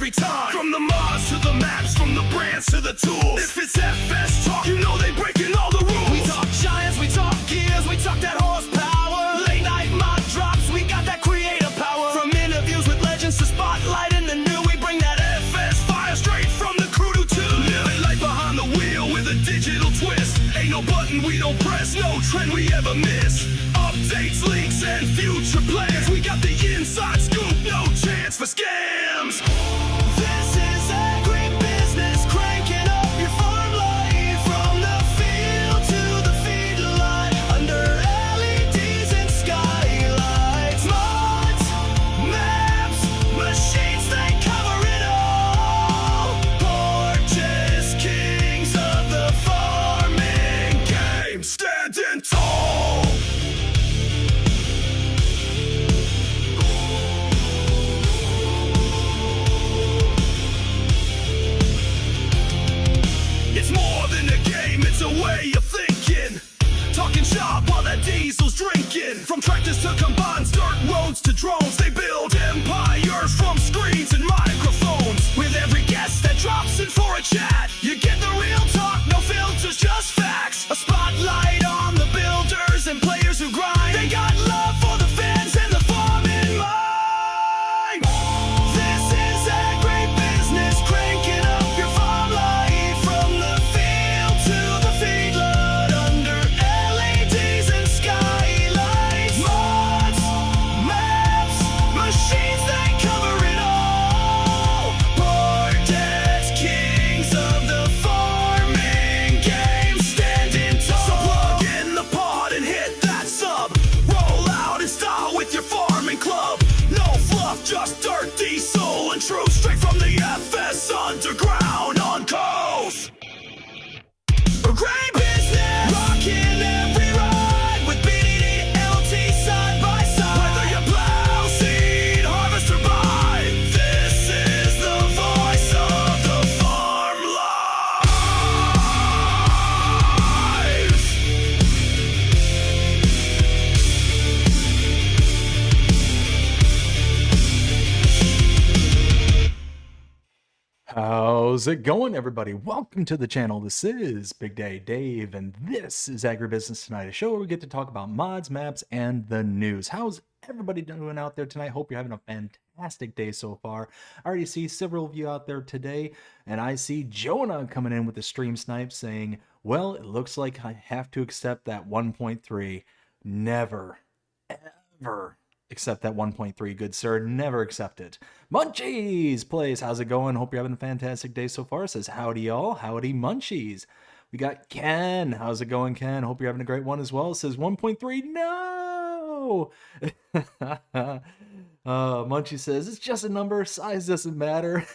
every time. From the mods to the maps, from the brands to the tools. If it's FS talk, you know they breaking all the rules. We talk giants, we talk gears, we talk that horsepower. Late night mod drops, we got that creative power. From interviews with legends to spotlight in the new, we bring that FS fire straight from the crew to two. Living life behind the wheel with a digital twist. Ain't no button we don't press, no trend we ever miss. Updates, leaks, and future plans. We got the inside scoop, no chance for scams. This is AgriBusiness, cranking up your farm life. From the field to the feedlot, under LEDs and skylights. Mods, maps, machines, they cover it all. Porches, kings of the farming game, standing tall. It's more than a game, it's a way of thinking. Talking shop while that diesel's drinking. From tractors to combines, dirt roads to drones, they build empires from screens and microphones. With every guest that drops in for a chat, you get the real talk, no filters, just facts. A spotlight on the builders and players who grind. They got love for the fans and the farm in mind. This is AgriBusiness, cranking up your farm life. From the field to the feedlot, under LEDs and skylights. Mods, maps, machines, they cover it all. Portex, kings of the farming game, standing tall. So plug in the pod and hit that sub. Roll out in style with your farming club. No fluff, just dirt, diesel, and truth. Straight from the FS underground on coast. AgriBusiness, rocking every ride with BDD, LT side by side. Whether you plow, seed, harvest, or buy, this is the voice of the farm life. How's it going, everybody? Welcome to the channel. This is Big Day Dave, and this is AgriBusiness Tonight, a show where we get to talk about mods, maps, and the news. How's everybody doing out there tonight? Hope you're having a fantastic day so far. I already see several of you out there today, and I see Jonah coming in with the stream snipe saying, well, it looks like I have to accept that 1.3. Never, ever accept that 1.3, good sir. Never accept it. Munchies Plays, how's it going? Hope you're having a fantastic day so far. Says howdy y'all. Howdy Munchies. We got Ken. How's it going, Ken? Hope you're having a great one as well. Says 1.3. No. Munchie says it's just a number. Size doesn't matter.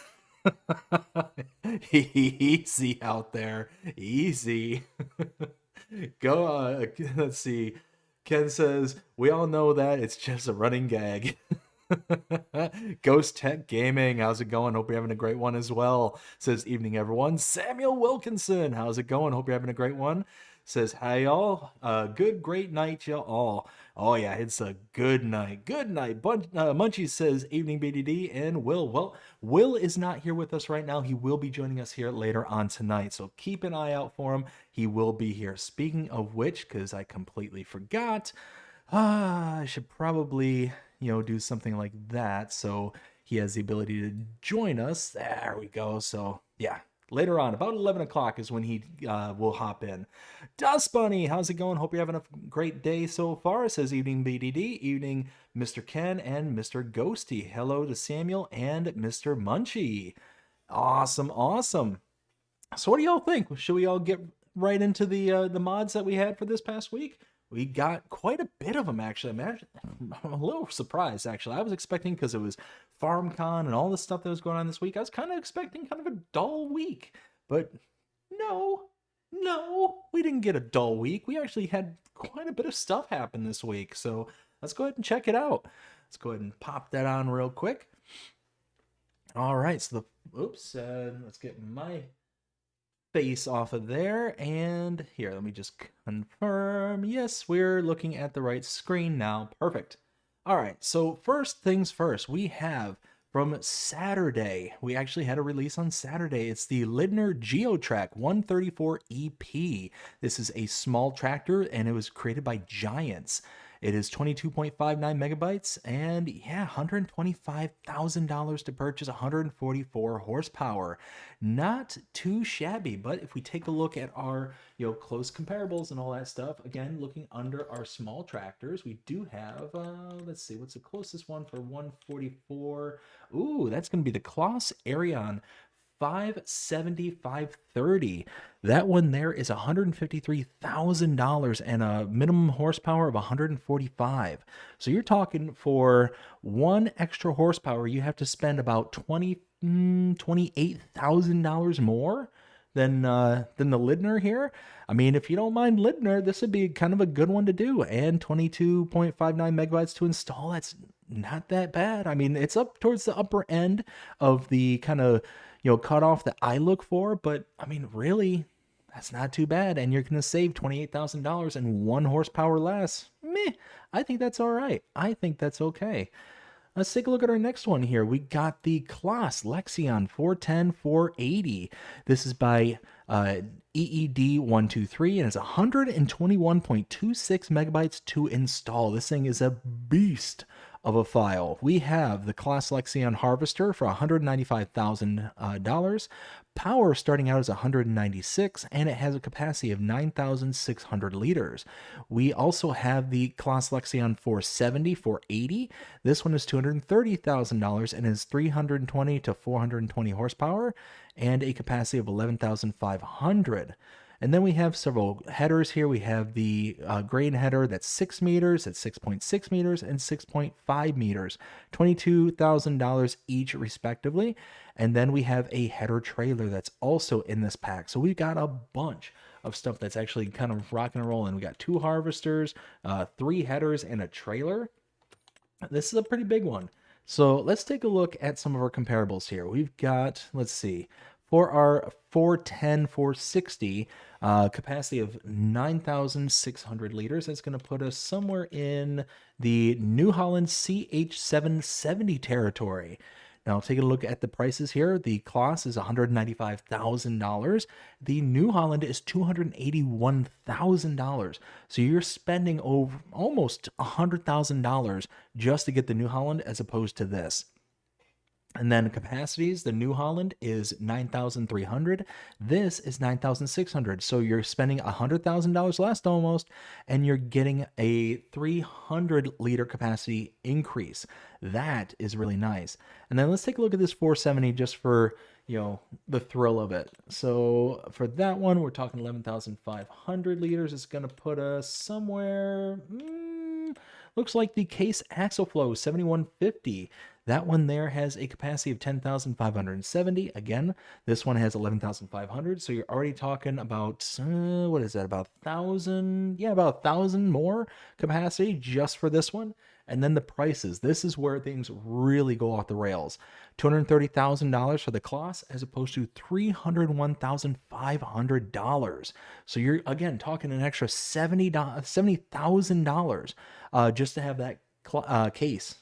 Easy out there. Easy. Go. Let's see. Ken says, we all know that it's just a running gag. Ghost Tech Gaming, how's it going? Hope you're having a great one as well. Says, evening, everyone. Samuel Wilkinson, how's it going? Hope you're having a great one. Says, hi, y'all. Great night, y'all. Oh, yeah, it's a good night. Good night. Munchie says, evening, BDD, and Will. Well, Will is not here with us right now. He will be joining us here later on tonight, so keep an eye out for him. He will be here. Speaking of which, because I completely forgot, I should probably, do something like that so he has the ability to join us. There we go. So, yeah. Later on, about 11 o'clock is when he will hop in. Dust Bunny, how's it going? Hope you're having a great day so far. It says evening BDD, evening Mr. Ken and Mr. Ghosty. Hello to Samuel and Mr. Munchie. Awesome, awesome. So what do y'all think? Should we all get right into the mods that we had for this past week? We got quite a bit of them, actually. I'm a little surprised, actually. I was expecting, because it was FarmCon and all the stuff that was going on this week, I was kind of expecting kind of a dull week. But no, we didn't get a dull week. We actually had quite a bit of stuff happen this week. So let's go ahead and check it out. Let's go ahead and pop that on real quick. All right, so let's get my face off of there, and here, let me just confirm. Yes, we're looking at the right screen now. Perfect. All right, so first things first, we have from Saturday. We actually had a release on Saturday. It's the Lindner GeoTrack 134 EP. This is a small tractor and it was created by Giants. It is 22.59 megabytes and yeah, $125,000 to purchase, 144 horsepower. Not too shabby, but if we take a look at our, close comparables and all that stuff, again, looking under our small tractors, we do have, let's see, what's the closest one for 144? Ooh, that's going to be the Kloss Arion 570, 530. That one there is $153,000 and a minimum horsepower of 145. So you're talking for one extra horsepower, you have to spend about $28,000 more than the Lindner here. I mean, if you don't mind Lindner, this would be kind of a good one to do. And 22.59 megabytes to install. That's not that bad. I mean, it's up towards the upper end of the kind of cutoff that I look for, but I mean, really, that's not too bad. And you're going to save $28,000 and 1 horsepower less. Meh, I think that's all right. I think that's okay. Let's take a look at our next one here. We got the Kloss Lexion 410 480. This is by EED123 and it's 121.26 megabytes to install. This thing is a beast of a file. We have the Kloss Lexion Harvester for $195,000. Power starting out as 196, and it has a capacity of 9,600 liters. We also have the Kloss Lexion 470 480. This one is $230,000 and is 320 to 420 horsepower and a capacity of 11,500. And then we have several headers here. We have the grain header that's 6 meters, that's 6.6 meters, and 6.5 meters, $22,000 each respectively. And then we have a header trailer that's also in this pack. So we've got a bunch of stuff that's actually kind of rocking and rolling. We got 2 harvesters, 3 headers, and a trailer. This is a pretty big one. So let's take a look at some of our comparables here. We've got, let's see, for our 410 460, capacity of 9,600 liters, that's going to put us somewhere in the New Holland CH770 territory. Now, taking a look at the prices here, the Kloss is $195,000. The New Holland is $281,000. So you're spending over almost $100,000 just to get the New Holland as opposed to this. And then capacities, the New Holland is 9,300. This is 9,600. So you're spending $100,000 less almost, and you're getting a 300 liter capacity increase. That is really nice. And then let's take a look at this 470 just for, the thrill of it. So for that one, we're talking 11,500 liters. It's going to put us somewhere, looks like the Case Axle Flow 7150. That one there has a capacity of 10,570. Again, this one has 11,500. So you're already talking about, what is that, about 1,000? Yeah, about 1,000 more capacity just for this one. And then the prices. This is where things really go off the rails. $230,000 for the Kloss as opposed to $301,500. So you're, again, talking an extra $70,000 just to have that case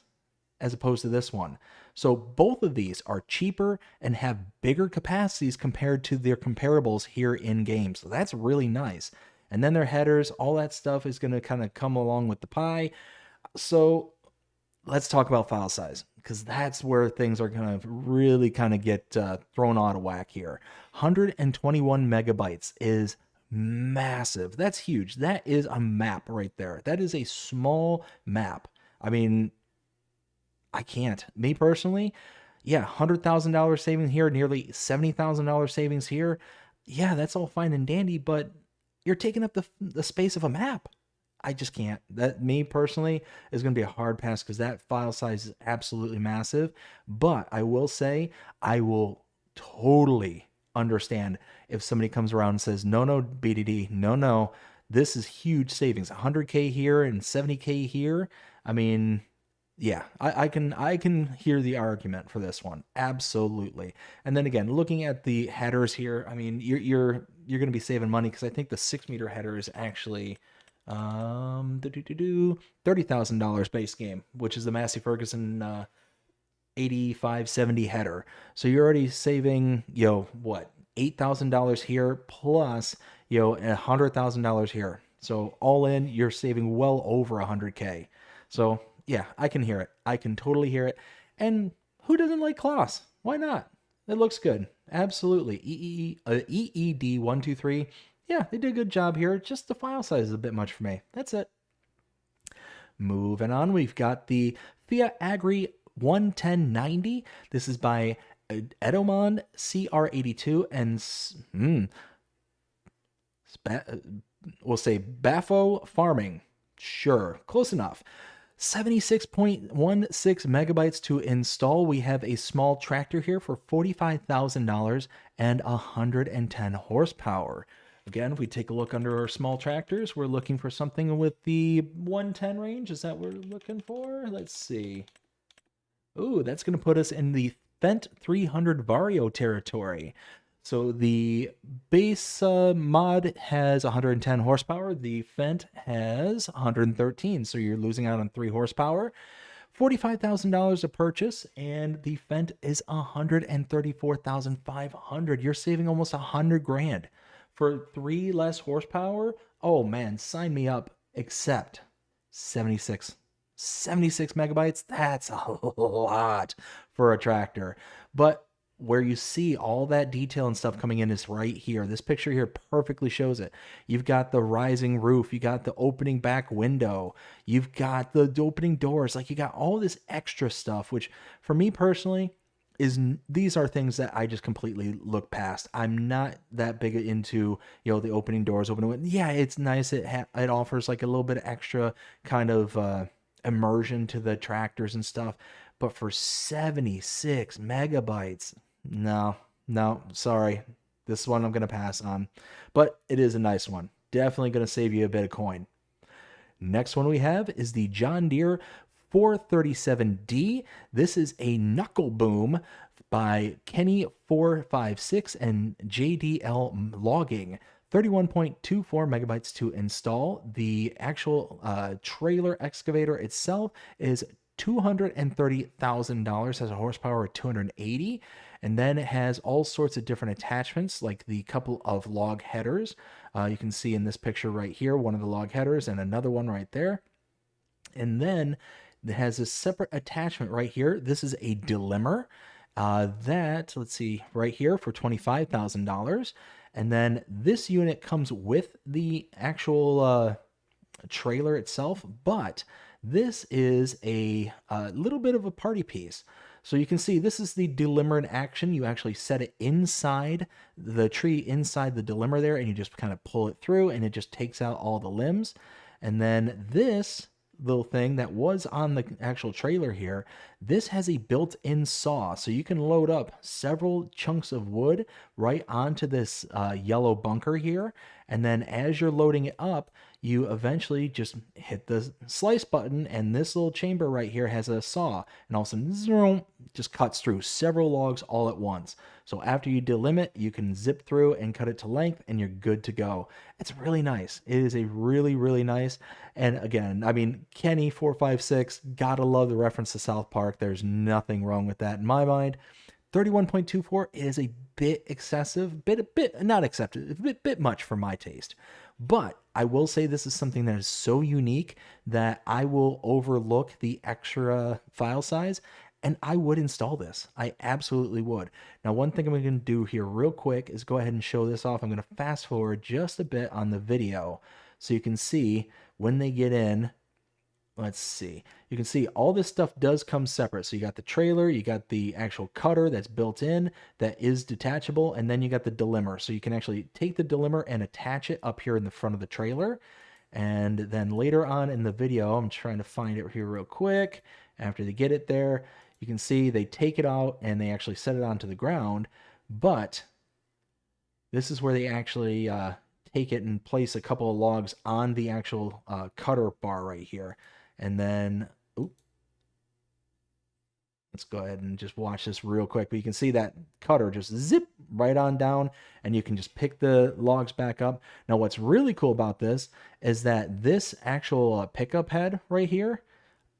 as opposed to this one. So both of these are cheaper and have bigger capacities compared to their comparables here in game. So that's really nice. And then their headers, all that stuff is going to kind of come along with the pie. So let's talk about file size, because that's where things are going to really kind of get thrown out of whack here. 121 megabytes is massive. That's huge. That is a map right there. That is a small map. I mean, I can't. Me personally, yeah, $100,000 savings here, nearly $70,000 savings here. Yeah, that's all fine and dandy, but you're taking up the space of a map. I just can't. That, me personally, is going to be a hard pass because that file size is absolutely massive. But I will say, I will totally understand if somebody comes around and says, no, BDD, no, this is huge savings. 100K here and 70K here. I mean, yeah, I can hear the argument for this one. Absolutely. And then again, looking at the headers here, I mean, you're going to be saving money because I think the 6 meter header is actually $30,000 base game, which is the Massey Ferguson 85, 70 header. So you're already saving, what, $8,000 here plus, $100,000 here. So all in, you're saving well over 100K. So yeah, I can hear it. I can totally hear it. And who doesn't like Kloss? Why not? It looks good. Absolutely. EED123. Yeah, they did a good job here. Just the file size is a bit much for me. That's it. Moving on, we've got the Fiat Agri 11090. This is by Edomon CR82 and we'll say Bafo Farming. Sure, close enough. 76.16 megabytes to install. We have a small tractor here for $45,000 and 110 horsepower. Again, if we take a look under our small tractors, we're looking for something with the 110 range. Is that what we're looking for? Let's see. Ooh, that's going to put us in the Fendt 300 Vario territory. So the base mod has 110 horsepower. The Fendt has 113. So you're losing out on 3 horsepower. $45,000 a purchase, and the Fendt is $134,500. You're saving almost $100,000 for 3 less horsepower. Oh man, sign me up. Except 76 megabytes. That's a lot for a tractor. But where you see all that detail and stuff coming in is right here. This picture here perfectly shows it. You've got the rising roof, you got the opening back window, you've got the opening doors, like you got all this extra stuff, which for me personally these are things that I just completely look past. I'm not that big into, the opening doors, yeah, it's nice. It offers like a little bit of extra kind of immersion to the tractors and stuff. But for 76 megabytes, no, sorry. This one I'm going to pass on. But it is a nice one. Definitely going to save you a bit of coin. Next one we have is the John Deere 437D. This is a knuckle boom by Kenny456 and JDL Logging. 31.24 megabytes to install. The actual trailer excavator itself is $230,000, has a horsepower of 280, and then it has all sorts of different attachments, like the couple of log headers. You can see in this picture right here, one of the log headers and another one right there. And then it has a separate attachment right here. This is a delimiter that, let's see, right here for $25,000. And then this unit comes with the actual trailer itself, but this is a little bit of a party piece. So you can see this is the delimiter in action. You actually set it inside the tree, inside the delimiter there, and you just kind of pull it through, and it just takes out all the limbs. And then this little thing that was on the actual trailer here, this has a built-in saw, so you can load up several chunks of wood right onto this yellow bunker here, and then as you're loading it up, you eventually just hit the slice button, and this little chamber right here has a saw, and all of a sudden, zoom, just cuts through several logs all at once. So after you delimit, you can zip through and cut it to length, and you're good to go. It's really nice. It is a really, really nice. And again, I mean, Kenny456, gotta love the reference to South Park. There's nothing wrong with that in my mind. 31.24 is a bit excessive, not accepted, a bit much for my taste. But I will say this is something that is so unique that I will overlook the extra file size, and I would install this. I absolutely would. Now, one thing I'm going to do here real quick is go ahead and show this off. I'm going to fast forward just a bit on the video so you can see when they get in. Let's see. You can see all this stuff does come separate. So you got the trailer, you got the actual cutter that's built in that is detachable, and then you got the delimiter. So you can actually take the delimiter and attach it up here in the front of the trailer. And then later on in the video, I'm trying to find it here real quick. After they get it there, you can see they take it out and they actually set it onto the ground. But this is where they actually take it and place a couple of logs on the actual cutter bar right here. And then, let's go ahead and just watch this real quick. But you can see that cutter just zip right on down, and you can just pick the logs back up. Now, what's really cool about this is that this actual pickup head right here,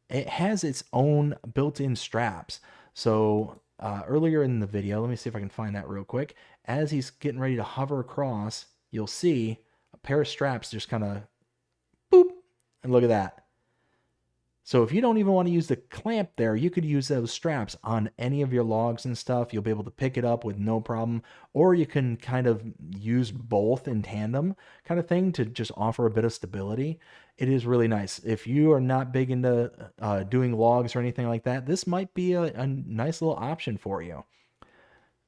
it has its own built-in straps. So earlier in the video, let me see if I can find that real quick. As he's getting ready to hover across, you'll see a pair of straps just kind of boop, and look at that. So if you don't even want to use the clamp there, you could use those straps on any of your logs and stuff. You'll be able to pick it up with no problem. Or you can kind of use both in tandem kind of thing to just offer a bit of stability. It is really nice. If you are not big into doing logs or anything like that, this might be a nice little option for you.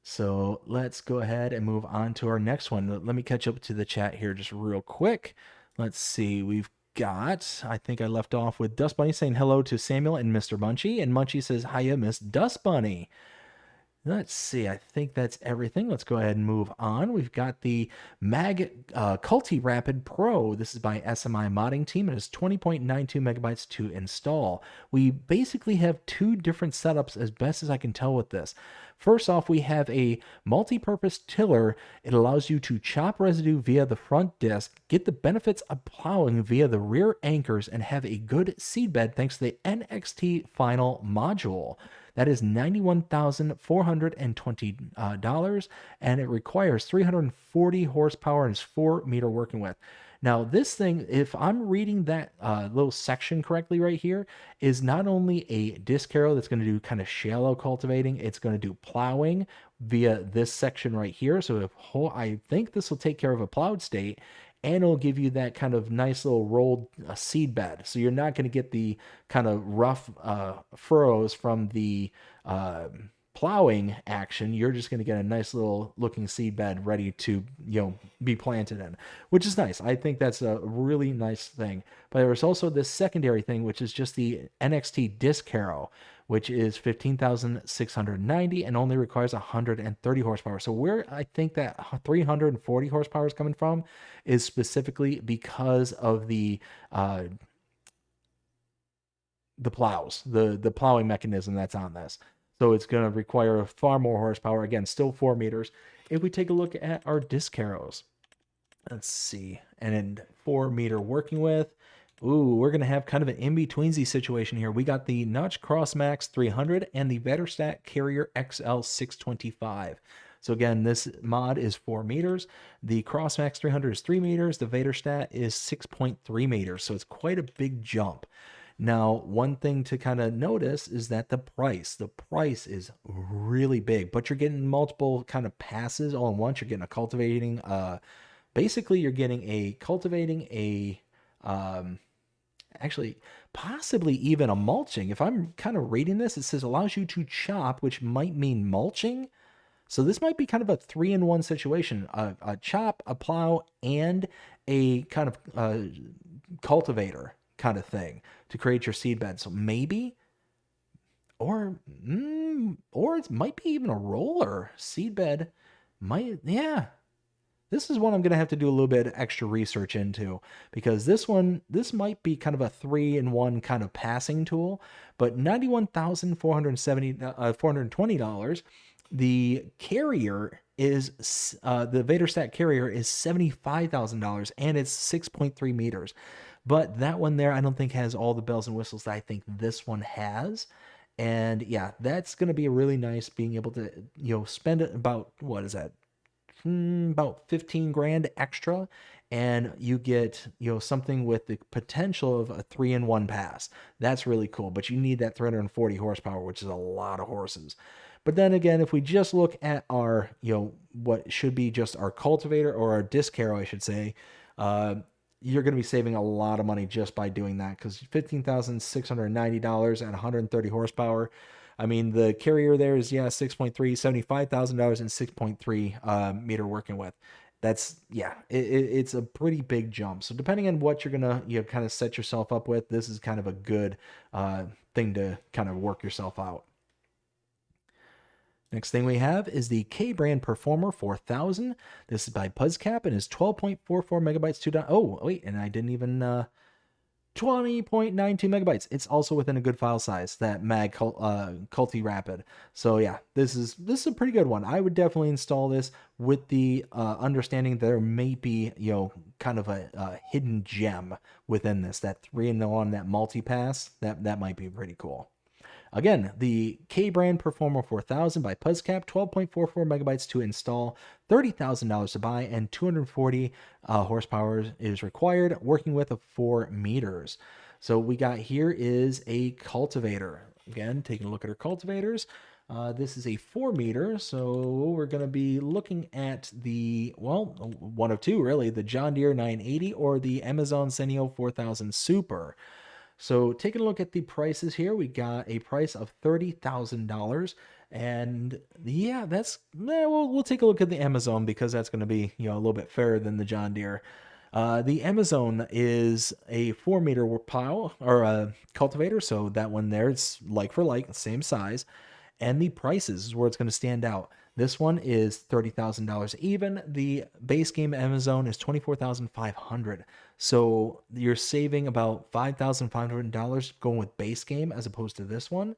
So let's go ahead and move on to our next one. Let me catch up to the chat here just real quick. Let's see. We've got, I think I left off with Dust Bunny saying hello to Samuel and Mr. Munchie. And Munchie says, hiya, Miss Dust Bunny. Let's see. I think that's everything. Let's go ahead and move on. We've got the Mag Culti Rapid Pro. This is by SMI Modding Team. It is 20.92 megabytes to install. We basically have two different setups as best as I can tell with this. First off, we have a multi-purpose tiller. It allows you to chop residue via the front disc, get the benefits of plowing via the rear anchors, and have a good seedbed thanks to the NXT Final module. That is $91,420, and it requires 340 horsepower and is 4 meter working width. Now, this thing, if I'm reading that little section correctly right here, is not only a disc harrow that's going to do kind of shallow cultivating, it's going to do plowing via this section right here. So I think this will take care of a plowed state, and it'll give you that kind of nice little rolled seed bed. So you're not going to get the kind of rough furrows from the plowing action. You're just going to get a nice little looking seed bed ready to, be planted in, which is nice. I think that's a really nice thing. But there's also this secondary thing, which is just the NXT disc harrow, which is 15,690 and only requires 130 horsepower. So where I think that 340 horsepower is coming from is specifically because of the plows, the plowing mechanism that's on this. So it's going to require far more horsepower. Again, still 4 meters. If we take a look at our disc harrows, let's see, and in 4 meter working width, ooh, we're going to have kind of an in-betweensy situation here. We got the Notch Crossmax 300 and the Vetterstat Carrier XL 625. So again, this mod is 4 meters. The Crossmax 300 is 3 meters. The Vetterstat is 6.3 meters. So it's quite a big jump. Now, one thing to kind of notice is that the price is really big, but you're getting multiple kind of passes all at once. You're getting a cultivating, basically you're getting a cultivating, actually possibly even a mulching. If I'm kind of reading this, it says allows you to chop, which might mean mulching. So this might be kind of a 3-in-1 situation, a chop, a plow, and a kind of cultivator kind of thing to create your seed bed. So maybe, or it might be even a roller seed bed. This is one I'm going to have to do a little bit of extra research into, because this might be kind of a 3-in-1 kind of passing tool, but $91,420. The carrier is, the Vetterstat Carrier is $75,000, and it's 6.3 meters. But that one there, I don't think has all the bells and whistles that I think this one has. And yeah, that's going to be really nice being able to, spend about, what is that? About 15 grand extra. And you get, something with the potential of a 3-in-1 pass. That's really cool. But you need that 340 horsepower, which is a lot of horses. But then again, if we just look at our, what should be just our cultivator, or our disc harrow, I should say, you're going to be saving a lot of money just by doing that, because $15,690 at 130 horsepower. I mean, the carrier there is, $6.3, $75,000 and 6.3 meter working width. That's, it's a pretty big jump. So depending on what you're going to, kind of set yourself up with, this is kind of a good thing to kind of work yourself out. Next thing we have is the K-Brand Performer 4000. This is by Puzzcap and is 12.44 megabytes to... Oh, wait, and I didn't even... 20.92 megabytes. It's also within a good file size, that Mag Culti Rapid. So yeah, this is a pretty good one. I would definitely install this with the understanding that there may be, kind of a hidden gem within this. That 3-in-1, that multi-pass, that might be pretty cool. Again, the K-Brand Performer 4000 by PuzzCap, 12.44 megabytes to install, $30,000 to buy, and 240 horsepower is required, working with 4 meters. So we got here is a cultivator. Again, taking a look at our cultivators. This is a 4 meter, so we're going to be looking at the, well, one of two really, the John Deere 980 or the Amazon Senio 4000 Super. So taking a look at the prices here, we got a price of $30,000, and yeah, we'll take a look at the Amazon because that's going to be, you know, a little bit fairer than the John Deere. The Amazon is a 4 meter pile or a cultivator, so that one there it's like for like, same size. And the prices is where it's going to stand out. This one is $30,000 even. The base game Amazon is $24,500. So you're saving about $5,500 going with base game as opposed to this one.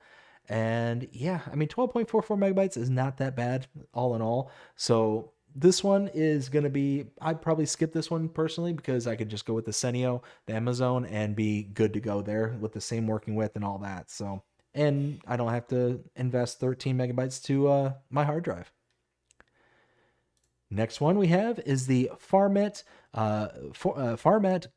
And yeah, I mean, 12.44 megabytes is not that bad all in all. So this one is going to be, I'd probably skip this one personally because I could just go with the Senio, the Amazon, and be good to go there with the same working width and all that. So, and I don't have to invest 13 megabytes to my hard drive. Next one we have is the Farmet Compactomat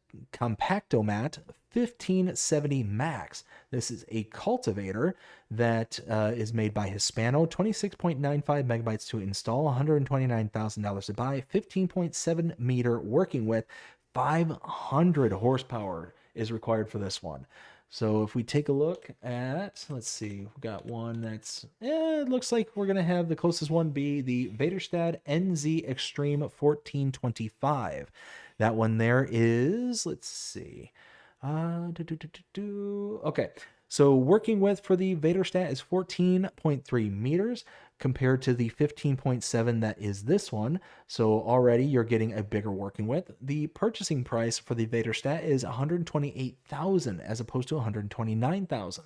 1570 Max. This is a cultivator that is made by Hispano, 26.95 megabytes to install, $129,000 to buy, 15.7 meter working width, 500 horsepower is required for this one. So if we take a look at, let's see, we've got one that's, it looks like we're going to have the closest one be the Vaderstad NZ Extreme 1425. That one there is, let's see, okay. So working width for the Vaderstad is 14.3 meters compared to the 15.7 that is this one. So already you're getting a bigger working width. The purchasing price for the Vaderstad is $128,000 as opposed to $129,000.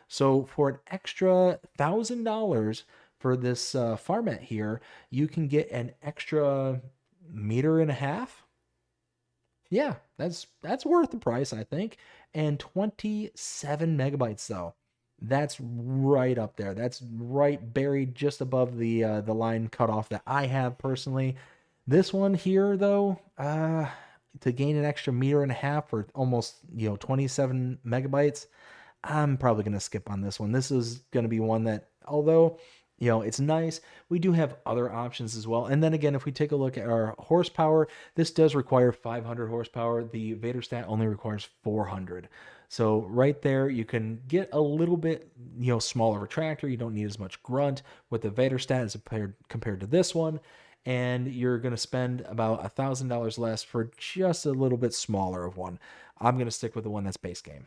So for an extra $1,000 for this Farmet here, you can get an extra 1.5 meters. Yeah, that's worth the price, I think. And 27 megabytes though. That's right up there. That's right buried just above the line cutoff that I have personally. This one here though, to gain an extra 1.5 meters for almost, 27 megabytes, I'm probably going to skip on this one. This is going to be one that, although it's nice, we do have other options as well. And then again, if we take a look at our horsepower, this does require 500 horsepower. The Vaderstad only requires 400. So right there, you can get a little bit, smaller of a tractor. You don't need as much grunt with the Vaderstad as compared to this one. And you're going to spend about $1,000 less for just a little bit smaller of one. I'm going to stick with the one that's base game.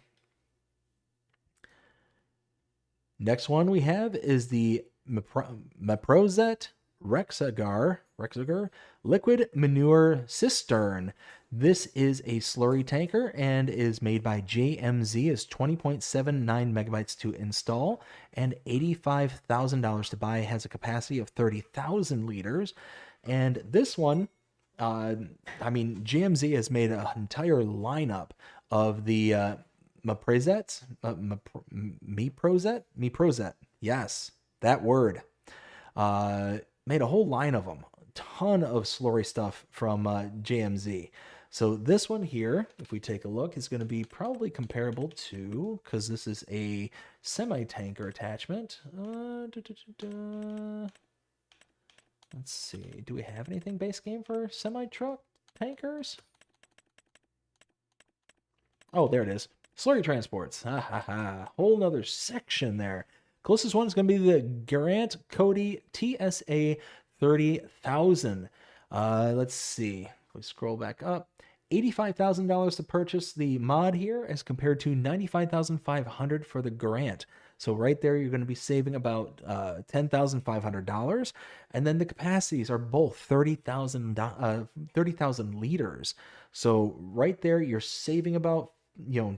Next one we have is the Meprozet Rexagar Liquid Manure Cistern. This is a slurry tanker and is made by JMZ. It's 20.79 megabytes to install and $85,000 to buy. It has a capacity of 30,000 liters. And this one, JMZ has made an entire lineup of the Meprozet. Yes, that word. Made a whole line of them. Ton of slurry stuff from JMZ. So this one here, if we take a look, is going to be probably comparable to, because this is a semi-tanker attachment. Let's see. Do we have anything base game for semi-truck tankers? Oh, there it is. Slurry transports. Whole nother section there. Closest one is going to be the Garant Cody TSA 30,000. Let's see. We scroll back up. $85,000 to purchase the mod here as compared to $95,500 for the Garant. So right there, you're going to be saving about $10,500. And then the capacities are both 30,000 liters. So right there, you're saving about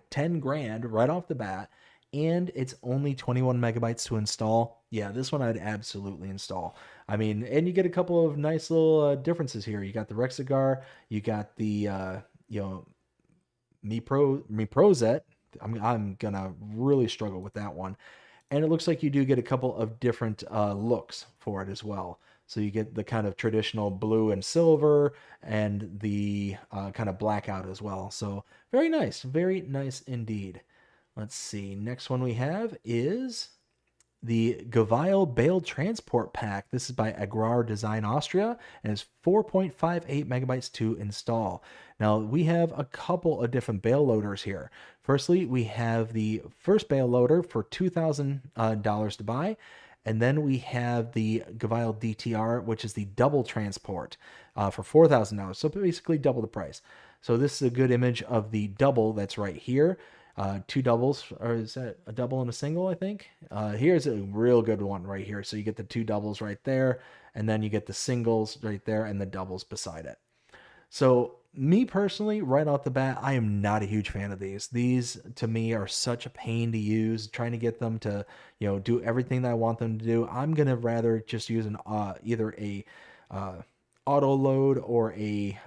10 grand right off the bat. And it's only 21 megabytes to install. Yeah, this one I'd absolutely install. And you get a couple of nice little differences here. You got the Rexagar, you got the Meprozet. I'm gonna really struggle with that one. And it looks like you do get a couple of different looks for it as well. So you get the kind of traditional blue and silver and the kind of blackout as well. So very nice indeed. Let's see. Next one we have is the Gavile Bale Transport Pack. This is by Agrar Design Austria and is 4.58 megabytes to install. Now, we have a couple of different bale loaders here. Firstly, we have the first bale loader for $2,000 to buy. And then we have the Gavile DTR, which is the double transport for $4,000. So basically double the price. So this is a good image of the double that's right here. Two doubles, or is that a double and a single, I think? Here's a real good one right here. So you get the two doubles right there, and then you get the singles right there and the doubles beside it. So me personally, right off the bat, I am not a huge fan of these. These to me are such a pain to use, trying to get them to, do everything that I want them to do. I'm going to rather just use an either a auto load or a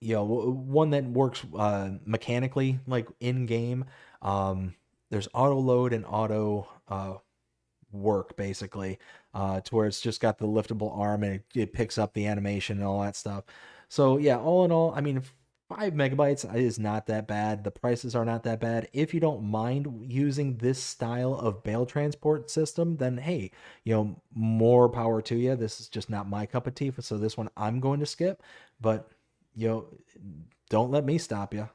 one that works mechanically, like in game. There's auto load and auto work basically, to where it's just got the liftable arm and it picks up the animation and all that stuff. So yeah, all in all, I mean, 5 megabytes is not that bad. The prices are not that bad. If you don't mind using this style of bale transport system, then hey, more power to you. This is just not my cup of tea. So this one I'm going to skip, but don't let me stop you.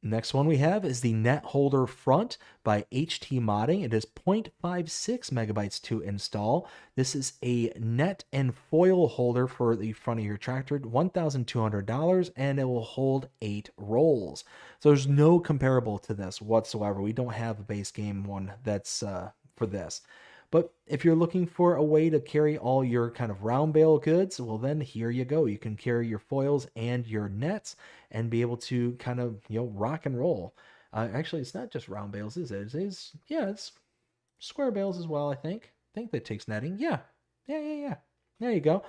Next one we have is the Net Holder Front by HT Modding. It is 0.56 megabytes to install. This is a net and foil holder for the front of your tractor, $1,200, and it will hold 8 rolls. So there's no comparable to this whatsoever. We don't have a base game one that's for this. But if you're looking for a way to carry all your kind of round bale goods, well, then here you go. You can carry your foils and your nets and be able to kind of, rock and roll. Actually, it's not just round bales, is it? It's square bales as well, I think. I think that takes netting. Yeah. There you go.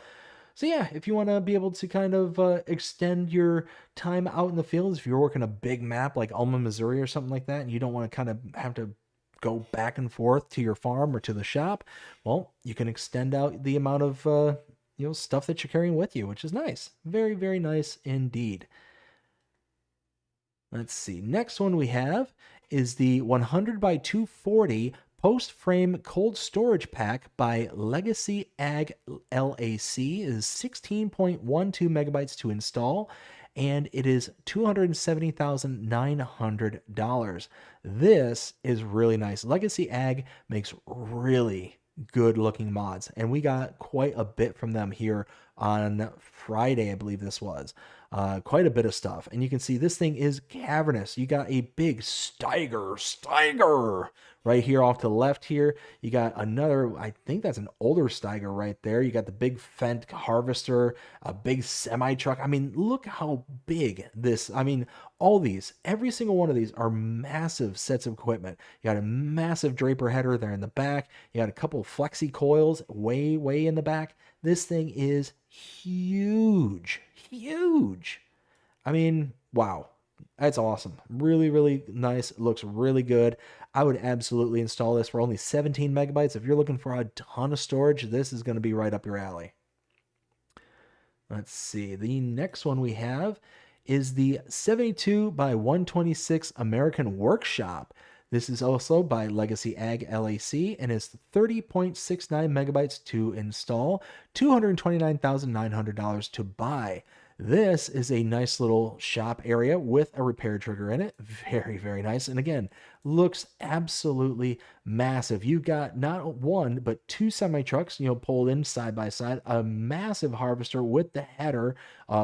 So yeah, if you want to be able to kind of extend your time out in the fields, if you're working a big map like Alma, Missouri or something like that, and you don't want to kind of have to go back and forth to your farm or to the shop, well, you can extend out the amount of stuff that you're carrying with you, which is nice. Very, very nice indeed. Let's see. Next one we have is the 100 by 240 post frame cold storage pack by Legacy Ag LAC. It is 16.12 megabytes to install, and it is $270,900. This is really nice. Legacy Ag makes really good looking mods, and we got quite a bit from them here on Friday, I believe this was. Quite a bit of stuff, and you can see this thing is cavernous. You got a big Steiger right here off to the left here. You got another, I think that's an older Steiger right there. You got the big Fendt harvester, a big semi truck. I mean, look how big this, all these, every single one of these are massive sets of equipment. You got a massive draper header there in the back. You got a couple of flexi coils way in the back. This thing is huge. Wow. That's awesome. Really nice. It looks really good. I would absolutely install this for only 17 megabytes. If you're looking for a ton of storage, this is going to be right up your alley. Let's see. The next one we have is the 72 by 126 American Workshop. This is also by Legacy Ag LAC and is 30.69 megabytes to install, $229,900 to buy. This is a nice little shop area with a repair trigger in it. Very nice. And again, looks absolutely massive. You got not one, but 2 semi-trucks, pulled in side by side, a massive harvester with the header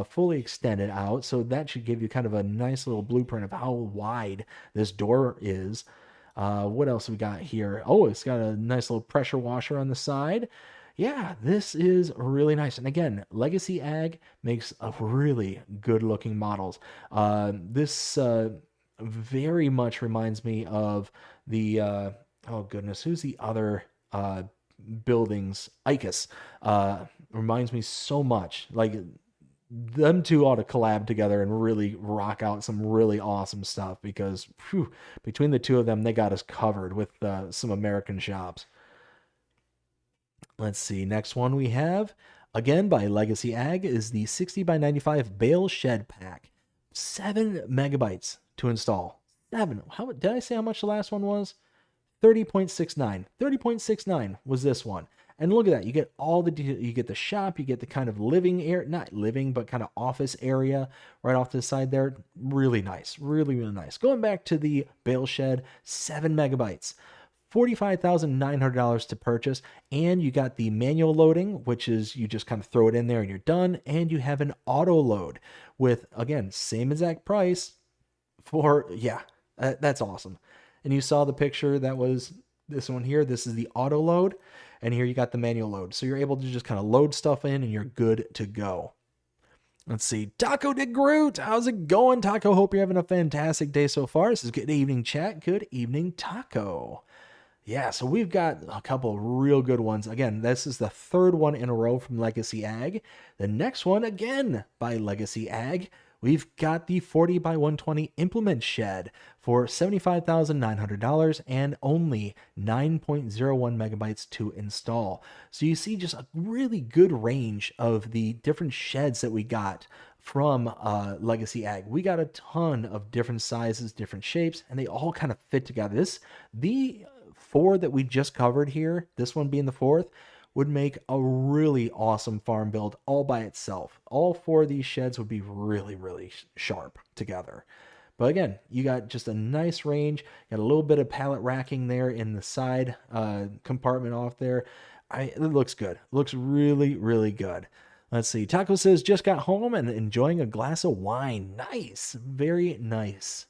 fully extended out. So that should give you kind of a nice little blueprint of how wide this door is. What else we got here? Oh, it's got a nice little pressure washer on the side. Yeah, this is really nice. And again, Legacy Ag makes a really good looking models. This very much reminds me of the, oh goodness, who's the other buildings? ICUS. Reminds me so much. Like them two ought to collab together and really rock out some really awesome stuff, because between the two of them, they got us covered with some American shops. Let's see. Next one we have, again by Legacy Ag, is the 60 by 95 bale shed pack. 7 megabytes to install. 7. How did I say how much the last one was? 30.69. 30.69 was this one. And look at that. You get all the, you get the shop, you get the kind of living area, not living, but kind of office area right off to the side there. Really nice. Really, really nice. Going back to the bale shed, 7 megabytes. $45,900 to purchase, and you got the manual loading, which is you just kind of throw it in there and you're done, and you have an auto load with, again, same exact price for, yeah, that's awesome. And you saw the picture, that was this one here. This is the auto load, and here you got the manual load. So you're able to just kind of load stuff in and you're good to go. Let's see. Taco de Groot. How's it going, Taco? Hope you're having a fantastic day so far. This is Good Evening Chat. Good evening, Taco. Yeah, so we've got a couple real good ones. Again, this is the third one in a row from Legacy Ag. The next one, again, by Legacy Ag. We've got the 40 by 120 implement shed for $75,900 and only 9.01 megabytes to install. So you see just a really good range of the different sheds that we got from Legacy Ag. We got a ton of different sizes, different shapes, and they all kind of fit together. The 4 that we just covered here, this one being the 4th, would make a really awesome farm build all by itself. All 4 of these sheds would be really, really sharp together. But again, you got just a nice range. Got a little bit of pallet racking there in the side compartment off there. It looks good. Looks really, really good. Let's see. Taco says, just got home and enjoying a glass of wine. Nice. Very nice.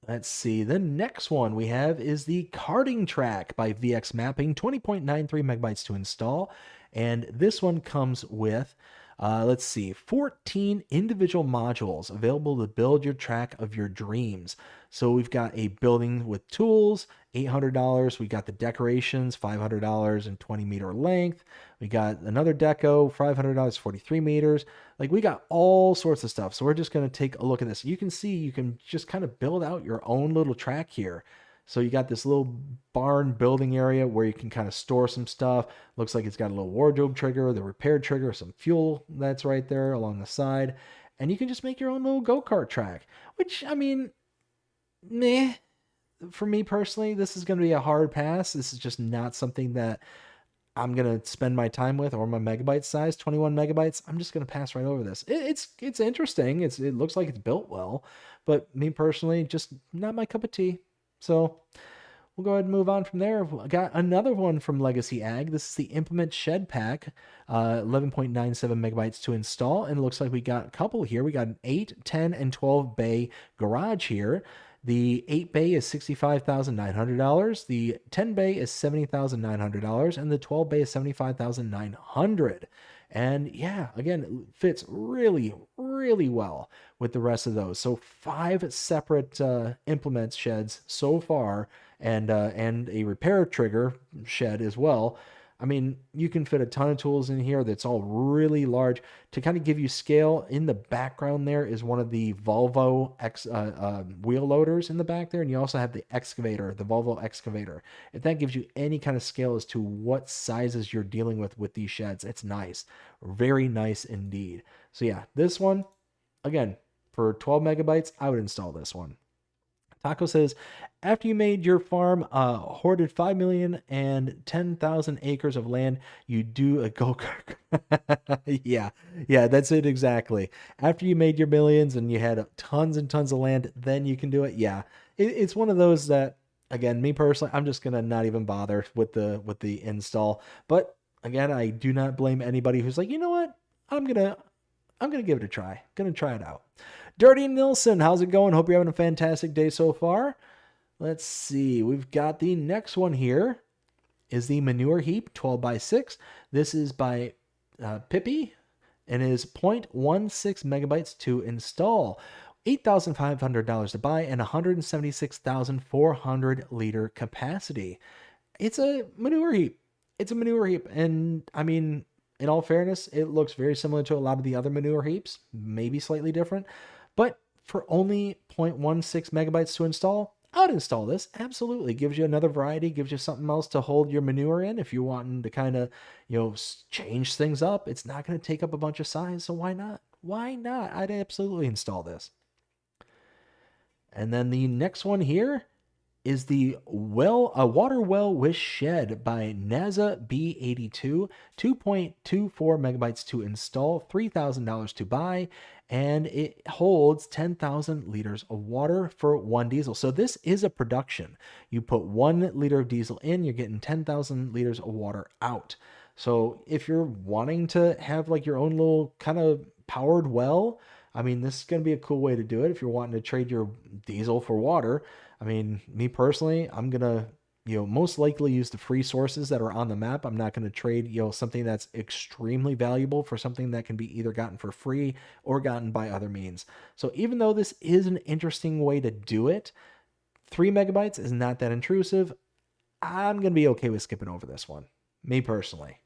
Let's see. The next one we have is the karting track by VX Mapping, 20.93 megabytes to install. And this one comes with, let's see, 14 individual modules available to build your track of your dreams. So we've got a building with tools, $800. We got the decorations, $500 and 20-meter length. We got another deco, $500, 43 meters. Like, we got all sorts of stuff. So we're just going to take a look at this. You can see you can just kind of build out your own little track here. So you got this little barn building area where you can kind of store some stuff. Looks like it's got a little wardrobe trigger, the repair trigger, some fuel that's right there along the side. And you can just make your own little go-kart track, which, I mean, meh. For me personally, this is going to be a hard pass. This is just not something that I'm going to spend my time with, or my megabyte size, 21 megabytes. I'm just going to pass right over this. It's interesting. It looks like it's built well, but me personally, just not my cup of tea. So we'll go ahead and move on from there. I got another one from Legacy Ag. This is the Implement Shed Pack, 11.97 megabytes to install. And it looks like we got a couple here. We got an 8, 10, and 12 bay garage here. The 8 bay is $65,900. The 10 bay is $70,900. And the 12 bay is $75,900. And yeah, again, it fits really, really well with the rest of those. So 5 separate implement sheds so far, and a repair trigger shed as well. I mean, you can fit a ton of tools in here that's all really large. To kind of give you scale, in the background there is one of the Volvo wheel loaders in the back there, and you also have the excavator, the Volvo excavator. If that gives you any kind of scale as to what sizes you're dealing with these sheds, it's nice. Very nice indeed. So yeah, this one, again, for 12 megabytes, I would install this one. Taco says, after you made your farm hoarded 5 million and 10,000 acres of land, you do a go-kart. yeah, that's it exactly. After you made your millions and you had tons and tons of land, then you can do it. Yeah, it's one of those that, again, me personally, I'm just gonna not even bother with the install. But again, I do not blame anybody who's like, you know what, I'm gonna give it a try. Gonna try it out. Dirty Nilsson, how's it going? Hope you're having a fantastic day so far. Let's see. We've got the next one here is the manure heap 12 by 6. This is by Pippi and is 0.16 megabytes to install. $8,500 to buy and 176,400 liter capacity. It's a manure heap. And I mean, in all fairness, it looks very similar to a lot of the other manure heaps, maybe slightly different. But for only 0.16 megabytes to install, I'd install this. Absolutely. Gives you another variety, gives you something else to hold your manure in if you're wanting to kind of, change things up. It's not going to take up a bunch of size, so why not? Why not? I'd absolutely install this. And then the next one here is the water well with shed by NASA B82, 2.24 megabytes to install, $3,000 to buy, and it holds 10,000 liters of water for 1 diesel. So this is a production. You put 1 liter of diesel in, you're getting 10,000 liters of water out. So if you're wanting to have like your own little kind of powered well, I mean, this is going to be a cool way to do it if you're wanting to trade your diesel for water. I mean, me personally, I'm going to, most likely use the free sources that are on the map. I'm not going to trade, something that's extremely valuable for something that can be either gotten for free or gotten by other means. So even though this is an interesting way to do it, 3 megabytes is not that intrusive. I'm going to be okay with skipping over this one, me personally.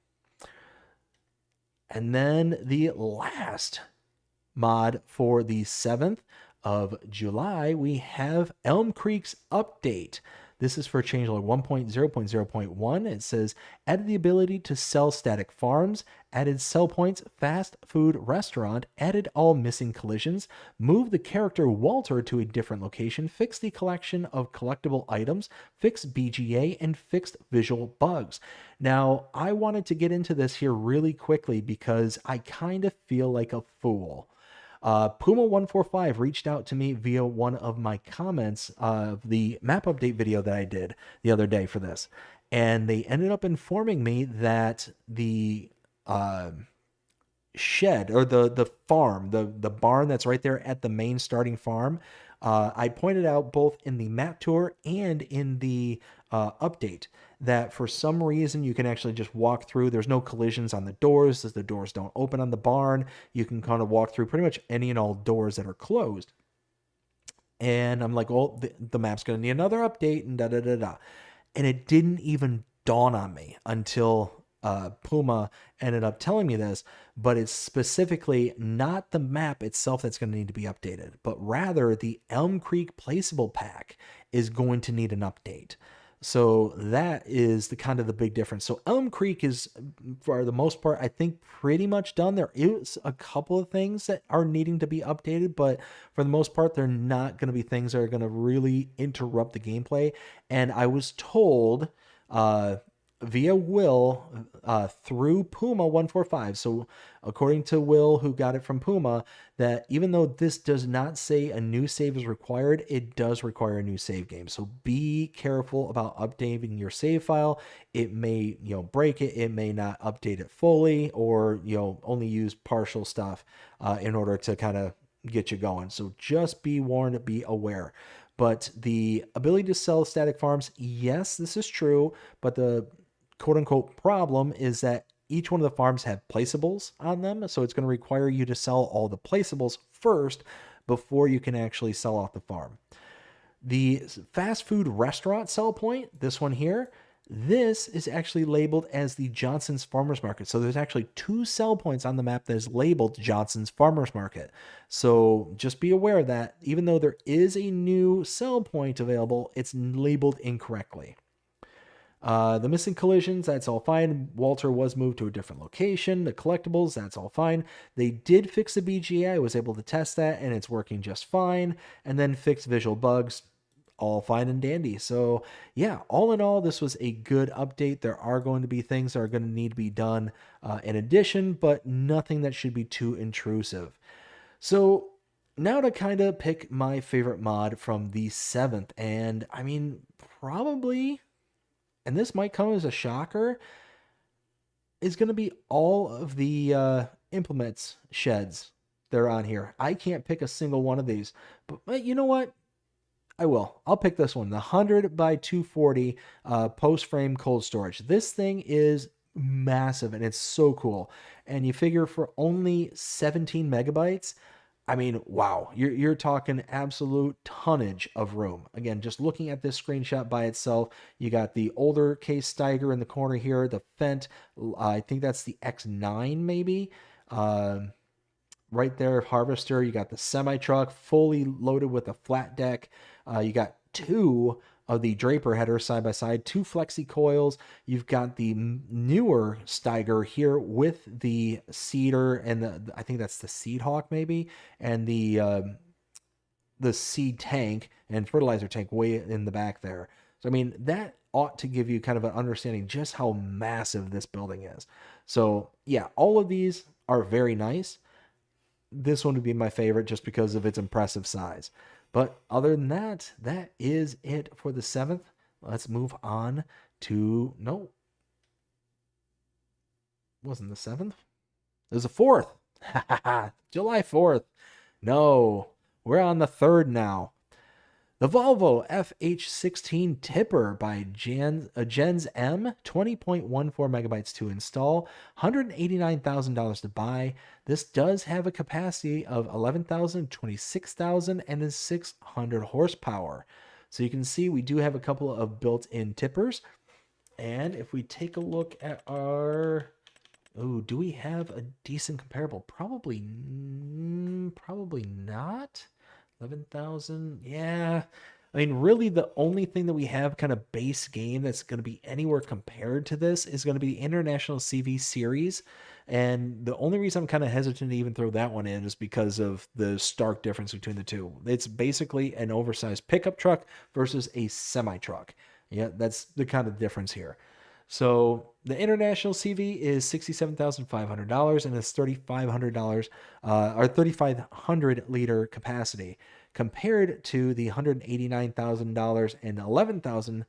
And then the last mod for the 7th of July, we have Elm Creek's update. This is for changelog 1.0.0.1. It says, added the ability to sell static farms, added sell points, fast food restaurant, added all missing collisions, moved the character Walter to a different location, fixed the collection of collectible items, fixed BGA, and fixed visual bugs. Now, I wanted to get into this here really quickly because I kind of feel like a fool. Puma145 reached out to me via one of my comments of the map update video that I did the other day for this. And they ended up informing me that the shed or the farm, the barn that's right there at the main starting farm, I pointed out both in the map tour and in the update that for some reason you can actually just walk through. There's no collisions on the doors, as the doors don't open on the barn. You can kind of walk through pretty much any and all doors that are closed. And I'm like, well, the map's going to need another update and da-da-da-da. And it didn't even dawn on me until Puma ended up telling me this, but it's specifically not the map itself that's going to need to be updated, but rather the Elm Creek placeable pack is going to need an update. So that is the kind of the big difference. So Elm Creek is, for the most part, I think pretty much done. There is a couple of things that are needing to be updated, but for the most part, they're not going to be things that are going to really interrupt the gameplay. And I was told via Will through Puma145. So according to Will, who got it from Puma, that even though this does not say a new save is required, it does require a new save game. So be careful about updating your save file. It may, break it. It may not update it fully, or, only use partial stuff in order to kind of get you going. So just be warned, be aware. But the ability to sell static farms, yes, this is true, but the quote-unquote problem is that each one of the farms have placeables on them, so it's going to require you to sell all the placeables first before you can actually sell off the farm. The fast food restaurant sell point, this one here, this is actually labeled as the Johnson's Farmers Market. So there's actually 2 sell points on the map that is labeled Johnson's Farmers Market. So just be aware that even though there is a new sell point available, it's labeled incorrectly. The missing collisions, that's all fine. Walter was moved to a different location. The collectibles, that's all fine. They did fix the BGA. I was able to test that, and it's working just fine. And then fix visual bugs, all fine and dandy. So yeah, all in all, this was a good update. There are going to be things that are going to need to be done in addition, but nothing that should be too intrusive. So now to kind of pick my favorite mod from the 7th, and I mean, probably, and this might come as a shocker, is going to be all of the implements sheds that are on here. I can't pick a single one of these, but you know what? I will. I'll pick this one, the 100 by 240 post frame cold storage. This thing is massive and it's so cool. And you figure for only 17 megabytes, I mean, wow, you're talking absolute tonnage of room. Again, just looking at this screenshot by itself, you got the older case Steiger in the corner here, the Fendt, I think that's the X9 maybe. Right there, Harvester. You got the semi truck fully loaded with a flat deck. You got two of the Draper headers side by side, two flexi coils. You've got the newer Steiger here with the seeder and I think that's the Seed Hawk maybe, and the seed tank and fertilizer tank way in the back there. So I mean that ought to give you kind of an understanding just how massive this building is. So yeah, all of these are very nice. This one would be my favorite just because of its impressive size. But other than that, that is it for the 7th. Let's move on to, no, wasn't the 7th? It was the 4th. July 4th. No, we're on the 3rd now. The Volvo FH16 Tipper by Gens M, 20.14 megabytes to install, $189,000 to buy. This does have a capacity of 11,000, 26,000, and is 600 horsepower. So you can see we do have a couple of built-in tippers. And if we take a look at our... Oh, do we have a decent comparable? Probably not. 11,000. Yeah. I mean, really, the only thing that we have kind of base game that's going to be anywhere compared to this is going to be the International CV Series. And the only reason I'm kind of hesitant to even throw that one in is because of the stark difference between the two. It's basically an oversized pickup truck versus a semi truck. Yeah, that's the kind of difference here. So the International CV is $67,500 and it's $3,500 or 3,500 liter capacity compared to the $189,000 and 11,000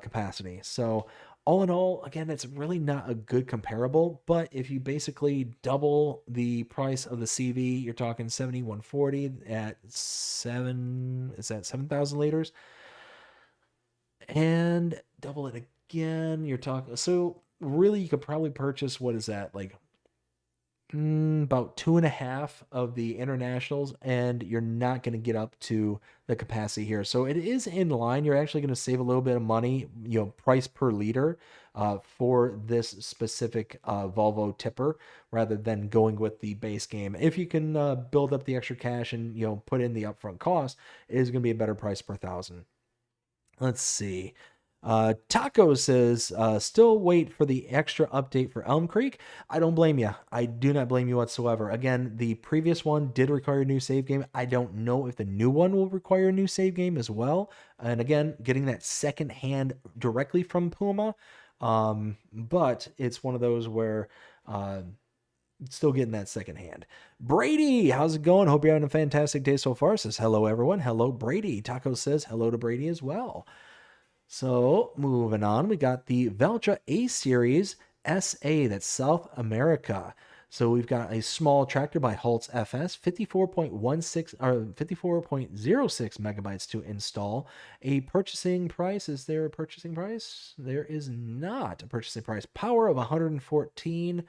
capacity. So all in all, again, it's really not a good comparable, but if you basically double the price of the CV, you're talking 7,140 at 7,000 liters, and double it again, you're talking, so really you could probably purchase, what is that, like about 2.5 of the internationals, and you're not going to get up to the capacity here. So it is in line. You're actually going to save a little bit of money, price per liter for this specific Volvo tipper, rather than going with the base game. If you can build up the extra cash and put in the upfront cost, it is going to be a better price per thousand. Let's see. Taco says, still wait for the extra update for Elm Creek. I don't blame you. I do not blame you whatsoever. Again, the previous one did require a new save game. I don't know if the new one will require a new save game as well. And again, getting that second hand directly from Puma. But it's one of those where, still getting that second hand. Brady, how's it going? Hope you're having a fantastic day so far. Says hello, everyone. Hello, Brady. Taco says hello to Brady as well. So moving on, we got the Valtra A Series SA, that's South America. So we've got a small tractor by Holtz FS, 54.06 megabytes to install. A purchasing price, is there a purchasing price? There is not a purchasing price. Power of 114.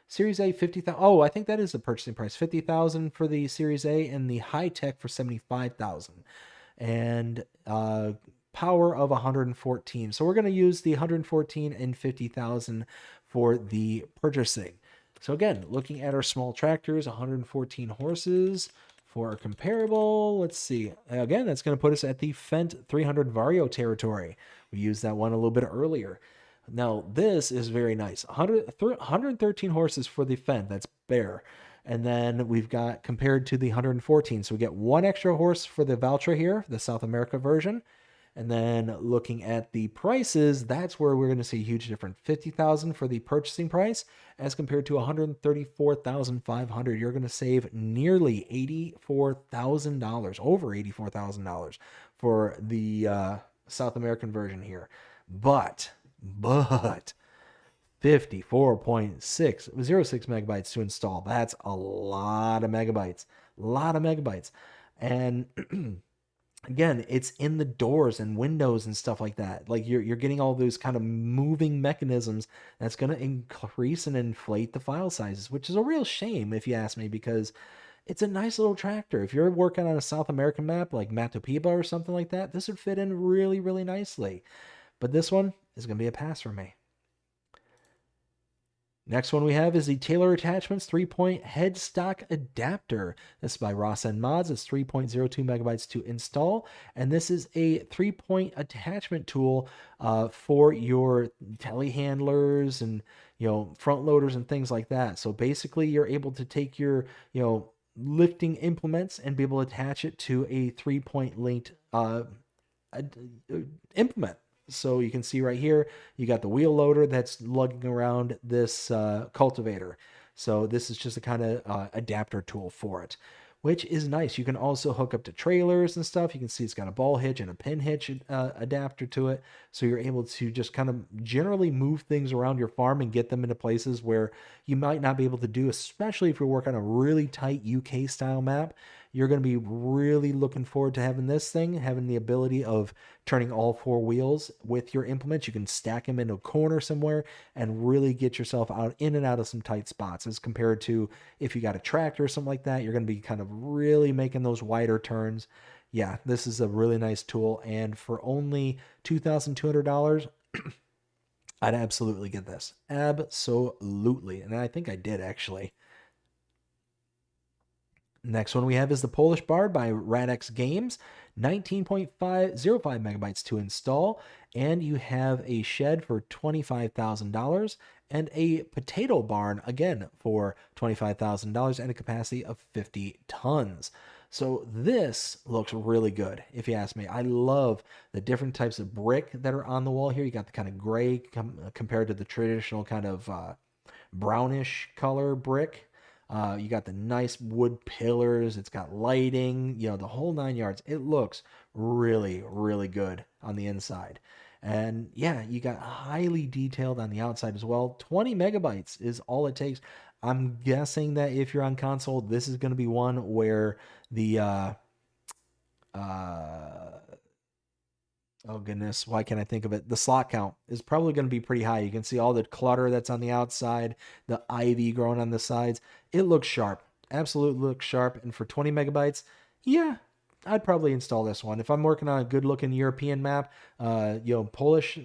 Series A 50,000. Oh, I think that is the purchasing price. 50,000 for the Series A and the high tech for 75,000. And power of 114. So we're going to use the 114 and 50,000 for the purchasing. So again, looking at our small tractors, 114 horses for a comparable. Let's see. Again, that's going to put us at the Fendt 300 Vario territory. We used that one a little bit earlier. Now this is very nice. 113 horses for the Fendt. That's bare. And then we've got compared to the 114. So we get one extra horse for the Valtra here, the South America version. And then looking at the prices, that's where we're going to see a huge difference. 50,000 for the purchasing price as compared to 134,500. You're going to save nearly $84,000, over $84,000 for the South American version here. But 54.606 megabytes to install. That's a lot of megabytes. And Again, it's in the doors and windows and stuff like that. Like you're getting all those kind of moving mechanisms that's going to increase and inflate the file sizes, which is a real shame if you ask me, because it's a nice little tractor. If you're working on a South American map like Matopiba or something like that, this would fit in really, really nicely. But this one is going to be a pass for me. Next one we have is the Taylor Attachments 3-point headstock adapter. This is by Ross N Mods. It's 3.02 megabytes to install, and this is a 3-point attachment tool for your telehandlers and front loaders and things like that. So basically, you're able to take your lifting implements and be able to attach it to a 3-point linked implement. So you can see right here, you got the wheel loader that's lugging around this cultivator. So this is just a kind of adapter tool for it, which is nice. You can also hook up to trailers and stuff. You can see it's got a ball hitch and a pin hitch adapter to it. So you're able to just kind of generally move things around your farm and get them into places where you might not be able to do, especially if you're working on a really tight UK style map. You're going to be really looking forward to having this thing, having the ability of turning all 4 wheels with your implements. You can stack them into a corner somewhere and really get yourself out in and out of some tight spots, as compared to if you got a tractor or something like that. You're going to be kind of really making those wider turns. Yeah, this is a really nice tool, and for only $2,200, I'd absolutely get this. Absolutely. And I think I did, actually. Next one we have is the Polish Bard by Radx Games, 19.505 megabytes to install, and you have a shed for $25,000 and a potato barn, again, for $25,000 and a capacity of 50 tons. So this looks really good, if you ask me. I love the different types of brick that are on the wall here. You got the kind of gray compared to the traditional kind of brownish color brick. You got the nice wood pillars. It's got lighting, the whole 9 yards. It looks really, really good on the inside. And yeah, you got highly detailed on the outside as well. 20 megabytes is all it takes. I'm guessing that if you're on console, this is going to be one where the oh goodness, why can't I think of it? The slot count is probably going to be pretty high. You can see all the clutter that's on the outside, the ivy growing on the sides. It looks sharp. Absolutely looks sharp. And for 20 megabytes, yeah, I'd probably install this one. If I'm working on a good looking European map, Polish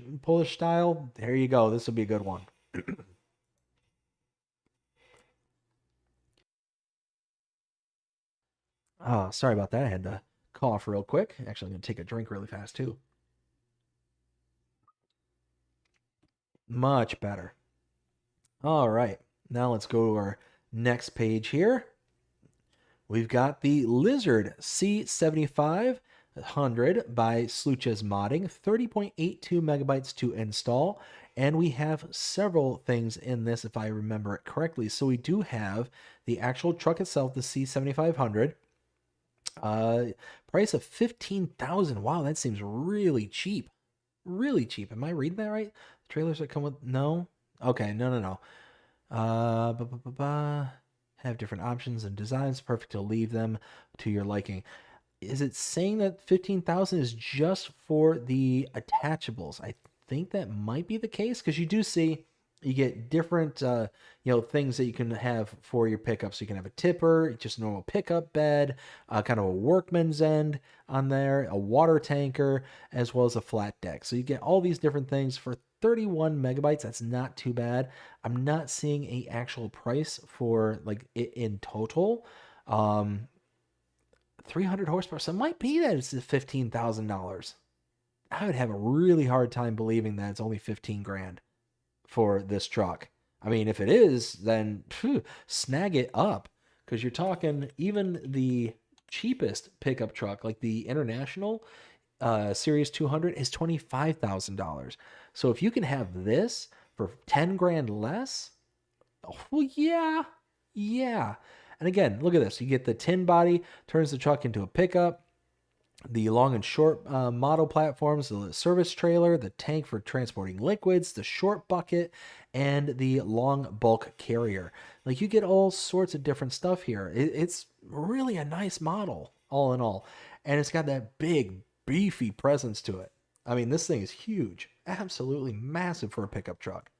style, there you go. This will be a good one. Oh, sorry about that. I had to cough real quick. Actually, I'm going to take a drink really fast too. Much better. All right. Now let's go to our next page here. We've got the Lizard C7500 by Sluches Modding, 30.82 megabytes to install. And we have several things in this, if I remember it correctly. So we do have the actual truck itself, the C7500. Price of $15,000. Wow, that seems really cheap. Really cheap. Am I reading that right? The trailers that come with... No? Okay, no. Have different options and designs. Perfect to leave them to your liking. Is it saying that $15,000 is just for the attachables? I think that might be the case, because you do see you get different things that you can have for your pickup. So you can have a tipper, just a normal pickup bed, kind of a workman's end on there, a water tanker, as well as a flat deck. So you get all these different things for 31 megabytes. That's not too bad. I'm not seeing a actual price for like it in total. 300 horsepower. So it might be that it's $15,000. I would have a really hard time believing that it's only 15 grand for this truck. I mean, if it is, then snag it up, because you're talking even the cheapest pickup truck, like the International Series 200, is $25,000. So if you can have this for 10 grand less, well, yeah. And again, look at this. You get the tin body, turns the truck into a pickup. The long and short model platforms, the service trailer, the tank for transporting liquids, the short bucket, and the long bulk carrier. Like, you get all sorts of different stuff here. It's really a nice model. all in all. And it's got that big, beefy presence to it. I mean, this thing is huge. Absolutely massive for a pickup truck.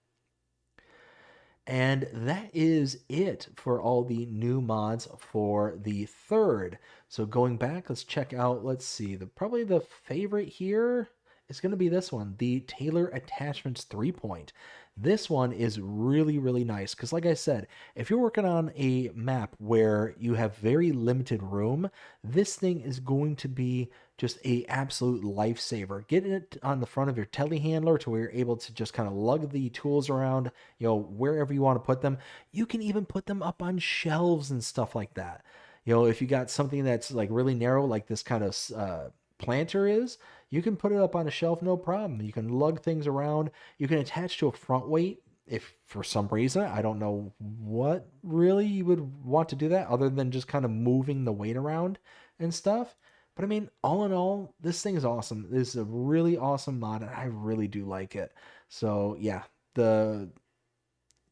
And that is it for all the new mods for the third. So going back, let's check out, let's see, probably the favorite here is going to be this one, the Tailor Attachments 3-point. This one is really, really nice because like I said, if you're working on a map where you have very limited room, this thing is going to be just a absolute lifesaver. Getting it on the front of your telehandler to where you're able to just kind of lug the tools around, wherever you want to put them. You can even put them up on shelves and stuff like that. If you got something that's like really narrow, like this kind of planter is, you can put it up on a shelf, no problem. You can lug things around. You can attach to a front weight if for some reason, I don't know what really you would want to do that other than just kind of moving the weight around and stuff. But I mean, all in all, this thing is awesome. This is a really awesome mod, and I really do like it. So yeah, the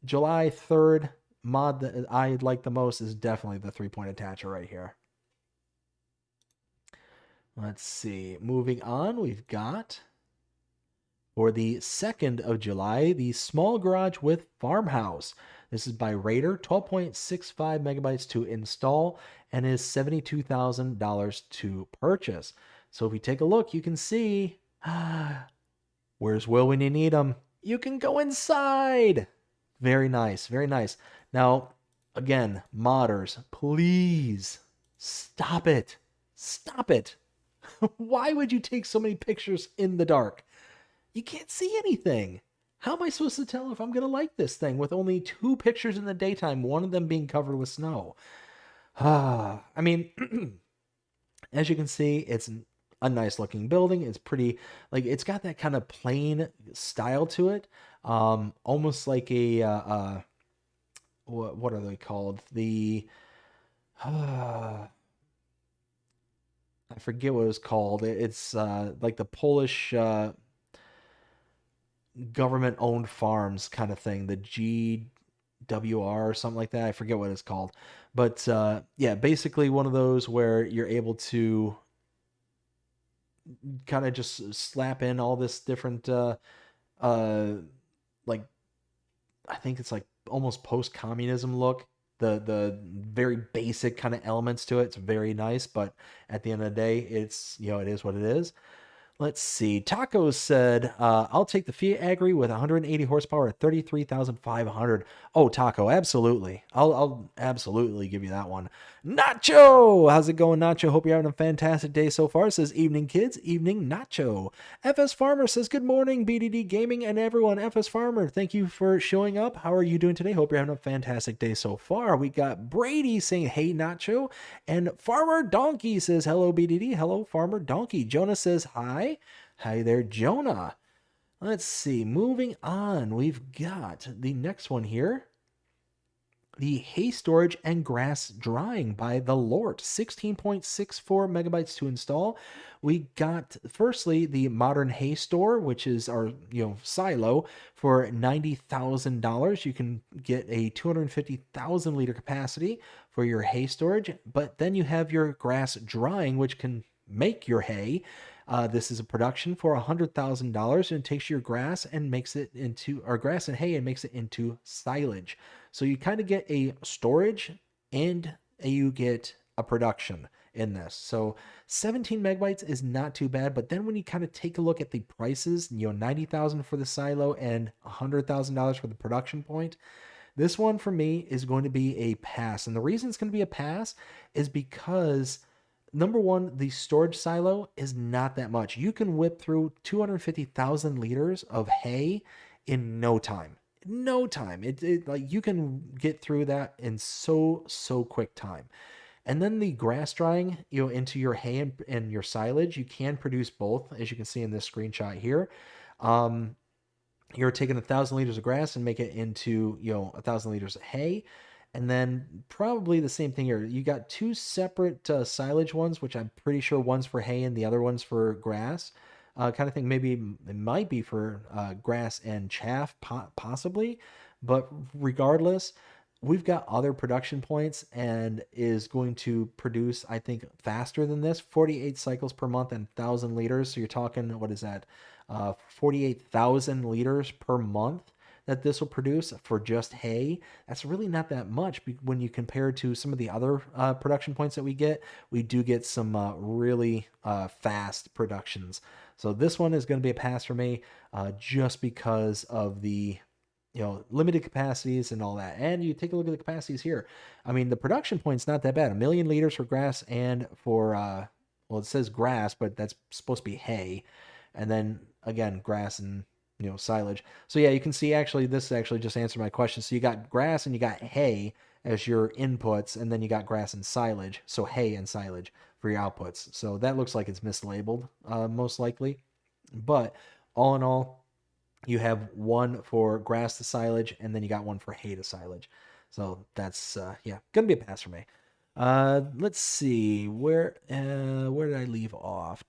July 3rd mod that I like the most is definitely the 3-point attacher right here. Let's see. Moving on, we've got for the 2nd of July, the small garage with farmhouse. This is by Raider, 12.65 megabytes to install and is $72,000 to purchase. So if we take a look, you can see, where's Will when you need him? You can go inside. Very nice, very nice. Now, again, modders, please stop it. Stop it. Why would you take so many pictures in the dark? You can't see anything. How am I supposed to tell if I'm going to like this thing with only 2 pictures in the daytime, one of them being covered with snow? I mean, as you can see, it's a nice looking building. It's pretty, like, it's got that kind of plain style to it. Almost like a, what are they called? I forget what it was called. It's like the Polish government-owned farms kind of thing, the GWR or something like that. I forget what it's called. But yeah, basically one of those where you're able to kind of just slap in all this different, like, I think it's like almost post-communism look. The very basic kind of elements to it. It's very nice, but at the end of the day, it's, it is what it is. Let's see. Taco said, I'll take the Fiat Agri with 180 horsepower at 33,500. Oh, Taco, absolutely. I'll absolutely give you that one. Nacho! How's it going, Nacho? Hope you're having a fantastic day so far. It says, evening, kids. Evening, Nacho. FS Farmer says, good morning, BDD Gaming and everyone. FS Farmer, thank you for showing up. How are you doing today? Hope you're having a fantastic day so far. We got Brady saying, hey, Nacho. And Farmer Donkey says, hello, BDD. Hello, Farmer Donkey. Jonah says, hi. Hi there, Jonah. Let's see. Moving on, we've got the next one here. The hay storage and grass drying by the Lort, 16.64 megabytes to install. We got, firstly, the modern hay store, which is our silo, for $90,000. You can get a 250,000 liter capacity for your hay storage, but then you have your grass drying, which can make your hay. This is a production for $100,000, and it takes your grass and makes it into, or grass and hay, and makes it into silage. So you kind of get a storage and you get a production in this. So 17 megabytes is not too bad, but then when you kind of take a look at the prices, $90,000 for the silo and $100,000 for the production point, this one for me is going to be a pass. And the reason it's going to be a pass is because, number one, the storage silo is not that much. You can whip through 250,000 liters of hay in no time. No time. It like you can get through that in so quick time. And then the grass drying, into your hay and your silage, you can produce both, as you can see in this screenshot here. You're taking 1,000 liters of grass and make it into 1,000 liters of hay. And then probably the same thing here. You got 2 separate silage ones, which I'm pretty sure one's for hay and the other one's for grass. Kind of thing. Maybe it might be for grass and chaff, possibly. But regardless, we've got other production points and is going to produce, I think, faster than this. 48 cycles per month and 1,000 liters. So you're talking, what is that? 48,000 liters per month that this will produce for just hay. That's really not that much when you compare to some of the other production points that we get. We do get some really fast productions. So this one is going to be a pass for me just because of the limited capacities and all that. And you take a look at the capacities here. I mean, the production point's not that bad. 1 million liters for grass and for, well, it says grass, but that's supposed to be hay. And then again, grass and, silage. So yeah, you can see actually, this actually just answered my question. So you got grass and you got hay as your inputs, and then you got grass and silage. So hay and silage for your outputs. So that looks like it's mislabeled, most likely. But all in all, you have one for grass to silage, and then you got one for hay to silage. So that's, gonna be a pass for me. Let's see, where did I leave off?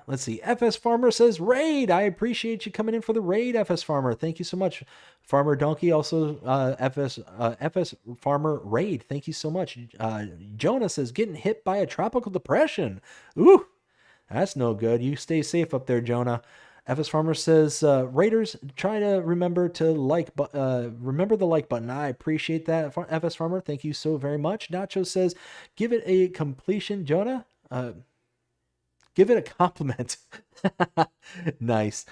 Let's see. FS Farmer says, raid. I appreciate you coming in for the raid, FS Farmer. Thank you so much. Farmer Donkey also, FS Farmer raid. Thank you so much. Jonah says, getting hit by a tropical depression. Ooh, that's no good. You stay safe up there, Jonah. FS Farmer says, Raiders, try to remember to remember the like button. I appreciate that, FS Farmer. Thank you so very much. Nacho says, give it a completion, Jonah. Give it a compliment. Nice.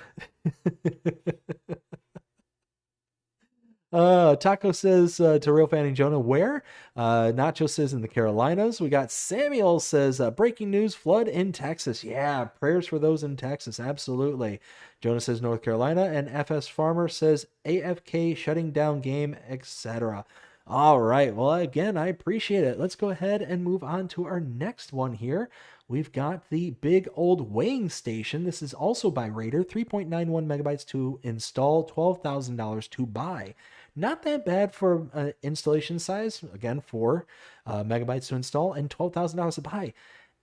Taco says to Real Fanning Jonah, where? Nacho says in the Carolinas. We got Samuel says, breaking news, flood in Texas. Yeah, prayers for those in Texas. Absolutely. Jonah says North Carolina. And FS Farmer says AFK shutting down game, etc. All right. Well, again, I appreciate it. Let's go ahead and move on to our next one here. We've got the big old weighing station. This is also by Raider. 3.91 megabytes to install, $12,000 to buy. Not that bad for installation size. Again, 4 megabytes to install and $12,000 to buy.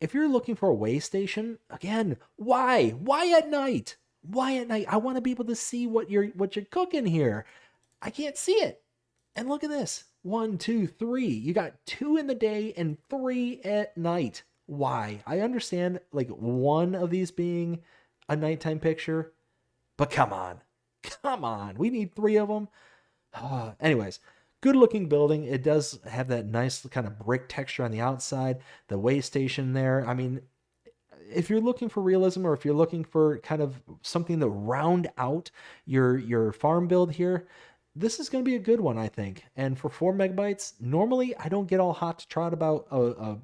If you're looking for a weigh station, again, why? Why at night? Why at night? I want to be able to see what you're cooking here. I can't see it. And look at this. 1, 2, 3. You got 2 in the day and 3 at night. Why? I understand like one of these being a nighttime picture, but come on. We need 3 of them. Anyways, good looking building. It does have that nice kind of brick texture on the outside. The weigh station there. I mean, if you're looking for realism, or if you're looking for kind of something to round out your farm build here, this is going to be a good one, I think. And for 4 megabytes, normally I don't get all hot to trot about a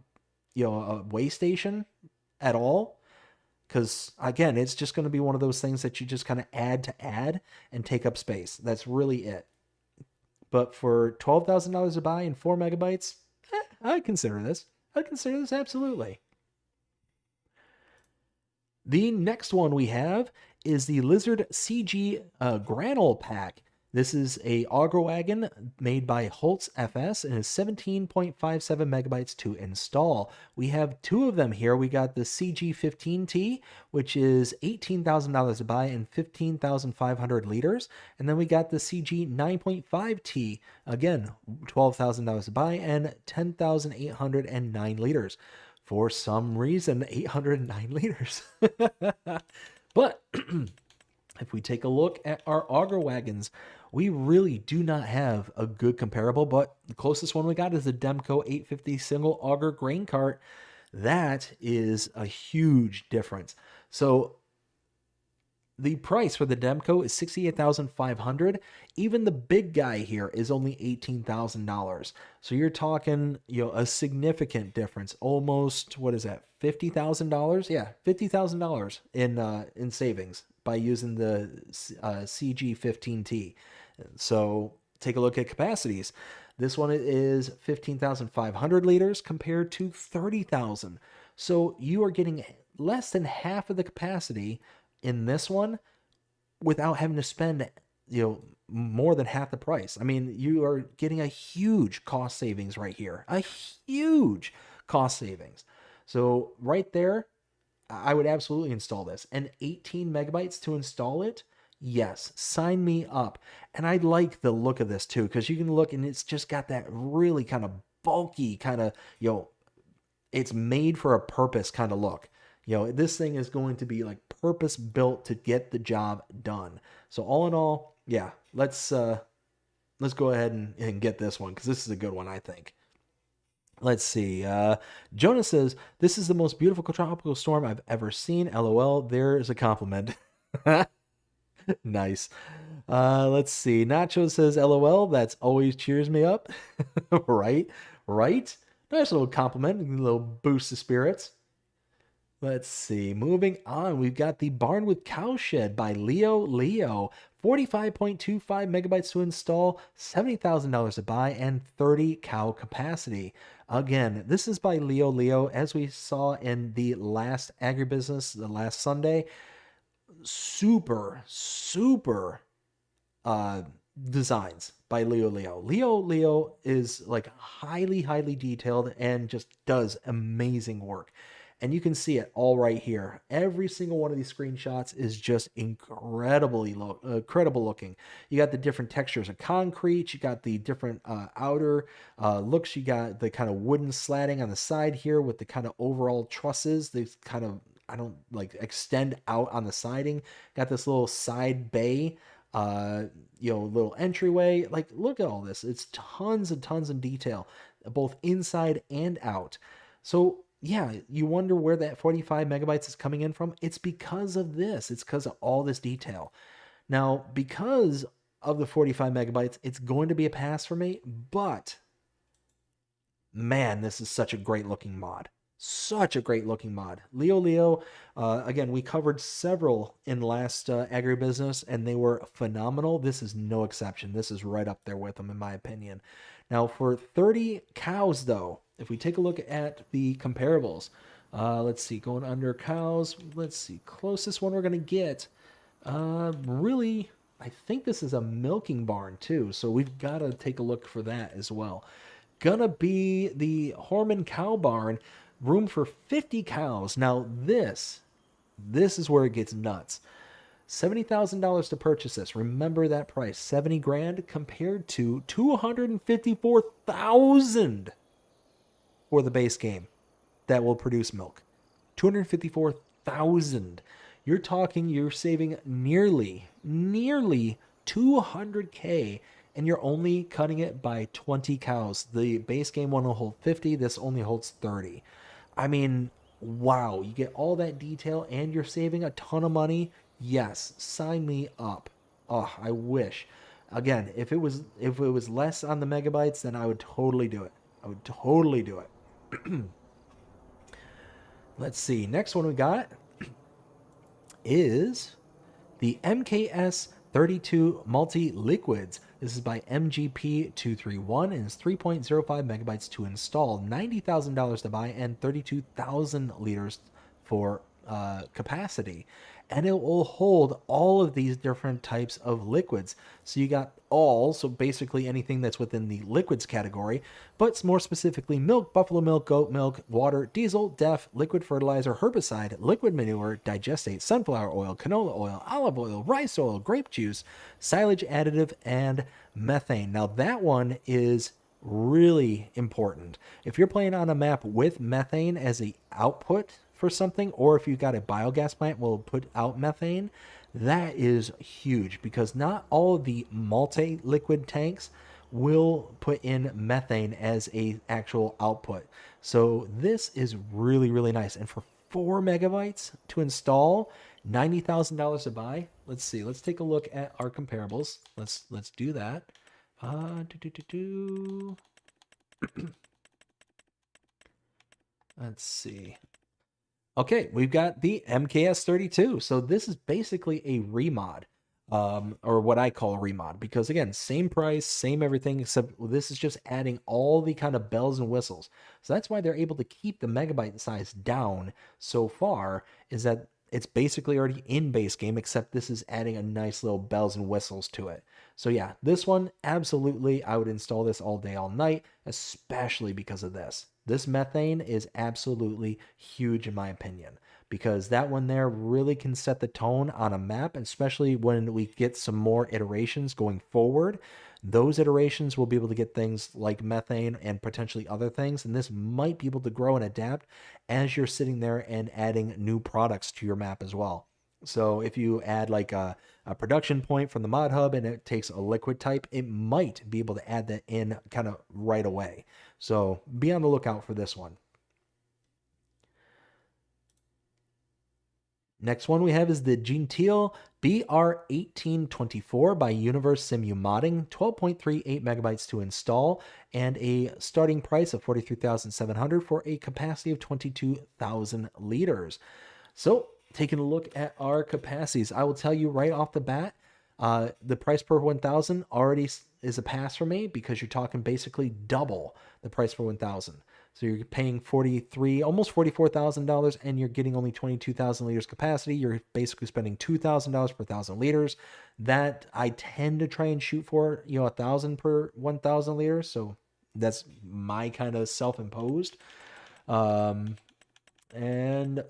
weigh station at all, because again, it's just going to be one of those things that you just kind of add and take up space. That's really it. But for $12,000 to buy and 4 megabytes, I'd consider this. Absolutely. The next one we have is the Lizard CG Granule Pack. This is a auger wagon made by Holtz FS and is 17.57 megabytes to install. We have 2 of them here. We got the CG15T, which is $18,000 to buy and 15,500 liters. And then we got the CG9.5T, again, $12,000 to buy and 10,809 liters. For some reason, 809 liters. But if we take a look at our auger wagons, we really do not have a good comparable, but the closest one we got is the Demco 850 single auger grain cart. That is a huge difference. So the price for the Demco is $68,500. Even the big guy here is only $18,000. So you're talking, a significant difference. Almost, what is that? $50,000? Yeah, $50,000 in savings by using the CG15T. So take a look at capacities. This one is 15,500 liters compared to 30,000. So you are getting less than half of the capacity in this one without having to spend, more than half the price. I mean, you are getting a huge cost savings right here. A huge cost savings. So right there, I would absolutely install this. And 18 megabytes to install it, Yes, sign me up. And I like the look of this too, because you can look and it's just got that really kind of bulky kind of, it's made for a purpose kind of look. This thing is going to be like purpose built to get the job done. So all in all, yeah, let's go ahead and get this one because this is a good one, I think. Let's see. Jonah says, "This is the most beautiful tropical storm I've ever seen. LOL. There's a compliment." Nice. Let's see. Nacho says, "LOL. That's always cheers me up." Right? Right? Nice little compliment, a little boost of spirits. Let's see. Moving on, we've got the Barn with Cowshed by Leo. 45.25 megabytes to install, $70,000 to buy, and 30 cow capacity. Again, this is by Leo. As we saw in the last agribusiness, the last Sunday, super designs by Leo. Leo is like highly detailed and just does amazing work. And you can see it all right here. Every single one of these screenshots is just incredible looking. You got the different textures of concrete. You got the different outer looks. You got the kind of wooden slatting on the side here with the kind of overall trusses. They kind of, I don't like extend out on the siding. Got this little side bay, little entryway. Like, look at all this. It's tons and tons of detail, both inside and out. So yeah, you wonder where that 45 megabytes is coming in from. It's because of this. It's because of all this detail. Now, because of the 45 megabytes, it's going to be a pass for me, but man, this is such a great looking mod. Such a great looking mod. Leo, again, we covered several in last agribusiness, and they were phenomenal. This is no exception. This is right up there with them, in my opinion. Now, for 30 cows, though, if we take a look at the comparables, let's see, going under cows, let's see, closest one we're going to get, really, I think this is a milking barn, too, so we've got to take a look for that as well. Gonna be the Horman Cow Barn, room for 50 cows. Now, this is where it gets nuts. $70,000 to purchase this. Remember that price, 70 grand compared to 254,000 for the base game that will produce milk. 254,000. You're saving nearly 200K, and you're only cutting it by 20 cows. The base game one will hold 50. This only holds 30. I mean, wow, you get all that detail and you're saving a ton of money. Yes, sign me up. Oh, I wish. Again, if it was less on the megabytes, then I would totally do it. Let's see. Next one we got is the MKS 32 multi-liquids. This is by MGP231 and is 3.05 megabytes to install, $90,000 to buy, and 32,000 liters for capacity. And it will hold all of these different types of liquids. So you got so basically anything that's within the liquids category, but more specifically milk, buffalo milk, goat milk, water, diesel, DEF, liquid fertilizer, herbicide, liquid manure, digestate, sunflower oil, canola oil, olive oil, rice oil, grape juice, silage additive, and methane. Now that one is really important. If you're playing on a map with methane as the output for something, or if you've got a biogas plant will put out methane, that is huge, because not all of the multi-liquid tanks will put in methane as a actual output. So this is really nice. And for 4 megabytes to install, $90,000 to buy. Let's see. Let's take a look at our comparables. Let's do that. Let's see. Okay, we've got the MKS 32. So this is basically a remod, or what I call a remod, because again, same price, same everything, except this is just adding all the kind of bells and whistles. So that's why they're able to keep the megabyte size down so far, is that it's basically already in base game, except this is adding a nice little bells and whistles to it. So yeah, this one, absolutely, I would install this all day, all night, especially because of this. This methane is absolutely huge in my opinion. because that one there really can set the tone on a map, especially when we get some more iterations going forward. Those iterations will be able to get things like methane and potentially other things, and this might be able to grow and adapt as you're sitting there and adding new products to your map as well. So if you add like a production point from the mod hub and it takes a liquid type, it might be able to add that in kind of right away. So be on the lookout for this one. Next one we have is the Gentile BR1824 by Universe Simu Modding, 12.38 megabytes to install, and a starting price of $43,700 for a capacity of 22,000 liters. So, taking a look at our capacities, I will tell you right off the bat, the price per 1,000 already is a pass for me because you're talking basically double the price for 1,000. So you're paying almost $44,000, and you're getting only 22,000 liters capacity. You're basically spending $2,000 per 1,000 liters. That I tend to try and shoot for, 1,000 per 1,000 liters. So that's my kind of self-imposed. And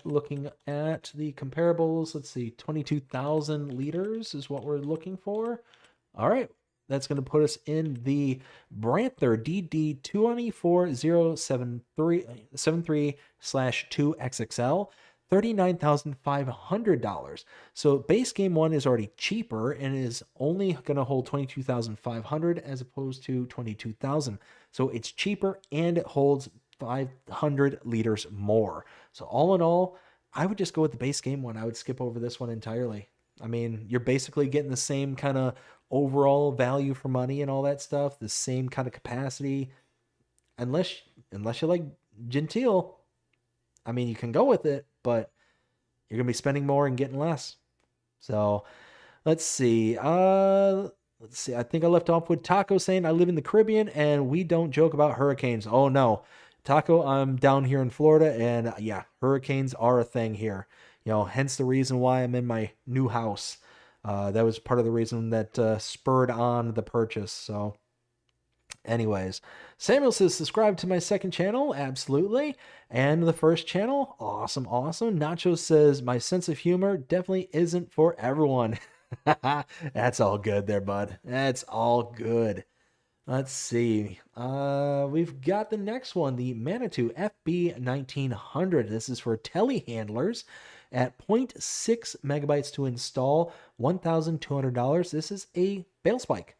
looking at the comparables, let's see, 22,000 liters is what we're looking for. All right. That's going to put us in the Branther DD24073/2XXL, $39,500. So base game one is already cheaper and is only going to hold 22,500 as opposed to 22,000. So it's cheaper and it holds 500 liters more. So all in all, I would just go with the base game one. I would skip over this one entirely. I mean, you're basically getting the same kind of overall value for money and all that stuff, the same kind of capacity, unless you like Gentile. I mean, you can go with it, but you're gonna be spending more and getting less. So let's see. I think I left off with Taco saying I live in the Caribbean and we don't joke about hurricanes. Oh no, Taco, I'm down here in Florida, and yeah, hurricanes are a thing here. Hence the reason why I'm in my new house. That was part of the reason that spurred on the purchase. So anyways, Samuel says, subscribe to my second channel. Absolutely. And the first channel. Awesome. Nacho says, my sense of humor definitely isn't for everyone. That's all good there, bud. That's all good. Let's see. We've got the next one, the Manitou FB1900. This is for telehandlers at 0.6 megabytes to install, $1,200. This is a bale spike.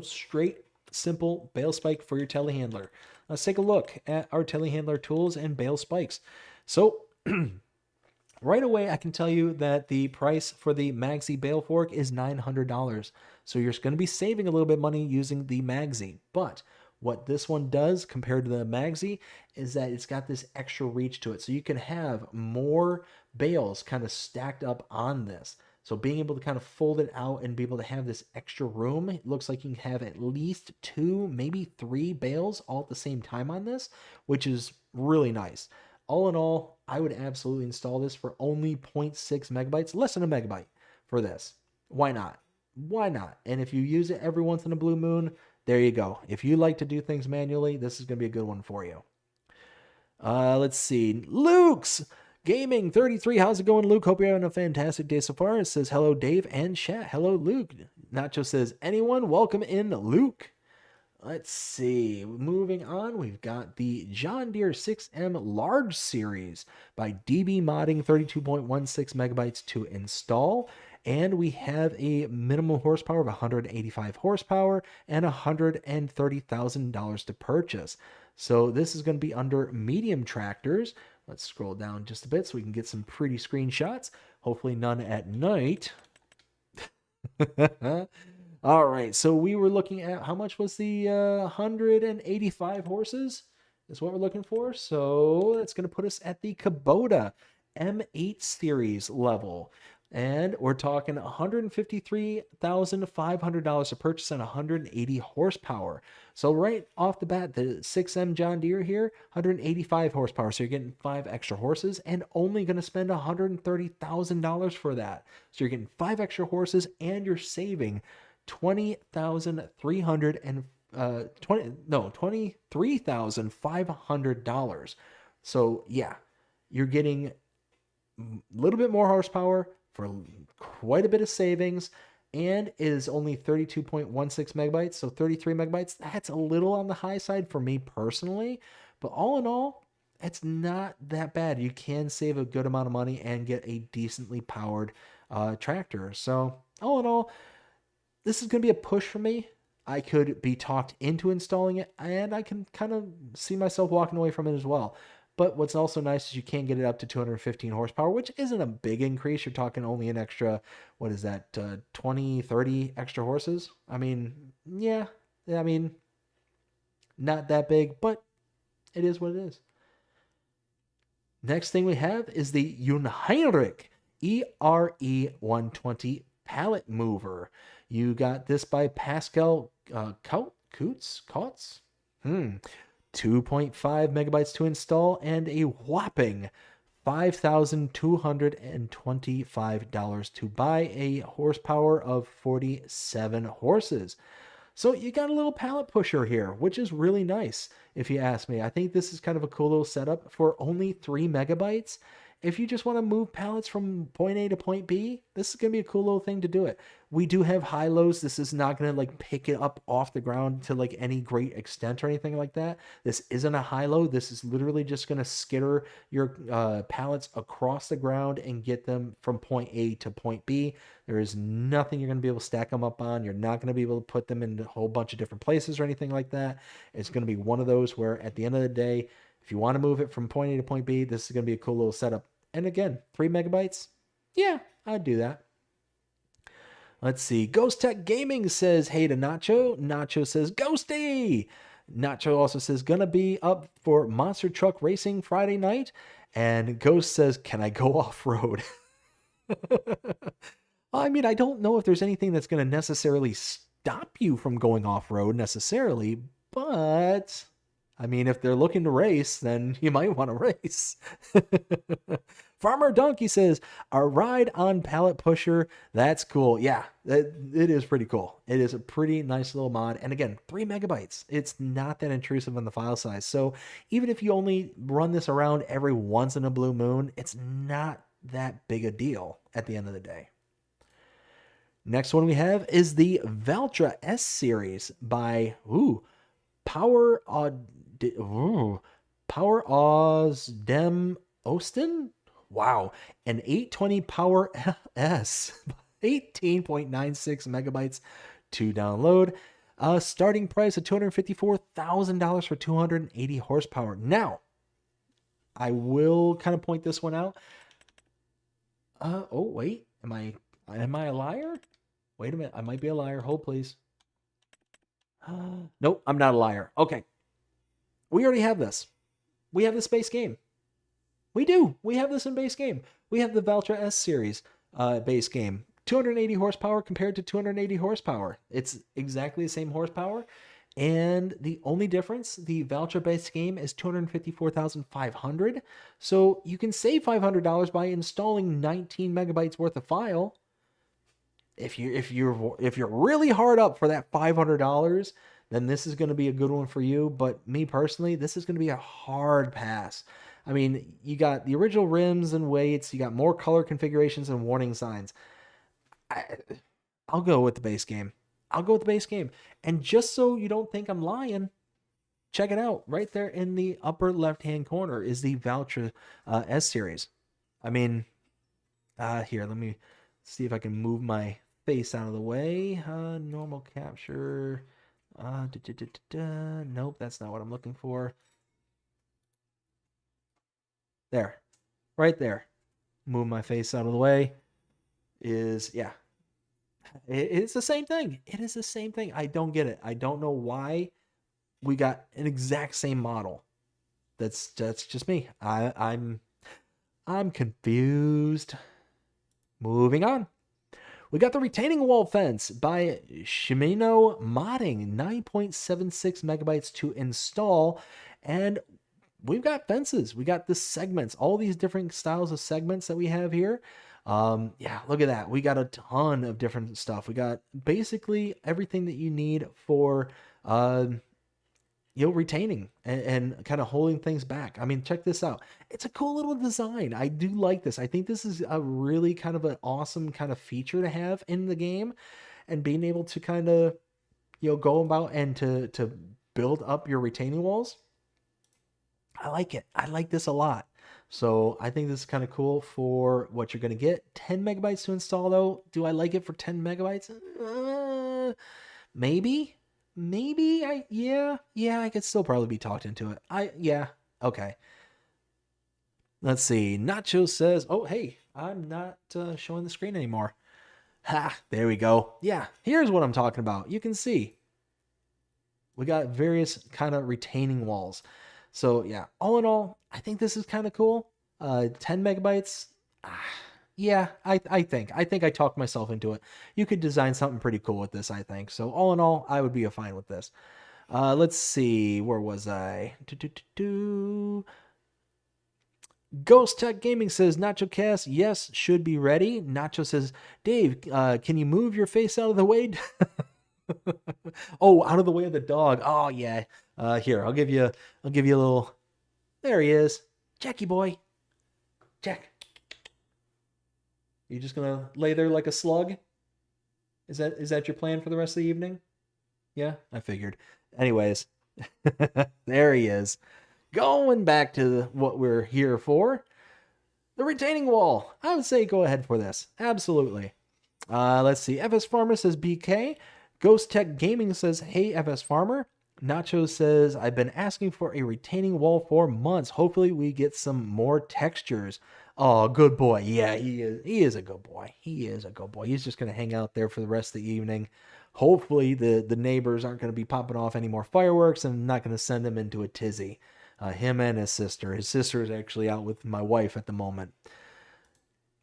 Straight, simple bale spike for your telehandler. Let's take a look at our telehandler tools and bale spikes. So, right away, I can tell you that the price for the Magsy bale fork is $900. So you're going to be saving a little bit of money using the Magsy. But what this one does compared to the Magsy is that it's got this extra reach to it. So you can have more bales kind of stacked up on this. So being able to kind of fold it out and be able to have this extra room, it looks like you can have at least 2, maybe 3 bales all at the same time on this, which is really nice. All in all, I would absolutely install this for only 0.6 megabytes, less than a megabyte for this. Why not? And if you use it every once in a blue moon, there you go. If you like to do things manually, this is going to be a good one for you. Let's see. Luke's Gaming 33. How's it going, Luke? Hope you're having a fantastic day so far. It says, hello, Dave and chat. Hello, Luke. Nacho says, anyone? Welcome in, Luke. Let's see. Moving on, we've got the John Deere 6M Large Series by DB Modding, 32.16 megabytes to install. And we have a minimum horsepower of 185 horsepower and $130,000 to purchase. So this is going to be under medium tractors. Let's scroll down just a bit so we can get some pretty screenshots. Hopefully none at night. All right, so we were looking at how much was the 185 horses is what we're looking for. So that's going to put us at the Kubota M8 series level. And we're talking $153,500 to purchase and 180 horsepower. So right off the bat, the 6M John Deere here, 185 horsepower. So you're getting 5 extra horses and only going to spend $130,000 for that. So you're getting 5 extra horses and you're saving $23,500. So yeah, you're getting little bit more horsepower for quite a bit of savings, and is only 32.16 megabytes, so 33 megabytes. That's a little on the high side for me personally, but all in all, it's not that bad. You can save a good amount of money and get a decently powered tractor. So all in all, this is going to be a push for me. I could be talked into installing it, and I can kind of see myself walking away from it as well. But what's also nice is you can get it up to 215 horsepower, which isn't a big increase. You're talking only an extra, what is that, 20, 30 extra horses? I mean, yeah, I mean, not that big, but it is what it is. Next thing we have is the Unheinrich ERE120 pallet mover. You got this by Pascal Kutz? 2.5 megabytes to install and a whopping $5,225 to buy a horsepower of 47 horses. So you got a little pallet pusher here, which is really nice if you ask me. I think this is kind of a cool little setup for only 3 megabytes. If you just want to move pallets from point A to point B, this is going to be a cool little thing to do it. We do have high-lows. This is not going to like pick it up off the ground to like any great extent or anything like that. This isn't a high-low. This is literally just going to skitter your pallets across the ground and get them from point A to point B. There is nothing you're going to be able to stack them up on. You're not going to be able to put them in a whole bunch of different places or anything like that. It's going to be one of those where at the end of the day, if you want to move it from point A to point B, this is going to be a cool little setup. And again, 3 megabytes? Yeah, I'd do that. Let's see. Ghost Tech Gaming says, hey to Nacho. Nacho says, Ghosty! Nacho also says, gonna be up for Monster Truck Racing Friday night. And Ghost says, can I go off-road? I mean, I don't know if there's anything that's going to necessarily stop you from going off-road necessarily, but I mean, if they're looking to race, then you might want to race. Farmer Donkey says, a ride on pallet pusher. That's cool. Yeah, it is pretty cool. It is a pretty nice little mod. And again, 3 megabytes. It's not that intrusive on the file size. So even if you only run this around every once in a blue moon, it's not that big a deal at the end of the day. Next one we have is the Valtra S series by Power Oz Dem Ostin. Wow, an 820 Power S, 18.96 megabytes to download. Starting price of $254,000 for 280 horsepower. Now, I will kind of point this one out. Oh wait, am I a liar? Wait a minute, I might be a liar. Hold please. Nope, I'm not a liar. Okay. We already have this. We have this base game. We do. We have this in base game. We have the Valtra S series base game. 280 horsepower compared to 280 horsepower. It's exactly the same horsepower. And the only difference, the Valtra base game is $254,500. So you can save $500 by installing 19 megabytes worth of file. If you're really hard up for that $500, then this is going to be a good one for you. But me personally, this is going to be a hard pass. I mean, you got the original rims and weights, you got more color configurations and warning signs. I'll go with the base game. I'll go with the base game. And just so you don't think I'm lying, check it out. Right there in the upper left-hand corner is the Valtra S series. I mean, here, let me see if I can move my face out of the way. Normal capture. Nope, that's not what I'm looking for. There. Right there. Move my face out of the way. Yeah. It's the same thing. It is the same thing. I don't get it. I don't know why we got an exact same model. That's just me. I'm confused. Moving on. We got the retaining wall fence by Shimano Modding, 9.76 megabytes to install. And we've got fences. We got the segments, all these different styles of segments that we have here. Yeah, look at that. We got a ton of different stuff. We got basically everything that you need for retaining and kind of holding things back. I mean, check this out. It's a cool little design. I do like this. I think this is a really kind of an awesome kind of feature to have in the game, and being able to kind of, go about and to build up your retaining walls. I like it. I like this a lot. So I think this is kind of cool for what you're going to get. 10 megabytes to install, though. Do I like it for 10 megabytes? Maybe. Maybe. Yeah, I could still probably be talked into it. Yeah, okay. Let's see. Nacho says, oh, hey, I'm not showing the screen anymore. Ha, there we go. Yeah, here's what I'm talking about. You can see we got various kind of retaining walls. So yeah, all in all, I think this is kind of cool. 10 megabytes. Yeah, I think I talked myself into it. You could design something pretty cool with this, I think. So all in all, I would be fine with this. Let's see, where was I? Ghost Tech Gaming says, Nacho Cast, yes, should be ready. Nacho says, Dave, can you move your face out of the way? Oh, out of the way of the dog. Oh yeah. Here, I'll give you a little. There he is, Jackie boy. Jack. You just gonna lay there like a slug? Is that your plan for the rest of the evening? Yeah, I figured. Anyways, there he is. Going back to what we're here for, the retaining wall. I would say go ahead for this. Absolutely. Let's see. FS Farmer says BK. Ghost Tech Gaming says, hey, FS Farmer. Nacho says, I've been asking for a retaining wall for months. Hopefully we get some more textures. Oh, good boy. Yeah, he is a good boy. He is a good boy. He's just going to hang out there for the rest of the evening. Hopefully the neighbors aren't going to be popping off any more fireworks and not going to send him into a tizzy. Him and his sister. His sister is actually out with my wife at the moment.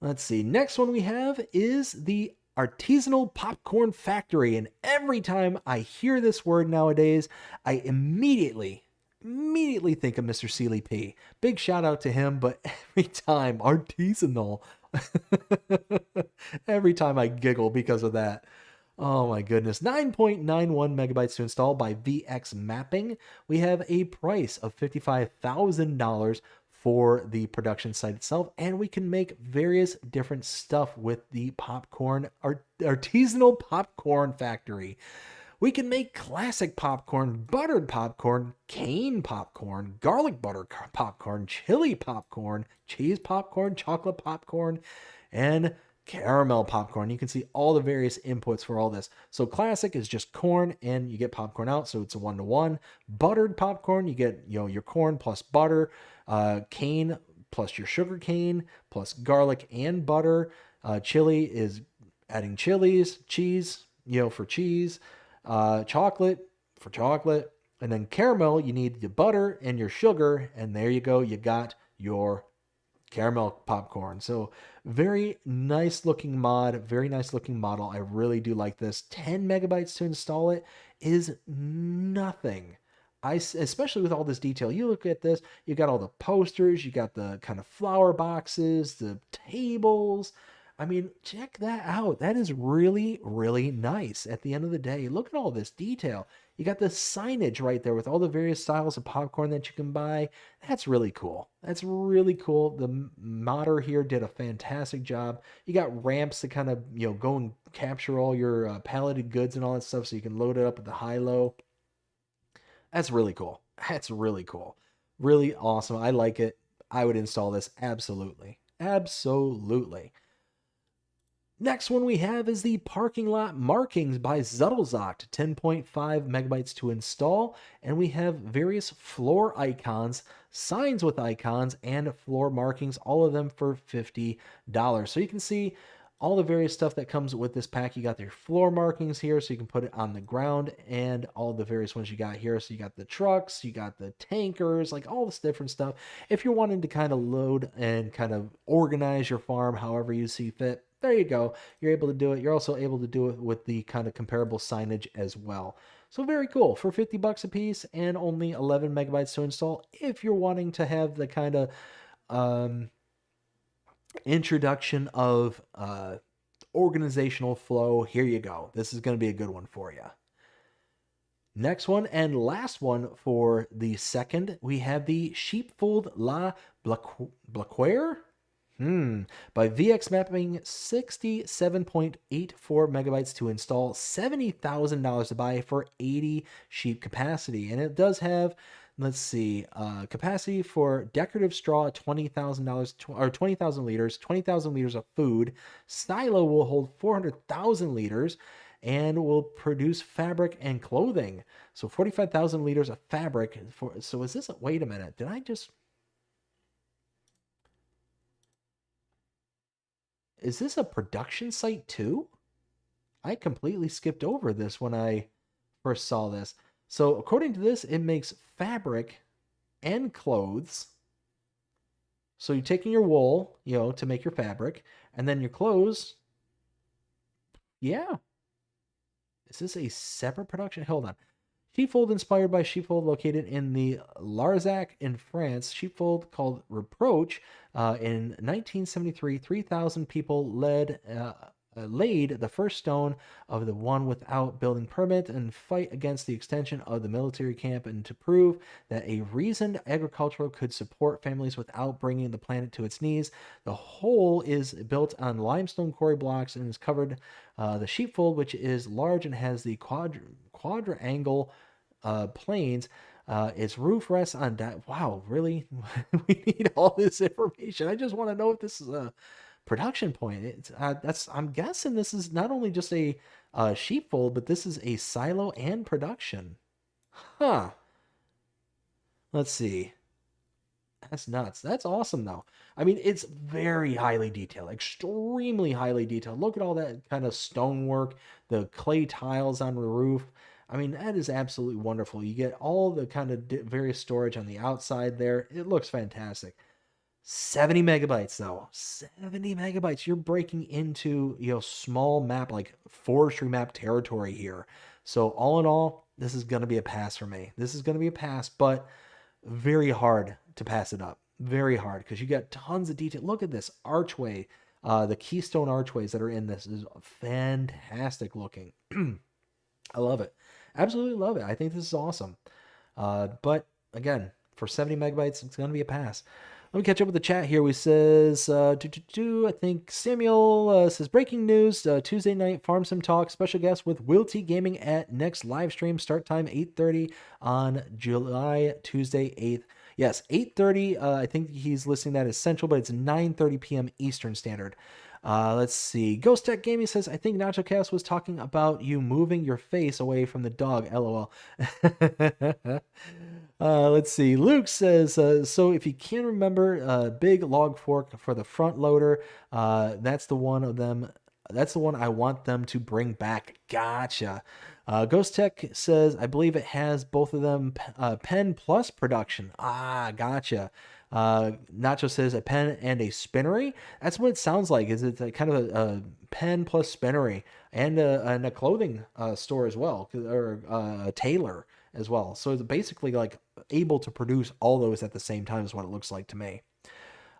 Let's see. Next one we have is the Artisanal Popcorn Factory. And every time I hear this word nowadays, I immediately think of Mr. Sealy P. Big shout out to him, but every time, artisanal. Every time I giggle because of that. Oh my goodness. 9.91 megabytes to install by VX Mapping. We have a price of $55,000 for the production site itself, and we can make various different stuff with the popcorn, artisanal popcorn factory. We can make classic popcorn, buttered popcorn, cane popcorn, garlic butter popcorn, chili popcorn, cheese popcorn, chocolate popcorn, and caramel popcorn. You can see all the various inputs for all this. So classic is just corn and you get popcorn out, so it's a 1-to-1. Buttered popcorn, you get your corn plus butter. Cane plus your sugar cane plus garlic and butter. Chili is adding chilies. Cheese, for cheese. Chocolate for chocolate. And then caramel, you need your butter and your sugar, and there you go. You got your caramel popcorn. So very nice looking mod, very nice looking model. I really do like this. 10 megabytes to install it is nothing. Especially with all this detail. You look at this, you got all the posters, you got the kind of flower boxes, the tables. I mean, check that out. That is really, really nice. At the end of the day, look at all this detail. You got the signage right there with all the various styles of popcorn that you can buy. That's really cool. That's really cool. The modder here did a fantastic job. You got ramps to kind of, go and capture all your palleted goods and all that stuff so you can load it up at the high-low. That's really cool. That's really cool. Really awesome. I like it. I would install this. Absolutely. Absolutely. Next one we have is the Parking Lot Markings by Zuddlezocht. 10.5 megabytes to install. And we have various floor icons, signs with icons, and floor markings. All of them for $50. So you can see all the various stuff that comes with this pack. You got your floor markings here, so you can put it on the ground, and all the various ones you got here. So you got the trucks, you got the tankers, like all this different stuff. If you're wanting to kind of load and kind of organize your farm however you see fit, there you go. You're able to do it. You're also able to do it with the kind of comparable signage as well. So very cool for $50 a piece and only 11 megabytes to install. If you're wanting to have the kind of introduction of organizational flow, here you go. This is going to be a good one for you. Next one and last one for the second, we have the Sheepfold La Blaquere. By VX mapping, 67.84 megabytes to install, $70,000 to buy for 80 sheep capacity. And it does have, let's see, capacity for decorative straw, $20,000 or 20,000 liters, 20,000 liters of food. Silo will hold 400,000 liters and will produce fabric and clothing. So 45,000 liters of fabric. So is this, wait a minute, did I just... Is this a production site too? I completely skipped over this when I first saw this. So according to this, it makes fabric and clothes. So you're taking your wool, to make your fabric, and then your clothes. Yeah. Is this a separate production? Hold on. Sheepfold inspired by Sheepfold located in the Larzac in France. Sheepfold called Reproach. In 1973, 3,000 people laid the first stone of the one without building permit and fight against the extension of the military camp, and to prove that a reasoned agriculture could support families without bringing the planet to its knees. The whole is built on limestone quarry blocks and is covered the sheepfold, which is large and has the quadrangle planes. Its roof rests on that. Wow, really? We need all this information. I just want to know if this is a production point. I'm guessing this is not only just a sheepfold, but this is a silo and production. Huh. Let's see. That's nuts. That's awesome, though. I mean, it's very highly detailed, extremely highly detailed. Look at all that kind of stonework, the clay tiles on the roof. I mean, that is absolutely wonderful. You get all the kind of various storage on the outside there. It looks fantastic. 70 megabytes, though. 70 megabytes. You're breaking into, small map, like forestry map territory here. So all in all, this is going to be a pass for me. This is going to be a pass, but very hard to pass it up. Very hard, because you got tons of detail. Look at this archway. The keystone archways that are in this is fantastic looking. I love it. Absolutely love it. I think this is awesome. But again, for 70 megabytes, it's going to be a pass. Let me catch up with the chat here. We says, I think Samuel says, breaking news, Tuesday night Farm Sim Talk, special guest with WillTGaming at next live stream, start time 8:30 on Tuesday 8th. Yes, 8:30. I think he's listing that as Central, but it's 9:30 p.m. Eastern Standard. Let's see. Ghost Tech Gaming says, I think NachoCast was talking about you moving your face away from the dog. LOL. Let's see. Luke says, so if you can remember, big log fork for the front loader, that's the one of them. That's the one I want them to bring back. Gotcha. Ghost Tech says, I believe it has both of them pen plus production. Ah, gotcha. Nacho says a pen and a spinnery. That's what it sounds like. Is it kind of a pen plus spinnery and a clothing store as well, or a tailor as well. So it's basically like able to produce all those at the same time is what it looks like to me.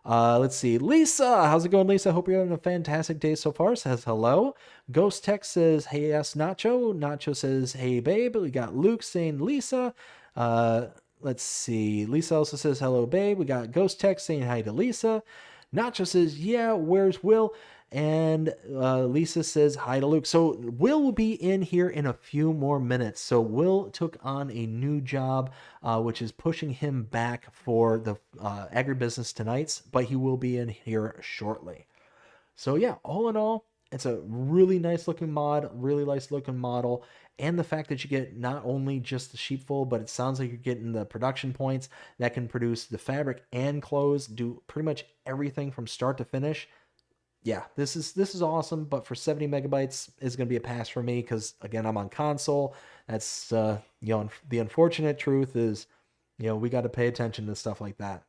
Let's see. Lisa, how's it going, Lisa? Hope you're having a fantastic day so far. Says hello. Ghost Tech says, hey, yes, Nacho. Nacho says, hey, babe. We got Luke saying Lisa. Let's see. Lisa also says, hello, babe. We got Ghost Tech saying hi to Lisa. Nacho says, yeah, where's Will? And Lisa says hi to Luke. So Will be in here in a few more minutes. So Will took on a new job, which is pushing him back for the AgriBusiness Tonight, but he will be in here shortly. So yeah, all in all, it's a really nice looking mod, really nice looking model. And the fact that you get not only just the sheepfold, but it sounds like you're getting the production points that can produce the fabric and clothes, do pretty much everything from start to finish. Yeah, this is awesome, but for 70 megabytes is going to be a pass for me because, again, I'm on console. That's, the unfortunate truth is, we got to pay attention to stuff like that.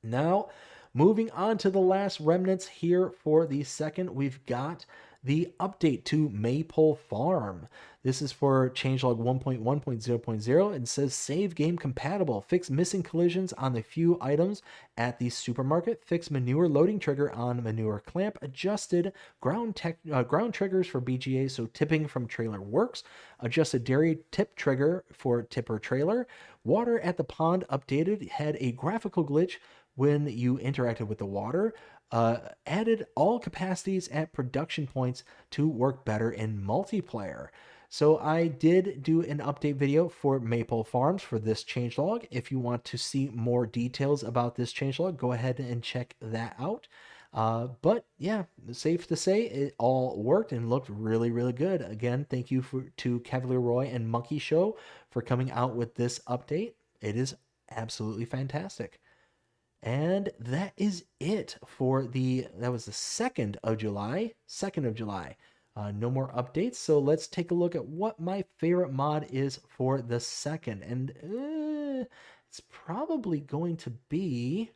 Now, moving on to the last remnants here for the second, we've got the update to Maypole Farm. This is for changelog 1.1.0.0 and says save game compatible. Fix missing collisions on the few items at the supermarket. Fix manure loading trigger on manure clamp. Adjusted ground triggers for BGA so tipping from trailer works. Adjusted dairy tip trigger for tipper trailer. Water at the pond updated. Had a graphical glitch when you interacted with the water. Added all capacities at production points to work better in multiplayer. So I did do an update video for Maypole Farms for this changelog. If you want to see more details about this changelog, go ahead and check that out. But yeah, safe to say it all worked and looked really, really good. Again, thank you to Cavalier Roy and Monkey Show for coming out with this update. It is absolutely fantastic. And that is it for that was the 2nd of July. 2nd of July. No more updates. So let's take a look at what my favorite mod is for the 2nd. And it's probably going to be...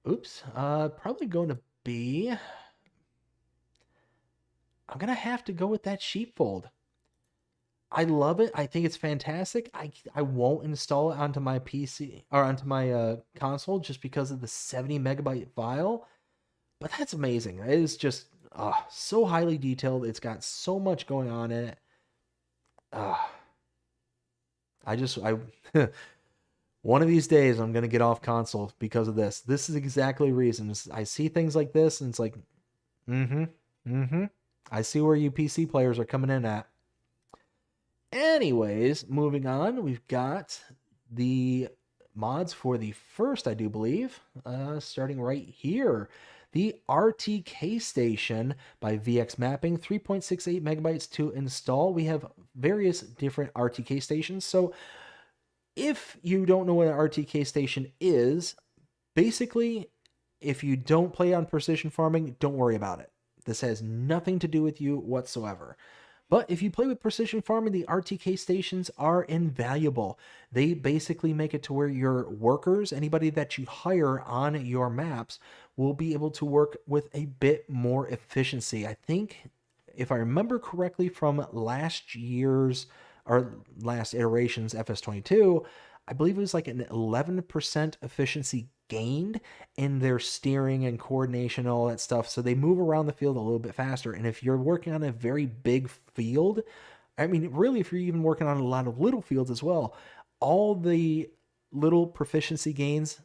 probably going to be... I'm going to have to go with that sheepfold. I love it. I think it's fantastic. I won't install it onto my PC or onto my console just because of the 70 megabyte file. But that's amazing. It is just so highly detailed. It's got so much going on in it. One of these days I'm gonna get off console because of this. This is exactly the reason. I see things like this and it's like, I see where you PC players are coming in at. Anyways, moving on, we've got the mods for the first, I do believe, starting right here. The RTK station by VX Mapping, 3.68 megabytes to install. We have various different RTK stations. So if you don't know what an RTK station is, basically, if you don't play on precision farming, don't worry about it. This has nothing to do with you whatsoever. But if you play with precision farming, the RTK stations are invaluable. They basically make it to where your workers, anybody that you hire on your maps, will be able to work with a bit more efficiency. I think, if I remember correctly from last year's or last iteration's FS22, I believe it was like an 11% efficiency gained in their steering and coordination and all that stuff. So they move around the field a little bit faster. And if you're working on a very big field, I mean, really, if you're even working on a lot of little fields as well, all the little proficiency gains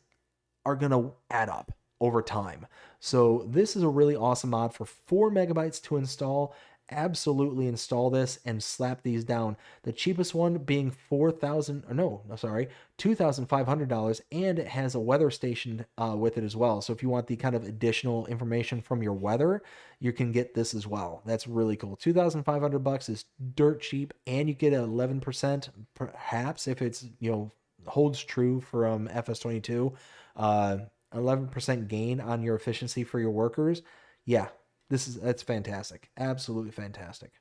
are going to add up over time. So this is a really awesome mod for 4 megabytes to install. Absolutely install this and slap these down. The cheapest one being $2,500, and it has a weather station with it as well. So if you want the kind of additional information from your weather, you can get this as well. That's really cool. $2,500 is dirt cheap, and you get 11%, perhaps, if it's, holds true from FS22, 11% gain on your efficiency for your workers. Yeah. That's fantastic. Absolutely fantastic.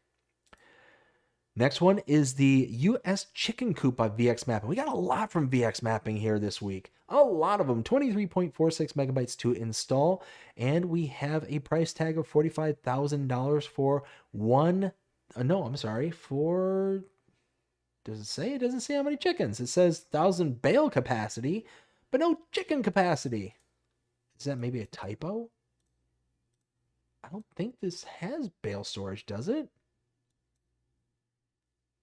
Next one is the US Chicken Coop by VX Mapping. We got a lot from VX Mapping here this week. A lot of them. 23.46 megabytes to install. And we have a price tag of $45,000 for for... Does it say? It doesn't say how many chickens. It says 1,000 bale capacity, but no chicken capacity. Is that maybe a typo? I don't think this has bale storage, does it?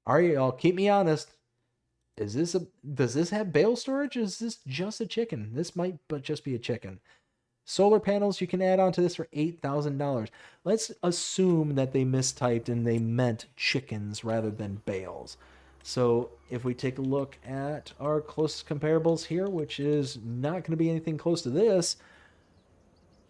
All right, y'all, keep me honest. Does this have bale storage? Or is this just a chicken? This might just be a chicken. Solar panels you can add onto this for $8,000. Let's assume that they mistyped and they meant chickens rather than bales. So if we take a look at our closest comparables here, which is not going to be anything close to this,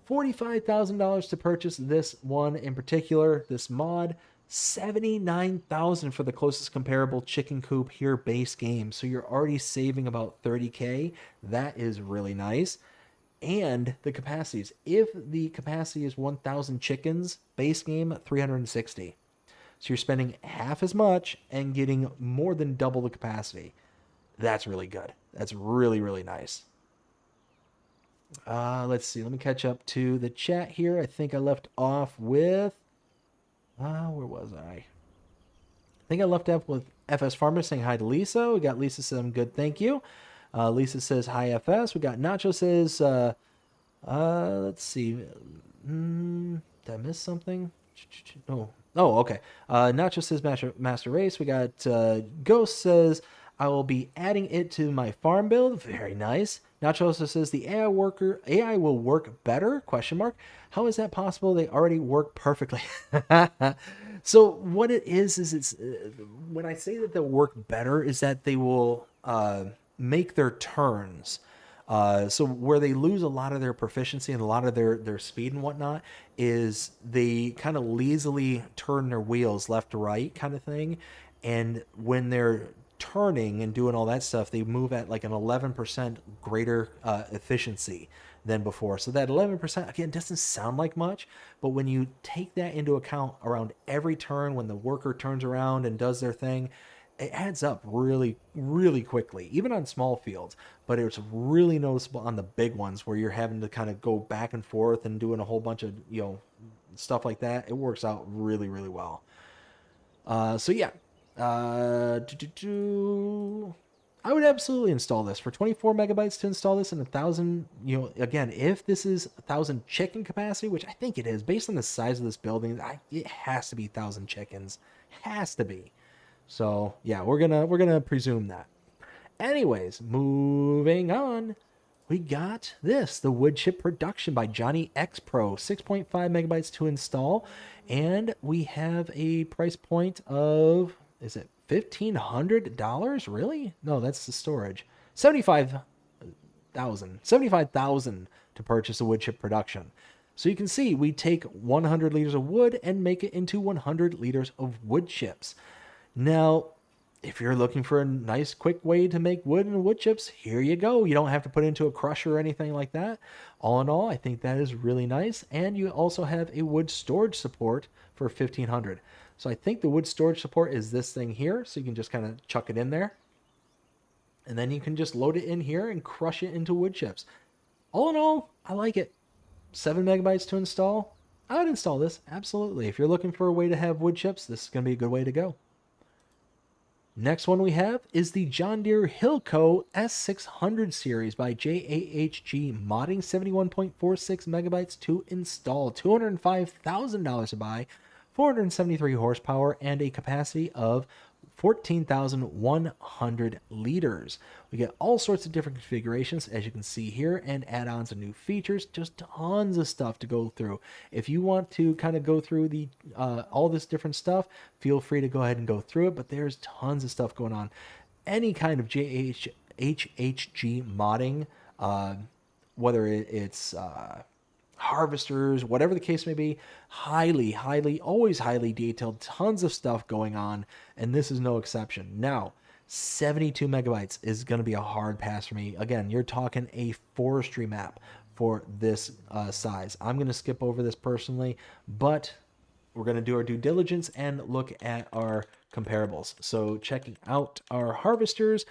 $45,000 to purchase this one in particular, this mod. $79,000 for the closest comparable chicken coop here base game. So you're already saving about $30K. That is really nice. And the capacities. If the capacity is 1,000 chickens, base game 360. So you're spending half as much and getting more than double the capacity. That's really good. That's really, really nice. Let's see. Let me catch up to the chat here. I think I left off with. Where was I? I think I left off with FS Farmer saying hi to Lisa. We got Lisa says I'm good, thank you. Lisa says hi FS. We got Nacho says. Let's see. Did I miss something? Oh, okay. Nacho says Master Race. We got Ghost says I will be adding it to my farm build. Very nice. Nacho also says the AI will work better? Question mark. How is that possible? They already work perfectly. So what it is it's when I say that they'll work better is that they will make their turns. So where they lose a lot of their proficiency and a lot of their speed and whatnot is they kind of lazily turn their wheels left to right kind of thing. And when they're turning and doing all that stuff, they move at like an 11% greater efficiency than before. So that 11%, again, doesn't sound like much, but when you take that into account around every turn, when the worker turns around and does their thing, it adds up really, really quickly, even on small fields. But it's really noticeable on the big ones where you're having to kind of go back and forth and doing a whole bunch of, stuff like that. It works out really, really well. So yeah, I would absolutely install this for 24 megabytes to install this and 1,000. Again, if this is 1,000 chicken capacity, which I think it is, based on the size of this building, it has to be 1,000 chickens. Has to be. So yeah, we're gonna presume that. Anyways, moving on. We got this, the wood chip production by Johnny X Pro, 6.5 megabytes to install, and we have a price point of, is it $1,500? Really? No, that's the storage. 75,000 to purchase a wood chip production. So you can see we take 100 liters of wood and make it into 100 liters of wood chips. Now, if you're looking for a nice quick way to make wood and wood chips, here you go. You don't have to put it into a crusher or anything like that. All in all, I think that is really nice. And you also have a wood storage support for 1,500. So I think the wood storage support is this thing here. So you can just kind of chuck it in there. And then you can just load it in here and crush it into wood chips. All in all, I like it. 7 megabytes to install. I would install this, absolutely. If you're looking for a way to have wood chips, this is going to be a good way to go. Next one we have is the John Deere Hillco S600 series by JAHG, modding 71.46 megabytes to install, $205,000 to buy, 473 horsepower, and a capacity of 14,100 liters. We get all sorts of different configurations, as you can see here, and add-ons and new features. Just tons of stuff to go through. If you want to kind of go through the all this different stuff, feel free to go ahead and go through it. But there's tons of stuff going on. Any kind of HHG modding, whether it's harvesters, whatever the case may be, always highly detailed, tons of stuff going on, and this is no exception. Now, 72 megabytes is going to be a hard pass for me. Again, you're talking a forestry map for this size. I'm going to skip over this personally, but we're going to do our due diligence and look at our comparables. So checking out our harvesters,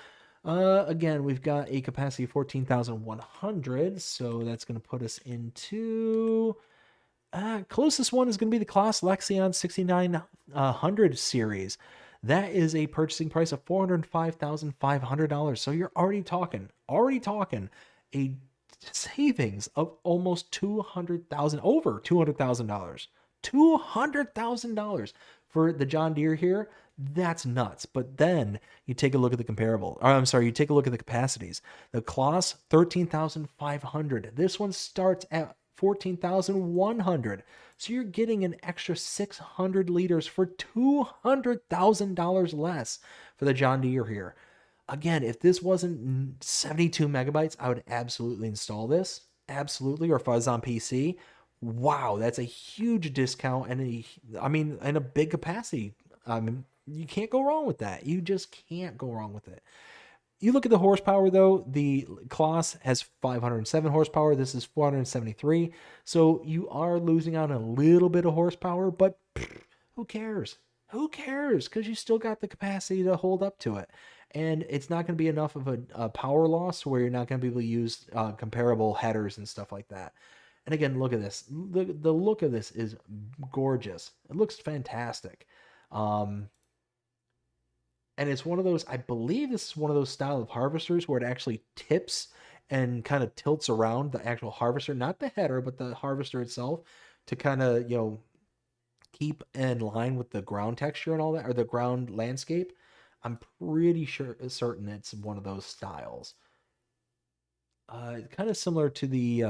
again, we've got a capacity of 14,100, so that's going to put us into closest one is going to be the Claas Lexion 6900 series. That is a purchasing price of $405,500. So you're already talking a savings of almost $200,000, over $200,000, $200,000 for the John Deere here. That's nuts. But then you take a look at the you take a look at the capacities. The Claas 13,500. This one starts at 14,100. So you're getting an extra 600 liters for $200,000 less for the John Deere here. Again, if this wasn't 72 megabytes, I would absolutely install this. Absolutely. Or if I was on PC, wow, that's a huge discount and a big capacity. You can't go wrong with that. You just can't go wrong with it. You look at the horsepower, though, the Claas has 507 horsepower. This is 473. So you are losing out a little bit of horsepower, but who cares? Who cares? Because you still got the capacity to hold up to it. and it's not going to be enough of a power loss where you're not going to be able to use comparable headers and stuff like that. And again, look at this. The look of this is gorgeous. It looks fantastic. And it's one of those, I believe this is one of those style of harvesters where it actually tips and kind of tilts around the actual harvester, not the header, but the harvester itself, to kind of, keep in line with the ground texture and all that, or the ground landscape. I'm pretty certain it's one of those styles. Kind of similar to the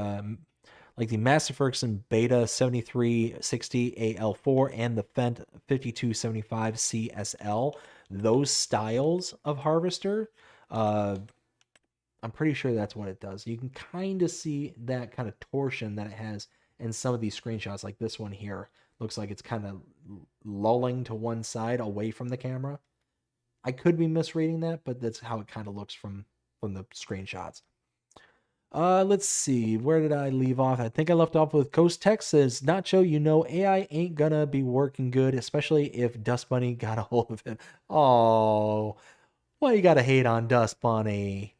like the Master Ferguson Beta 7360 AL4 and the Fendt 5275 CSL. Those styles of harvester, I'm pretty sure that's what it does. You can kind of see that kind of torsion that it has in some of these screenshots, like this one here. Looks like it's kind of lulling to one side away from the camera. I could be misreading that, but that's how it kind of looks from the screenshots. Let's see. Where did I leave off? I think I left off with Coast Tech says, Nacho, AI ain't gonna be working good, especially if Dust Bunny got a hold of it. Oh, why you gotta hate on Dust Bunny?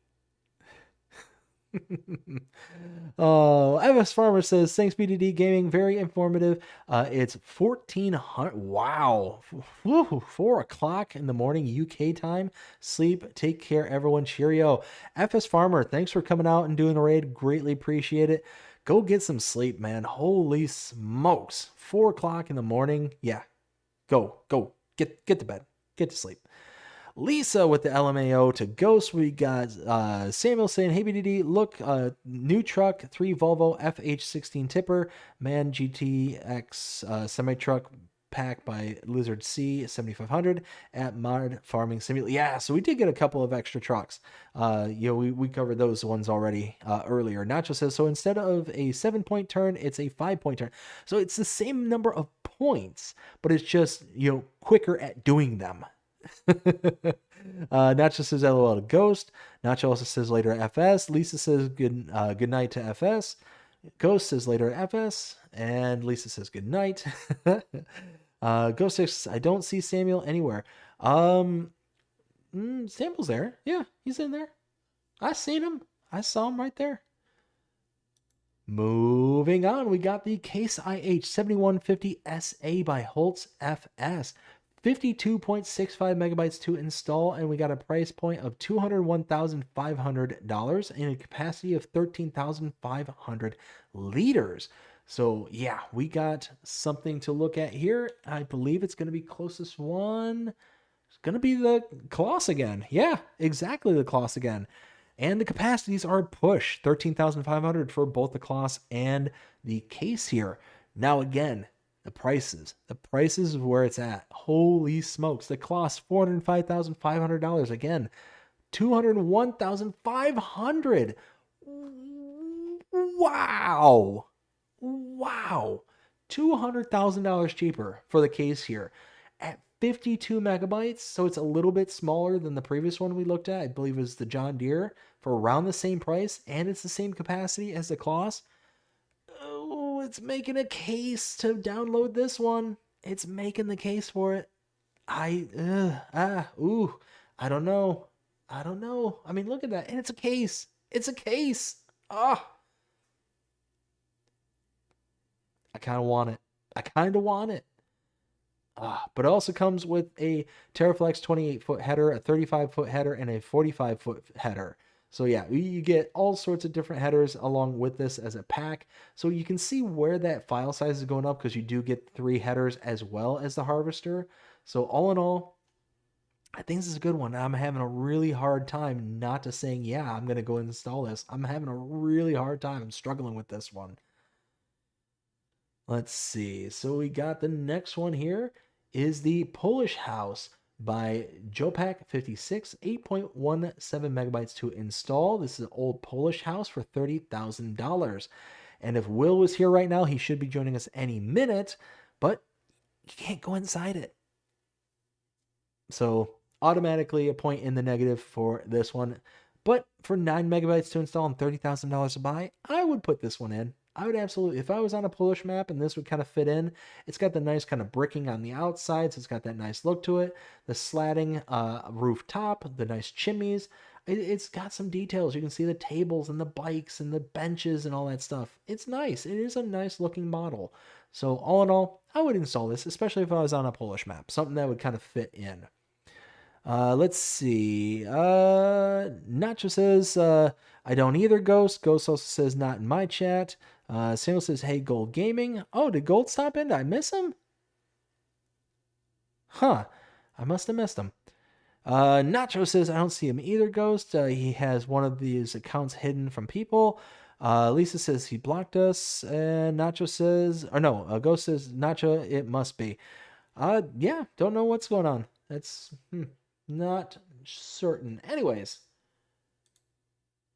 Oh, FS Farmer says, thanks BDD Gaming, very informative. It's 1400. Wow. 4 o'clock in the morning UK time. Sleep, take care everyone, cheerio. FS Farmer, thanks for coming out and doing a raid, greatly appreciate it. Go get some sleep, man. Holy smokes. 4 o'clock in the morning. Yeah, go get to bed, get to sleep. Lisa with the LMAO to Ghost. We got Samuel saying, hey BDD, look, new truck, 3 Volvo FH16 tipper, Man GTX semi-truck pack by Lizard C 7500 at Mod Farming Simulator. Yeah, so we did get a couple of extra trucks. We covered those ones already earlier. Nacho says, so instead of a 7-point turn, it's a 5-point turn. So it's the same number of points, but it's just, quicker at doing them. Nacho says LOL to Ghost. Nacho also says later FS. Lisa says good night to FS. Ghost says later FS. And Lisa says good night. Ghost says, I don't see Samuel anywhere. Samuel's there. Yeah, he's in there. I seen him. I saw him right there. Moving on, we got the Case IH 7150 SA by Holtz FS. 52.65 megabytes to install, and we got a price point of $201,500 and a capacity of 13,500 liters. So yeah, we got something to look at here. I believe it's going to be closest one. It's going to be the Colossus again. Yeah, exactly, the Colossus again. And the capacities are push 13,500 for both the Colossus and the Case here. Now again, the prices is where it's at. Holy smokes. The Colossus, $405,500. Again, $201,500. Wow. $200,000 cheaper for the Case here at 52 megabytes. So it's a little bit smaller than the previous one we looked at. I believe it was the John Deere, for around the same price, and it's the same capacity as the Colossus. It's making a case to download this one. It's making the case for it. I don't know. I mean, look at that. And it's a case. I kind of want it. But it also comes with a Terraflex 28-foot header, a 35-foot header, and a 45-foot header. So yeah, you get all sorts of different headers along with this as a pack. So you can see where that file size is going up because you do get 3 headers as well as the harvester. So all in all, I think this is a good one. I'm having a really hard time not to saying, yeah, I'm going to go and install this. I'm having a really hard time. I'm struggling with this one. Let's see. So we got the next one here is the Polish House by Jopak56, 8.17 megabytes to install. This is an old Polish house for $30,000. And if Will was here right now, he should be joining us any minute, but you can't go inside it. So automatically a point in the negative for this one. But for 9 megabytes to install and $30,000 to buy, I would put this one in. I would absolutely, if I was on a Polish map and this would kind of fit in, it's got the nice kind of bricking on the outside, so it's got that nice look to it. The slatting rooftop, the nice chimneys. It's got some details. You can see the tables and the bikes and the benches and all that stuff. It's nice. It is a nice looking model. So all in all, I would install this, especially if I was on a Polish map, something that would kind of fit in. Let's see. Nacho says, I don't either, Ghost. Ghost also says, not in my chat. Samuel says, hey, Gold Gaming. Oh, did Gold stop in? Did I miss him? Huh. I must have missed him. Nacho says, I don't see him either, Ghost. He has one of these accounts hidden from people. Lisa says he blocked us. And Nacho says, or no, Ghost says, Nacho, it must be. Yeah, don't know what's going on. That's not certain. Anyways,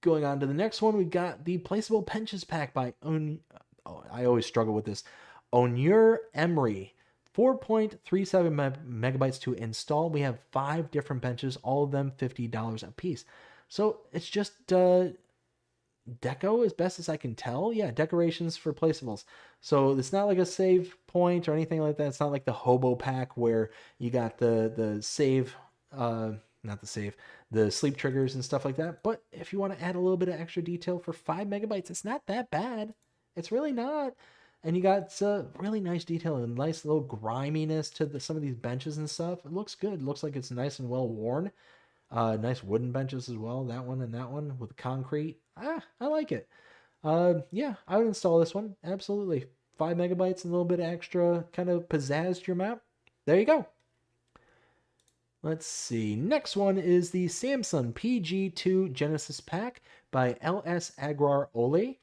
going on to the next one, we got the Placeable Benches pack by I always struggle with this. Onur Emery. 4.37 megabytes to install. We have 5 different benches, all of them $50 a piece. So it's just deco as best as I can tell. Yeah, decorations for placeables. So it's not like a save point or anything like that. It's not like the hobo pack where you got the save, not the save, the sleep triggers and stuff like that. But if you want to add a little bit of extra detail for 5 megabytes, it's not that bad. It's really not. And you got really nice detail and nice little griminess to some of these benches and stuff. It looks good. It looks like it's nice and well worn. Nice wooden benches as well. That one and that one with concrete. I like it. Yeah, I would install this one. Absolutely. 5 megabytes and a little bit of extra kind of pizzazz to your map. There you go. Let's see. Next one is the Samsung PG2 Genesis Pack by LS Agrar Ole.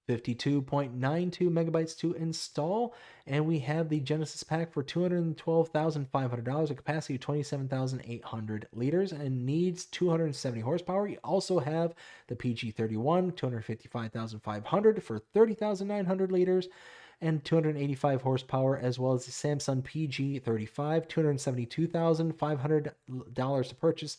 52.92 megabytes to install, and we have the Genesis pack for $212,500, a capacity of 27,800 liters, and needs 270 horsepower. You also have the PG31, 255,500 for 30,900 liters and 285 horsepower, as well as the Samsung PG35, $272,500 to purchase.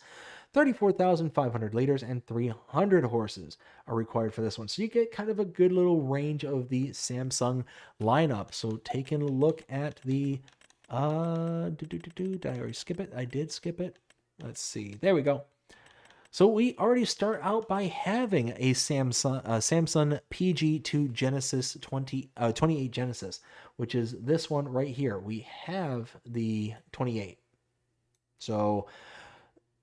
34,500 liters and 300 horses are required for this one. So you get kind of a good little range of the Samsung lineup. So taking a look at the, did I already skip it? I did skip it. Let's see. There we go. So we already start out by having a Samsung PG2 Genesis 28 Genesis, which is this one right here. We have the 28. So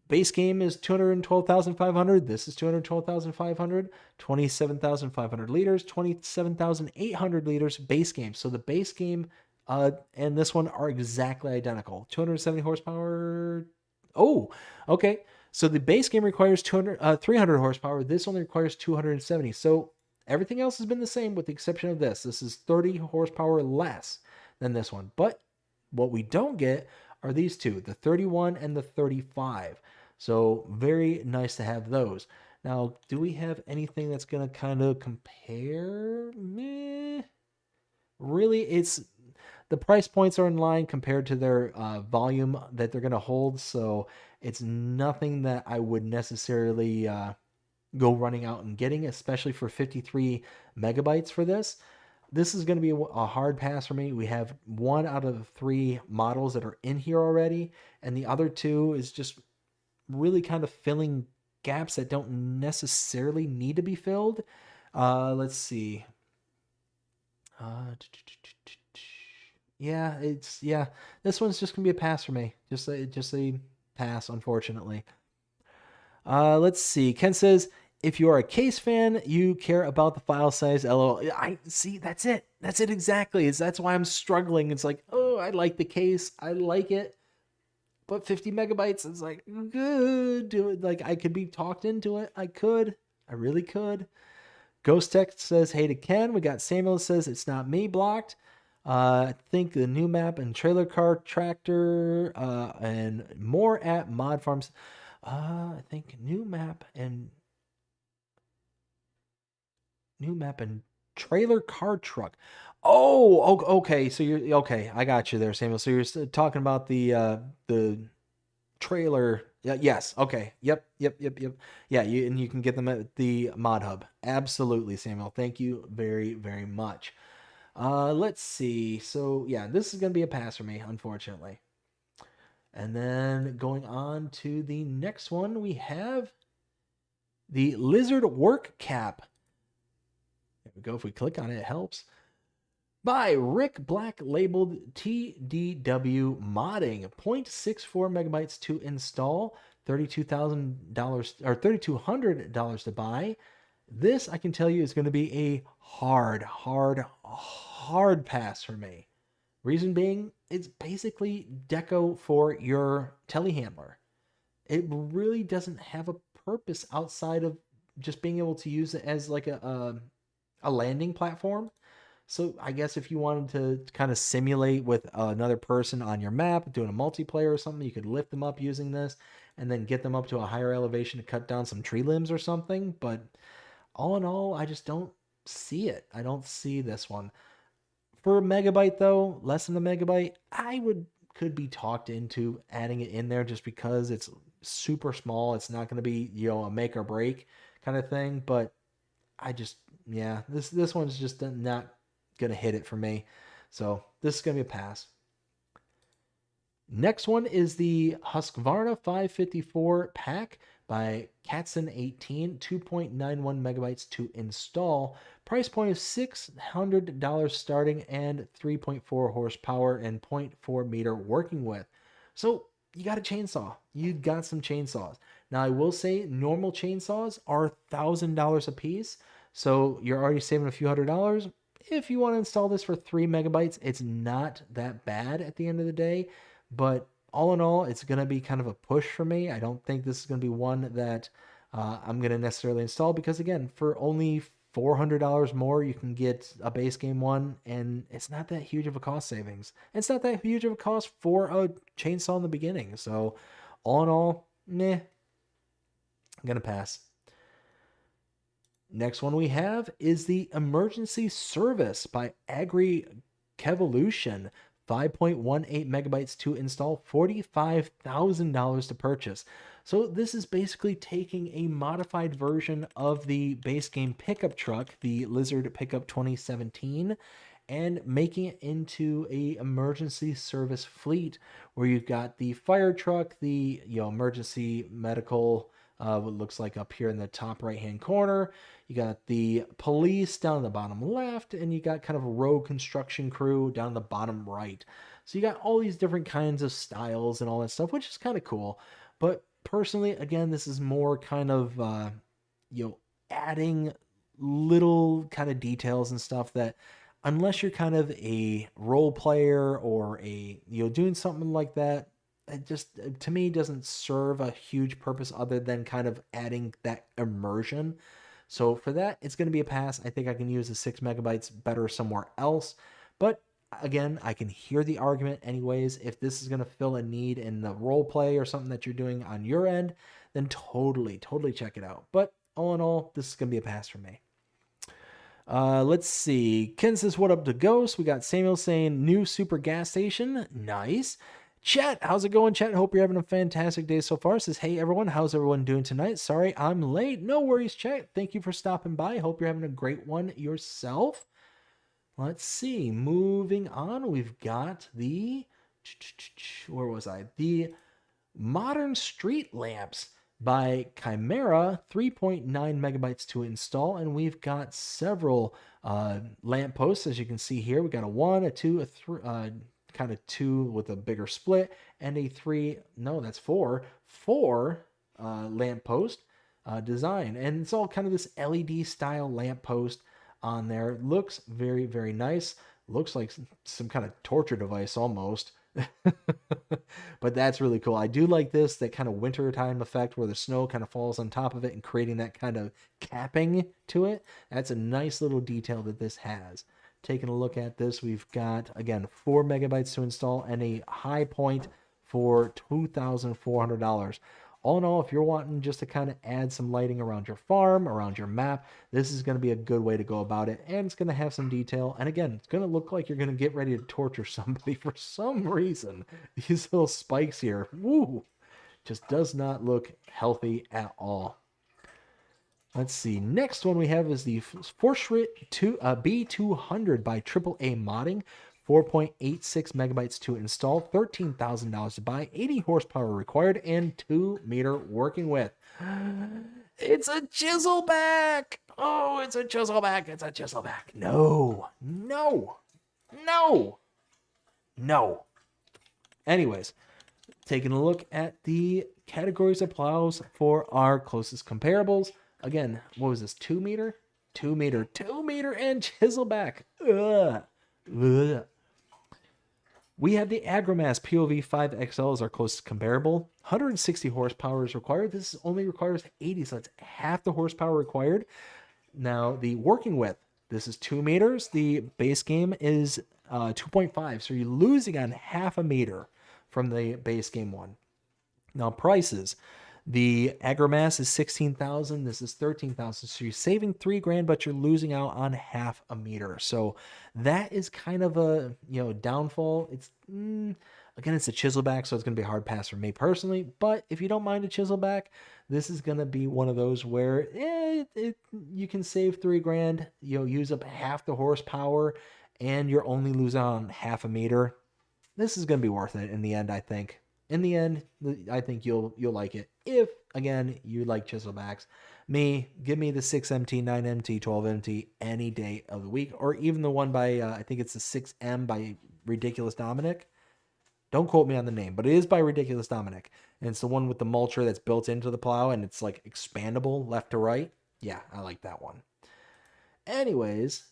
base game is 212,500. This is 212,500. 27,500 liters. 27,800 liters base game. So the base game and this one are exactly identical. 270 horsepower. Oh, okay. So the base game requires 300 horsepower. This only requires 270. So everything else has been the same with the exception of this. This is 30 horsepower less than this one. But what we don't get are these two, the 31 and the 35. So very nice to have those. Now, do we have anything that's going to kind of compare? Meh. Really, it's the price points are in line compared to their volume that they're going to hold. So it's nothing that I would necessarily go running out and getting, especially for 53 megabytes for this. This is going to be a hard pass for me. We have 1 out of 3 models that are in here already, and the other 2 is just really kind of filling gaps that don't necessarily need to be filled. Let's see. Yeah, this one's just gonna be a pass for me. Just a pass, unfortunately. Let's see. Ken says, if you are a case fan, you care about the file size. LOL. I see. That's it. That's it exactly. That's why I'm struggling. It's like, oh, I like the case. I like it. But 50 megabytes is like, good. Do it. Like, I could be talked into it. I really could. Ghost Tech says, hey to Ken. We got Samuel says, it's not me blocked. I think the new map and trailer car tractor and more at mod farms. I think new map and trailer car truck. Oh, okay. So you're okay. I got you there, Samuel. So you're talking about the trailer Yes. Okay. Yep. Yeah. And you can get them at the Mod Hub. Absolutely, Samuel. Thank you very, very much. Let's see. So yeah, this is gonna be a pass for me, unfortunately. And then going on to the next one, we have the Lizard Work Cap. There we go. If we click on it, it helps. By Rick Black, labeled TDW Modding, 0.64 megabytes to install, $32,000 or $3,200 to buy. This, I can tell you, is going to be a hard pass for me. Reason being, it's basically deco for your telehandler. It really doesn't have a purpose outside of just being able to use it as like a landing platform. So I guess if you wanted to kind of simulate with another person on your map, doing a multiplayer or something, you could lift them up using this and then get them up to a higher elevation to cut down some tree limbs or something. But all in all, I just don't see it. I don't see this one. For a megabyte though, less than a megabyte, could be talked into adding it in there just because it's super small. It's not going to be, a make or break kind of thing, but yeah, this one's just not gonna hit it for me. So this is gonna be a pass. Next one is the Husqvarna 554 pack by Katzen18, 2.91 megabytes to install. Price point of $600 starting and 3.4 horsepower and 0.4 meter working width. So you got a chainsaw. You got some chainsaws. Now I will say normal chainsaws are $1,000 a piece. So you're already saving a few $100s. If you want to install this for 3 megabytes, it's not that bad at the end of the day. But all in all, it's going to be kind of a push for me. I don't think this is going to be one that I'm going to necessarily install because, again, for only $400 more, you can get a base game one, and it's not that huge of a cost savings. It's not that huge of a cost for a chainsaw in the beginning. So all in all, I'm going to pass. Next one we have is the Emergency Service by AgriBusiness. 5.18 megabytes to install, $45,000 to purchase. So this is basically taking a modified version of the base game pickup truck, the Lizard Pickup 2017, and making it into a emergency service fleet where you've got the fire truck, the emergency medical, what looks like up here in the top right hand corner. You got the police down in the bottom left, and you got kind of a rogue construction crew down in the bottom right. So you got all these different kinds of styles and all that stuff, which is kind of cool. But personally, again, this is more kind of adding little kind of details and stuff that, unless you're kind of a role player or doing something like that, it just, to me, doesn't serve a huge purpose other than kind of adding that immersion. So for that, it's going to be a pass. I think I can use the 6 megabytes better somewhere else. But again, I can hear the argument anyways. If this is going to fill a need in the role play or something that you're doing on your end, then totally check it out. But all in all, this is going to be a pass for me. Let's see. Ken says, what up to Ghost? We got Samuel saying, new super gas station. Nice. Chat, how's it going, chat? Hope you're having a fantastic day so far. Says, hey, everyone, how's everyone doing tonight? Sorry, I'm late. No worries, chat. Thank you for stopping by. Hope you're having a great one yourself. Let's see. Moving on, we've got the... Where was I? The Modern Street Lamps by Chimera, 3.9 megabytes to install, and we've got several lamp posts, as you can see here. We got a 1, a 2, a 3... kind of 2 with a bigger split, and a 4 lamppost design. And it's all kind of this LED style lamppost on there. Looks very, very nice. Looks like some kind of torture device almost. But that's really cool. I do like this, that kind of wintertime effect where the snow kind of falls on top of it and creating that kind of capping to it. That's a nice little detail that this has. Taking a look at this, we've got, again, 4 megabytes to install and a high point for $2,400. All in all, if you're wanting just to kind of add some lighting around your farm, around your map, this is going to be a good way to go about it. And it's going to have some detail. And again, it's going to look like you're going to get ready to torture somebody for some reason. These little spikes here. Woo! Just does not look healthy at all. Let's see. Next one we have is the Forschritt B200 by AAA Modding. 4.86 megabytes to install, $13,000 to buy, 80 horsepower required, and 2-meter working width. It's a chiselback! Oh, it's a chiselback! It's a chiselback! No! No! No! No! Anyways, taking a look at the categories of plows for our closest comparables. Again, what was this? 2-meter? 2-meter, 2-meter, and chiselback. Ugh. Ugh. We have the AgriMass POV 5XL as our closest comparable. 160 horsepower is required. This only requires 80, so that's half the horsepower required. Now, the working width, this is 2 meters. The base game is 2.5, so you're losing on half a meter from the base game one. Now, prices. The AgriMass is $16,000. This is $13,000. So you're saving $3,000, but you're losing out on half a meter. So that is kind of a downfall. It's again, it's a chiselback, so it's going to be a hard pass for me personally. But if you don't mind a chiselback, this is going to be one of those where you can save $3,000. Use up half the horsepower, and you're only losing on half a meter. This is going to be worth it in the end, I think. In the end, I think you'll like it. If, again, you like chiselbacks. Give me the 6MT, 9MT, 12MT any day of the week. Or even the one by, I think it's the 6M by Ridiculous Dominic. Don't quote me on the name, but it is by Ridiculous Dominic. And it's the one with the mulcher that's built into the plow, and it's like expandable left to right. Yeah, I like that one. Anyways,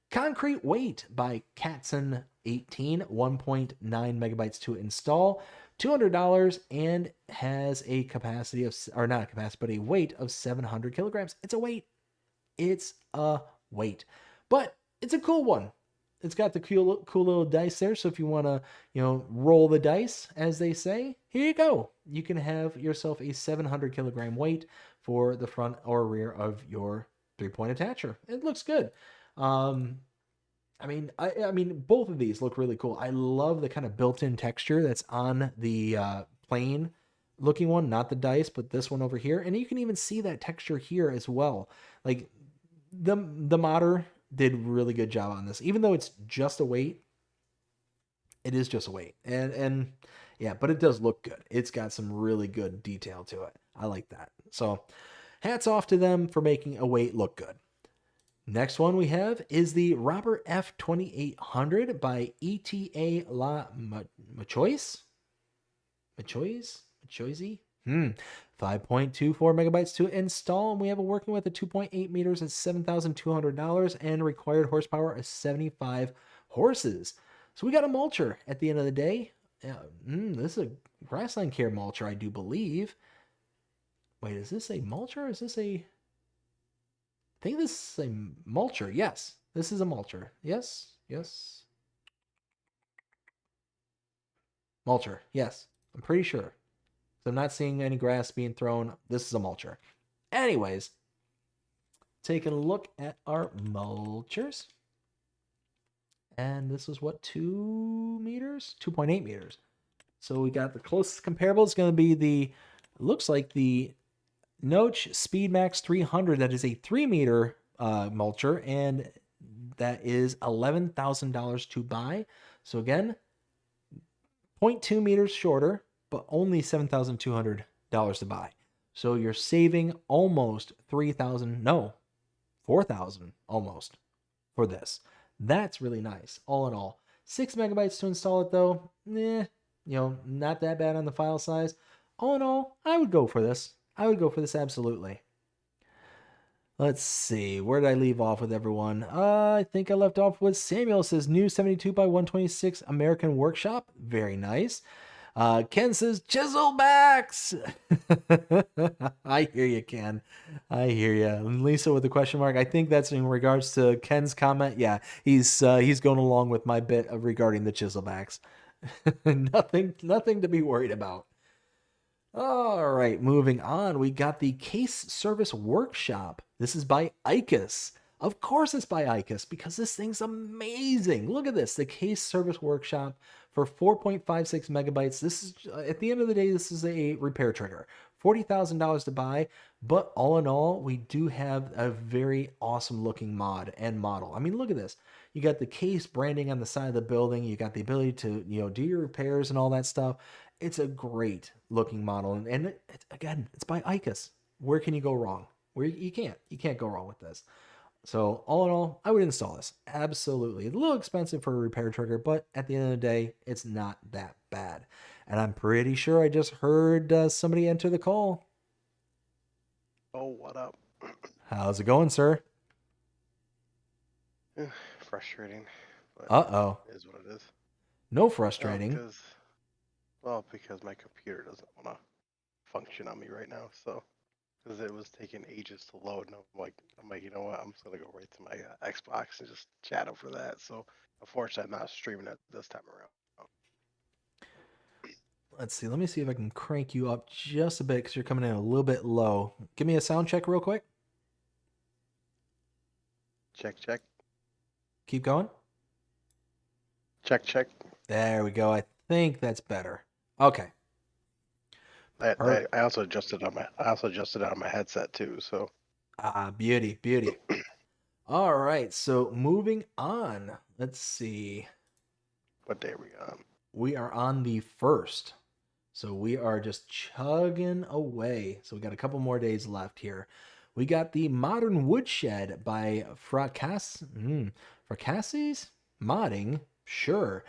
Concrete Weight by Katzen 18, 1.9 megabytes to install. $200 and has a capacity of, or not a capacity, but a weight of 700 kilograms. It's a weight. It's a weight. But it's a cool one. It's got the cool little dice there. So if you want to, roll the dice, as they say, here you go. You can have yourself a 700 kilogram weight for the front or rear of your 3-point attacher. It looks good. I mean, both of these look really cool. I love the kind of built-in texture that's on the plain looking one, not the dice, but this one over here. And you can even see that texture here as well. Like the modder did a really good job on this, even though it's just a weight. It is just a weight, and yeah, but it does look good. It's got some really good detail to it. I like that. So, hats off to them for making a weight look good. Next one we have is the Robert F 2800 by ETA La Machoise. 5.24 megabytes to install, and we have a working with 2.8 meters at $7,200 and required horsepower of 75 horses. So we got a mulcher at the end of the day. This is a grassland care mulcher, I do believe. Wait, is this a mulcher? Is this a... I think this is a mulcher. Yes, this is a mulcher. Yes. Mulcher. Yes, I'm pretty sure. So I'm not seeing any grass being thrown. This is a mulcher. Anyways, taking a look at our mulchers. And this was what, 2 meters? 2.8 meters. So we got the closest comparable is going to be the, looks like the Noach Speedmax 300. That is a 3-meter mulcher, and that is $11,000 to buy. So again, 0.2 meters shorter, but only $7,200 to buy. So you're saving almost $4,000 almost for this. That's really nice. All in all, 6 megabytes to install it though. Not that bad on the file size. All in all, I would go for this. Absolutely. Let's see. Where did I leave off with everyone? I think I left off with Samuel. Says new 72 by 126 American Workshop. Very nice. Ken says chiselbacks. I hear you, Ken. I hear you. And Lisa with a question mark. I think that's in regards to Ken's comment. Yeah, he's going along with my bit of regarding the chiselbacks. Nothing to be worried about. All right, moving on. We got the Case Service Workshop. This is by ICUS. Of course it's by ICUS because this thing's amazing. Look at this, the Case Service Workshop for 4.56 megabytes. This is, at the end of the day, this is a repair trigger. $40,000 to buy, but all in all, we do have a very awesome looking mod and model. I mean, look at this. You got the case branding on the side of the building. You got the ability to, do your repairs and all that stuff. It's a great looking model. And again, it's by ICUS. Where can you go wrong? You can't go wrong with this. So all in all, I would install this. Absolutely. It's a little expensive for a repair trigger, but at the end of the day, it's not that bad. And I'm pretty sure I just heard somebody enter the call. Oh, what up? How's it going, sir? Frustrating. But Uh-oh. it is what it is. No frustrating. Because my computer doesn't want to function on me right now. So, because it was taking ages to load, and I'm like, you know what? I'm just gonna go right to my Xbox and just chat over that. So, unfortunately, I'm not streaming it this time around. Let's see. Let me see if I can crank you up just a bit because you're coming in a little bit low. Give me a sound check real quick. Check. Keep going. Check. There we go. I think that's better. Okay. I also adjusted on my headset too. So. Beauty. All right. So moving on. Let's see. What day are we on? We are on the 1st. So we are just chugging away. So we got a couple more days left here. We got the Modern Woodshed by Fracasses Modding. Sure.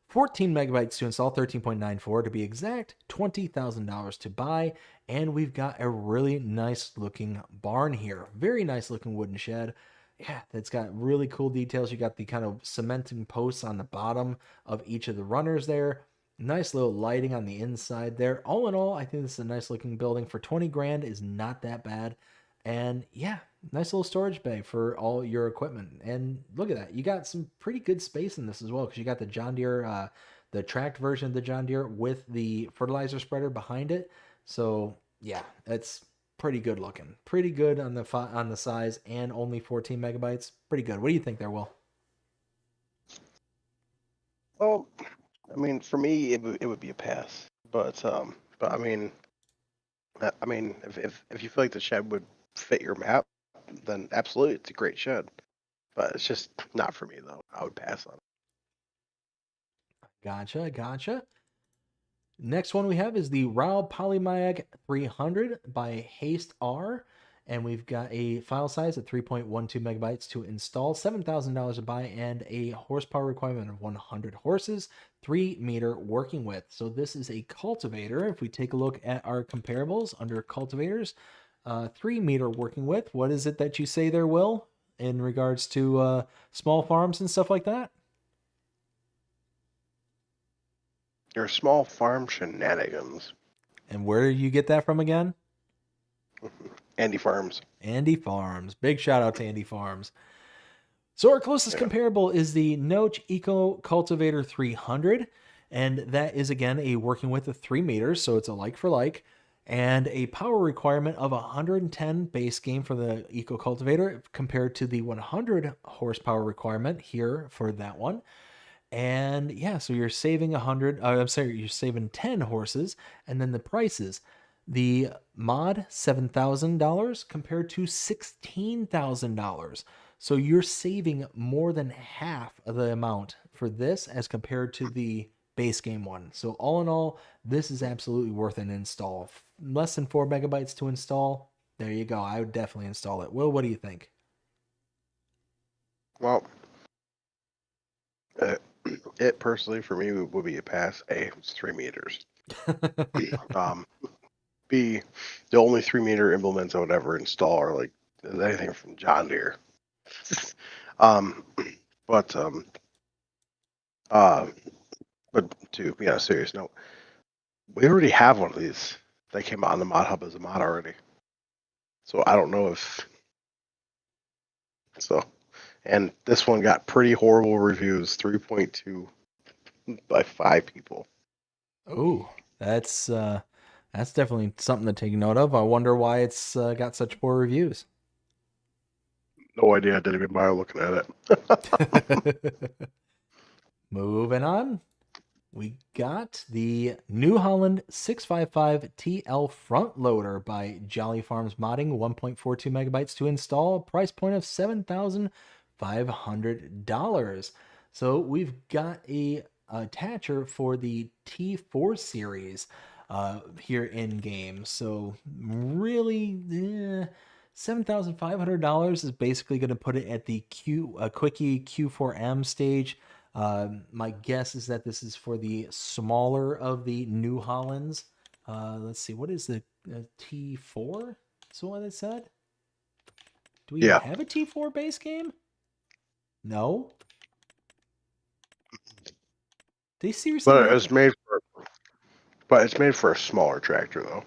14 megabytes to install, 13.94 to be exact, $20,000 to buy. And we've got a really nice looking barn here. Very nice looking wooden shed. Yeah, it's got really cool details. You got the kind of cementing posts on the bottom of each of the runners there. Nice little lighting on the inside there. All in all, I think this is a nice looking building. For 20 grand is not that bad. And yeah, nice little storage bay for all your equipment. And look at that. You got some pretty good space in this as well, because you got the John Deere, the tracked version of the John Deere with the fertilizer spreader behind it. So yeah, it's pretty good looking. Pretty good on the size, and only 14 megabytes. Pretty good. What do you think there, Will? Well, I mean, for me, it would be a pass. But I mean, if you feel like the shed would fit your map, then absolutely, it's a great shed. But it's just not for me though. I would pass on it. Gotcha. Next one we have is the RAW Polymag 300 by Haste R. And we've got a file size of 3.12 megabytes to install, $7,000 to buy, and a horsepower requirement of 100 horses, 3-meter working width. So this is a cultivator. If we take a look at our comparables under cultivators, 3-meter working width. What is it that you say there, Will, in regards to small farms and stuff like that? Your small farm shenanigans. And where do you get that from again? Andy Farms. Andy Farms. Big shout out to Andy Farms. So our closest comparable is the Noach Eco Cultivator 300. And that is, again, a working width of 3 meters. So it's a like for like. And a power requirement of 110 base game for the Eco Cultivator compared to the 100 horsepower requirement here for that one. And yeah, so you're saving you're saving 10 horses. And then the prices. The mod, $7,000 compared to $16,000. So you're saving more than half of the amount for this as compared to the base game one. So all in all, this is absolutely worth an install. Less than 4 megabytes to install. There you go. I would definitely install it. Will, what do you think? Well, it personally for me would be a pass. A, it's 3 meters. B, the only 3-meter implements I would ever install are like anything from John Deere. But to be on a serious note, we already have one of these that came out on the Mod Hub as a mod already. So I don't know if so. And this one got pretty horrible reviews, 3.2 by 5 people. Oh, that's definitely something to take note of. I wonder why it's got such poor reviews. No idea. I didn't even bother looking at it. Moving on. we got the New Holland 655 TL front loader by Jolly Farms Modding, 1.42 megabytes to install, price point of $7,500. So we've got a attacher for the T4 series here in game. So really, $7,500 is basically going to put it at the Quickie Q4M stage. My guess is that this is for the smaller of the New Hollands. Let's see, what is the T4? Is what it said? Do we even have a T4 base game? No. They seriously. But it's made for a smaller tractor, though.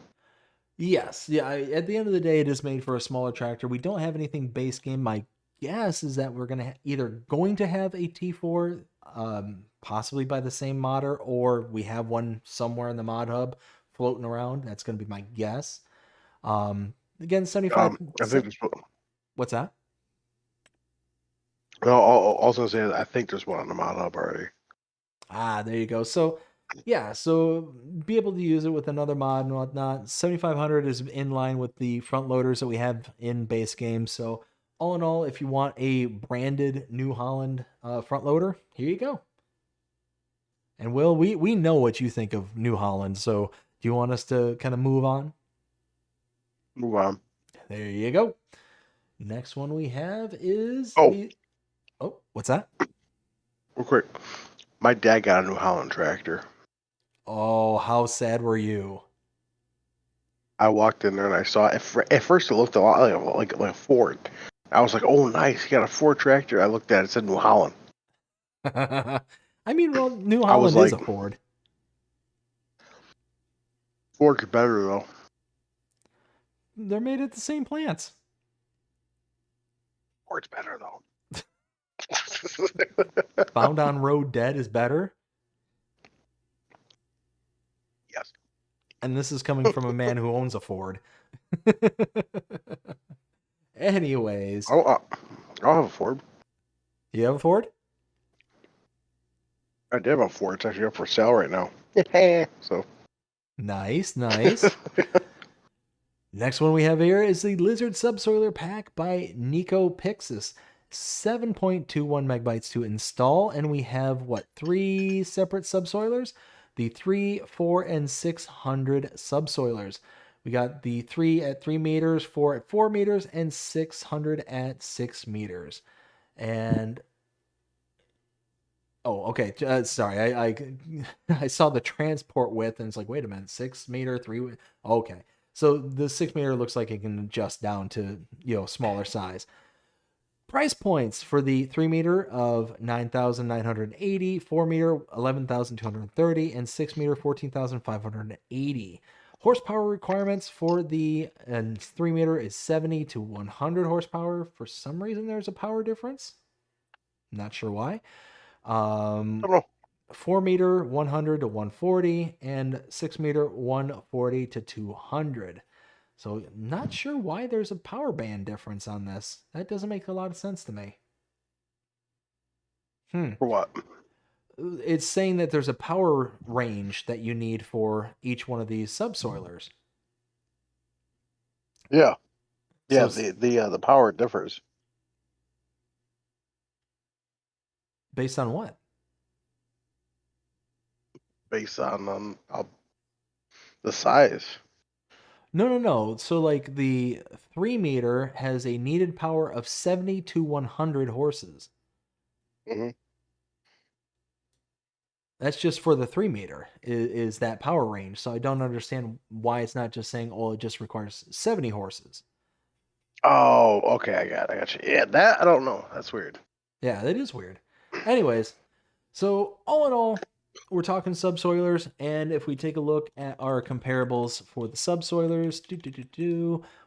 Yes, yeah. At the end of the day, it is made for a smaller tractor. We don't have anything base game. My guess is that we're either going to have a T4, possibly by the same modder, or we have one somewhere in the mod hub floating around. That's going to be my guess. Again, 75. I think What's that? No, I was gonna say I think there's one on the mod hub already. Ah, there you go. So yeah, so be able to use it with another mod and whatnot. 7,500 is in line with the front loaders that we have in base game. So all in all, if you want a branded New Holland front loader, here you go. And Will, we know what you think of New Holland. So do you want us to kind of move on? Move on. There you go. Next one we have is what's that? Real quick, my dad got a New Holland tractor. Oh, how sad were you? I walked in there and I saw it. At first it looked a lot like a Ford. I was like, "Oh, nice! He got a Ford tractor." I looked at it; it said New Holland. I mean, well, New Holland is a Ford. Ford's better though. They're made at the same plants. Ford's better though. Found on road dead is better. Yes. And this is coming from a man who owns a Ford. Anyways. I'll have a Ford. You have a Ford? I did have a Ford. It's actually up for sale right now. So. Nice. Next one we have here is the Lizard Subsoiler Pack by Nico Pixis. 7.21 megabytes to install, and we have 3 separate subsoilers? The 3, 4, and 600 subsoilers. We got the 3 at 3 meters, 4 at 4 meters, and 600 at 6 meters. And okay. Sorry, I saw the transport width, and it's like, wait a minute, 6 meter, 3. Okay, so the 6 meter looks like it can adjust down to smaller size. Price points for the 3 meter of $9,980, 4 meter $11,230, and 6 meter $14,580. Horsepower requirements for the 3 meter is 70 to 100 horsepower. For some reason, there's a power difference. Not sure why. 4 meter 100 to 140, and 6 meter 140 to 200. So not sure why there's a power band difference on this. That doesn't make a lot of sense to me. For what? It's saying that there's a power range that you need for each one of these subsoilers. Yeah. Yeah, so the power differs. Based on what? Based on the size. No. So like the 3 meter has a needed power of 70 to 100 horses. Mm-hmm. That's just for the 3 meter is that power range. So I don't understand why it's not just saying, it just requires 70 horses. Oh, okay. I got you. Yeah, that I don't know. That's weird. Yeah, that is weird. Anyways, so all in all, we're talking subsoilers, and if we take a look at our comparables for the subsoilers,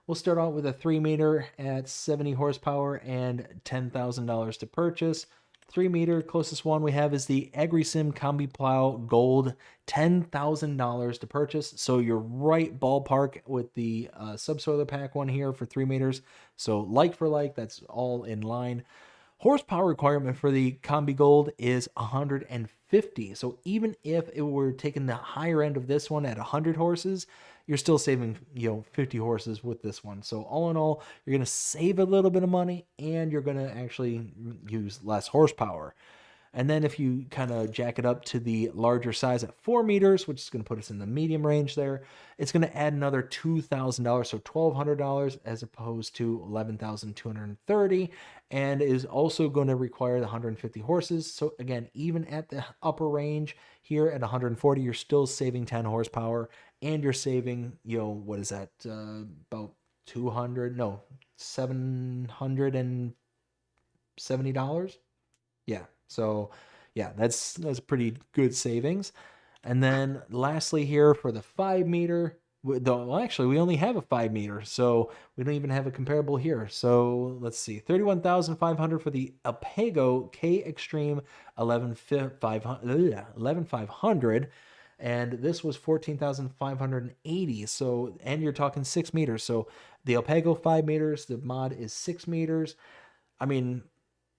we'll start out with a 3 meter at 70 horsepower and $10,000 to purchase. 3 meter, closest one we have is the AgriSim Combi Plow Gold, $10,000 to purchase. So you're right ballpark with the subsoiler pack one here for 3 meters. So like for like, that's all in line. Horsepower requirement for the Combi Gold is 150. So even if it were taking the higher end of this one at 100 horses, you're still saving, 50 horses with this one. So all in all, you're going to save a little bit of money and you're going to actually use less horsepower. And then if you kind of jack it up to the larger size at 4 meters, which is going to put us in the medium range there, it's going to add another $2,000, so $1,200 as opposed to $11,230, and is also going to require the 150 horses. So again, even at the upper range here at 140, you're still saving 10 horsepower, and you're saving, what is that? About 200? No, $770. Yeah. So, yeah, that's pretty good savings. And then lastly here for the 5 meter, well, actually, we only have a 5 meter, so we don't even have a comparable here. So let's see, 31,500 for the Alpago K Extreme 11500, and this was 14,580. So, and you're talking 6 meters. So the Alpago 5 meters, the mod is 6 meters. I mean,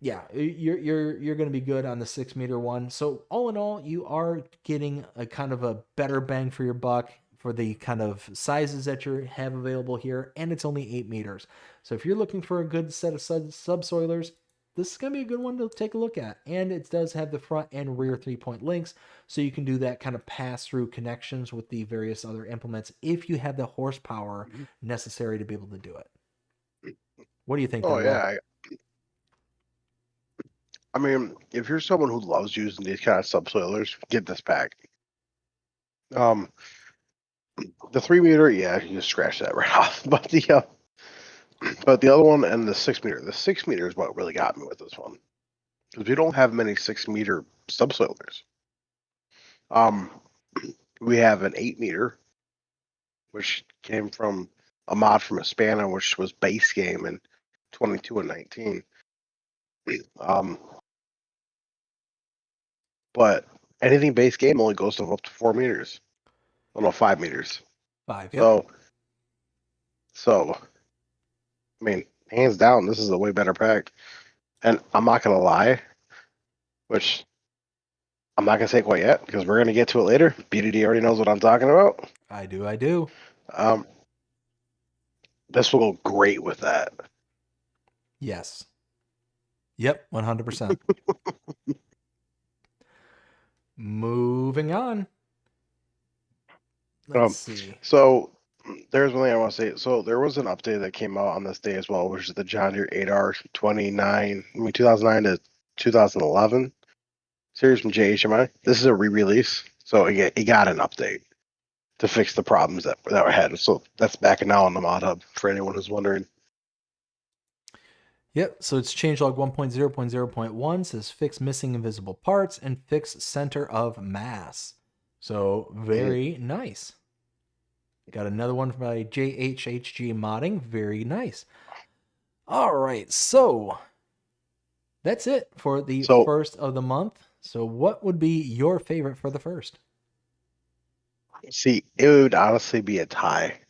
yeah, you're going to be good on the 6 meter one. So all in all, you are getting a kind of a better bang for your buck for the kind of sizes that you have available here, and it's only 8 meters. So if you're looking for a good set of subsoilers, this is going to be a good one to take a look at. And it does have the front and rear 3-point links, so you can do that kind of pass-through connections with the various other implements if you have the horsepower necessary to be able to do it. What do you think? Oh, there, Will? yeah. I mean, if you're someone who loves using these kind of subsoilers, get this pack. The 3 meter, yeah, you just scratch that right off. But the other one and the 6 meter, the 6 meter is what really got me with this one, because we don't have many 6 meter subsoilers. We have an 8 meter, which came from a mod from Hispana, which was base game in 22 and 19. But anything base game only goes up to 4 meters. Oh, no, 5 meters. 5, yep. So, I mean, hands down, this is a way better pack. And I'm not going to lie, which I'm not going to say quite yet, because we're going to get to it later. BDD already knows what I'm talking about. I do. This will go great with that. Yes. Yep, 100%. Moving on. Let's see. So there's one thing I want to say. So there was an update that came out on this day as well, which is the John Deere 8R 2009 to 2011 series from JHMI. This is a re-release, so it got an update to fix the problems that were had. So that's back now on the mod hub for anyone who's wondering. Yep, so it's changelog 1.0.0.1 says fix missing invisible parts and fix center of mass. So very nice. Got another one by JHHG Modding. Very nice. All right, so that's it for the first of the month. So what would be your favorite for the first? See, it would honestly be a tie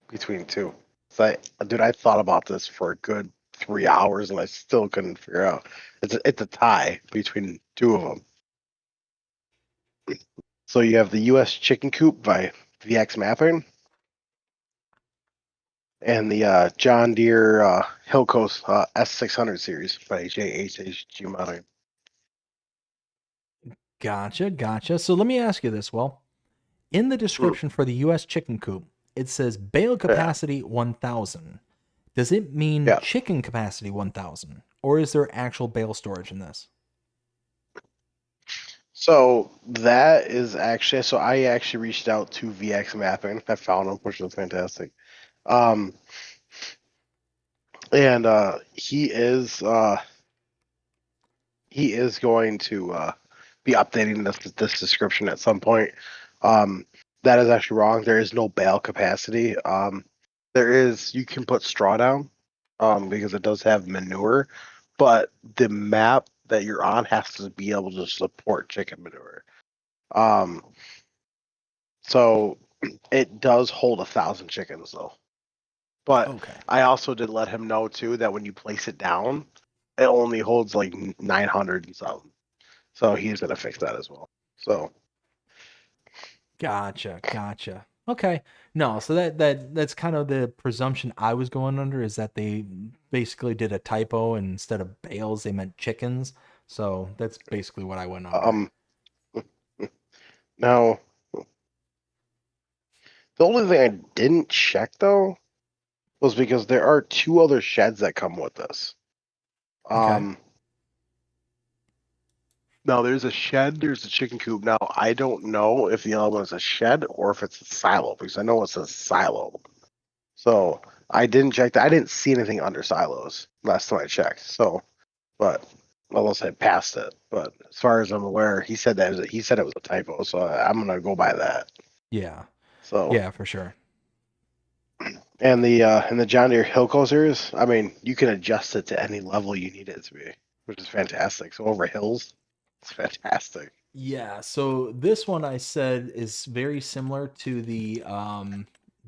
between two. So I thought about this for a good 3 hours and I still couldn't figure out. It's a tie between two of them. So you have the U.S. Chicken Coop by VX Mapping and the John Deere Hill Coast S600 series by JHHG Modding. Gotcha. So let me ask you this, Will. In the description for the U.S. Chicken Coop, it says bale capacity 1,000. Does it mean chicken capacity 1,000? Or is there actual bale storage in this? So that is actually, so I actually reached out to VX Mapping. I found him, which was fantastic. And he is going to be updating this description at some point. That is actually wrong. There is no bale capacity. You can put straw down because it does have manure, but the map that you're on has to be able to support chicken manure. So it does hold 1,000 chickens though. But I also did let him know too that when you place it down, it only holds like 900 and something. So he's gonna fix that as well. So Gotcha. Okay. No, so that's kind of the presumption I was going under, is that they basically did a typo, and instead of bales they meant chickens. So that's basically what I went under. now the only thing I didn't check though was because there are 2 other sheds that come with this. Okay. Now there's a shed, there's a chicken coop. Now I don't know if the other one is a shed or if it's a silo, because I know it's a silo. So I didn't check that. I didn't see anything under silos last time I checked. So, but unless I passed it. But as far as I'm aware, he said he said it was a typo. So I'm gonna go by that. Yeah. So Yeah, for sure. and the John Deere Hillco series, I mean, you can adjust it to any level you need it to be, which is fantastic. So over hills, it's fantastic. Yeah, so this one I said is very similar to the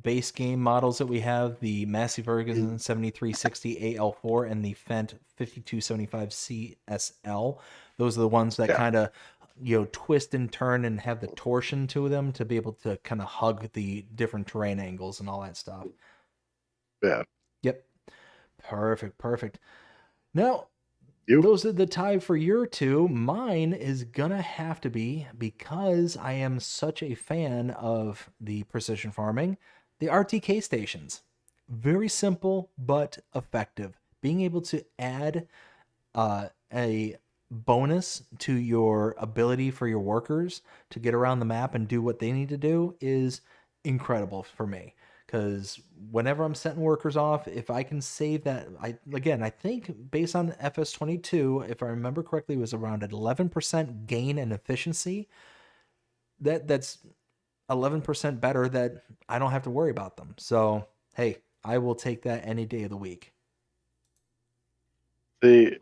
base game models that we have, the Massey Ferguson 7360 AL4 and the Fendt 5275 CSL. Those are the ones that Yeah, kind of, twist and turn and have the torsion to them to be able to kind of hug the different terrain angles and all that stuff. yeah. Yep. Perfect. Now, You? those are the tie for your two. Mine is gonna have to be, because I am such a fan of the precision farming, the RTK stations. Very simple but effective. Being able to add a bonus to your ability for your workers to get around the map and do what they need to do is incredible for me. Because whenever I'm setting workers off, if I can save that, I think based on FS22, if I remember correctly, it was around 11% gain in efficiency. That's 11% better, that I don't have to worry about them. So hey, I will take that any day of the week. The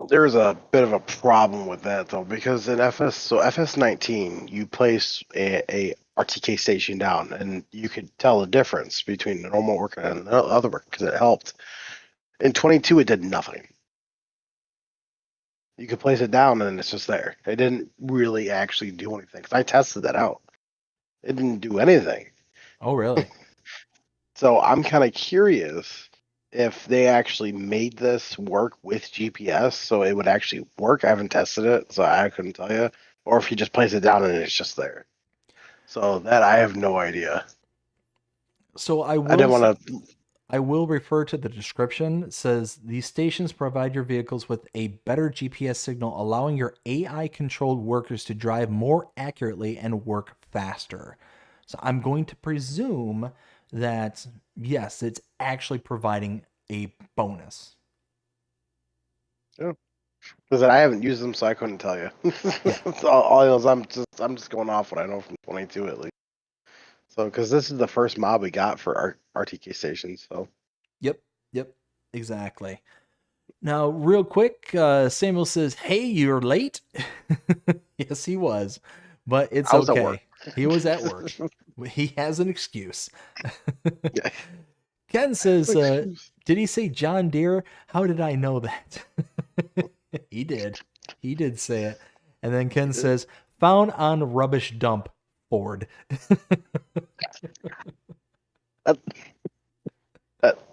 There's a bit of a problem with that though, because in FS19, you place a RTK station down, and you could tell the difference between the normal work and the other work because it helped. In 22, it did nothing. You could place it down and it's just there. It didn't really actually do anything. 'Cause I tested that out. It didn't do anything. Oh, really? So I'm kind of curious if they actually made this work with GPS, so it would actually work. I haven't tested it, so I couldn't tell you. Or if you just place it down and it's just there. So that I have no idea. So I didn't want to. I will refer to the description. It says these stations provide your vehicles with a better GPS signal, allowing your AI controlled workers to drive more accurately and work faster. So I'm going to presume that, yes, it's actually providing a bonus. Because I haven't used them, so I couldn't tell you. Yeah. all I know is I'm just going off what I know from 22 at least. So because this is the first mob we got for our RTK stations, so Yep. Exactly. Now, real quick, Samuel says, "Hey, you're late." Yes, he was, but it's I was at work. okay. He was at work. He has an excuse. Yeah. Ken says, Excuse. "Did he say John Deere? How did I know that?" He did. He did say it. And then Ken says, "Found on rubbish dump, Ford."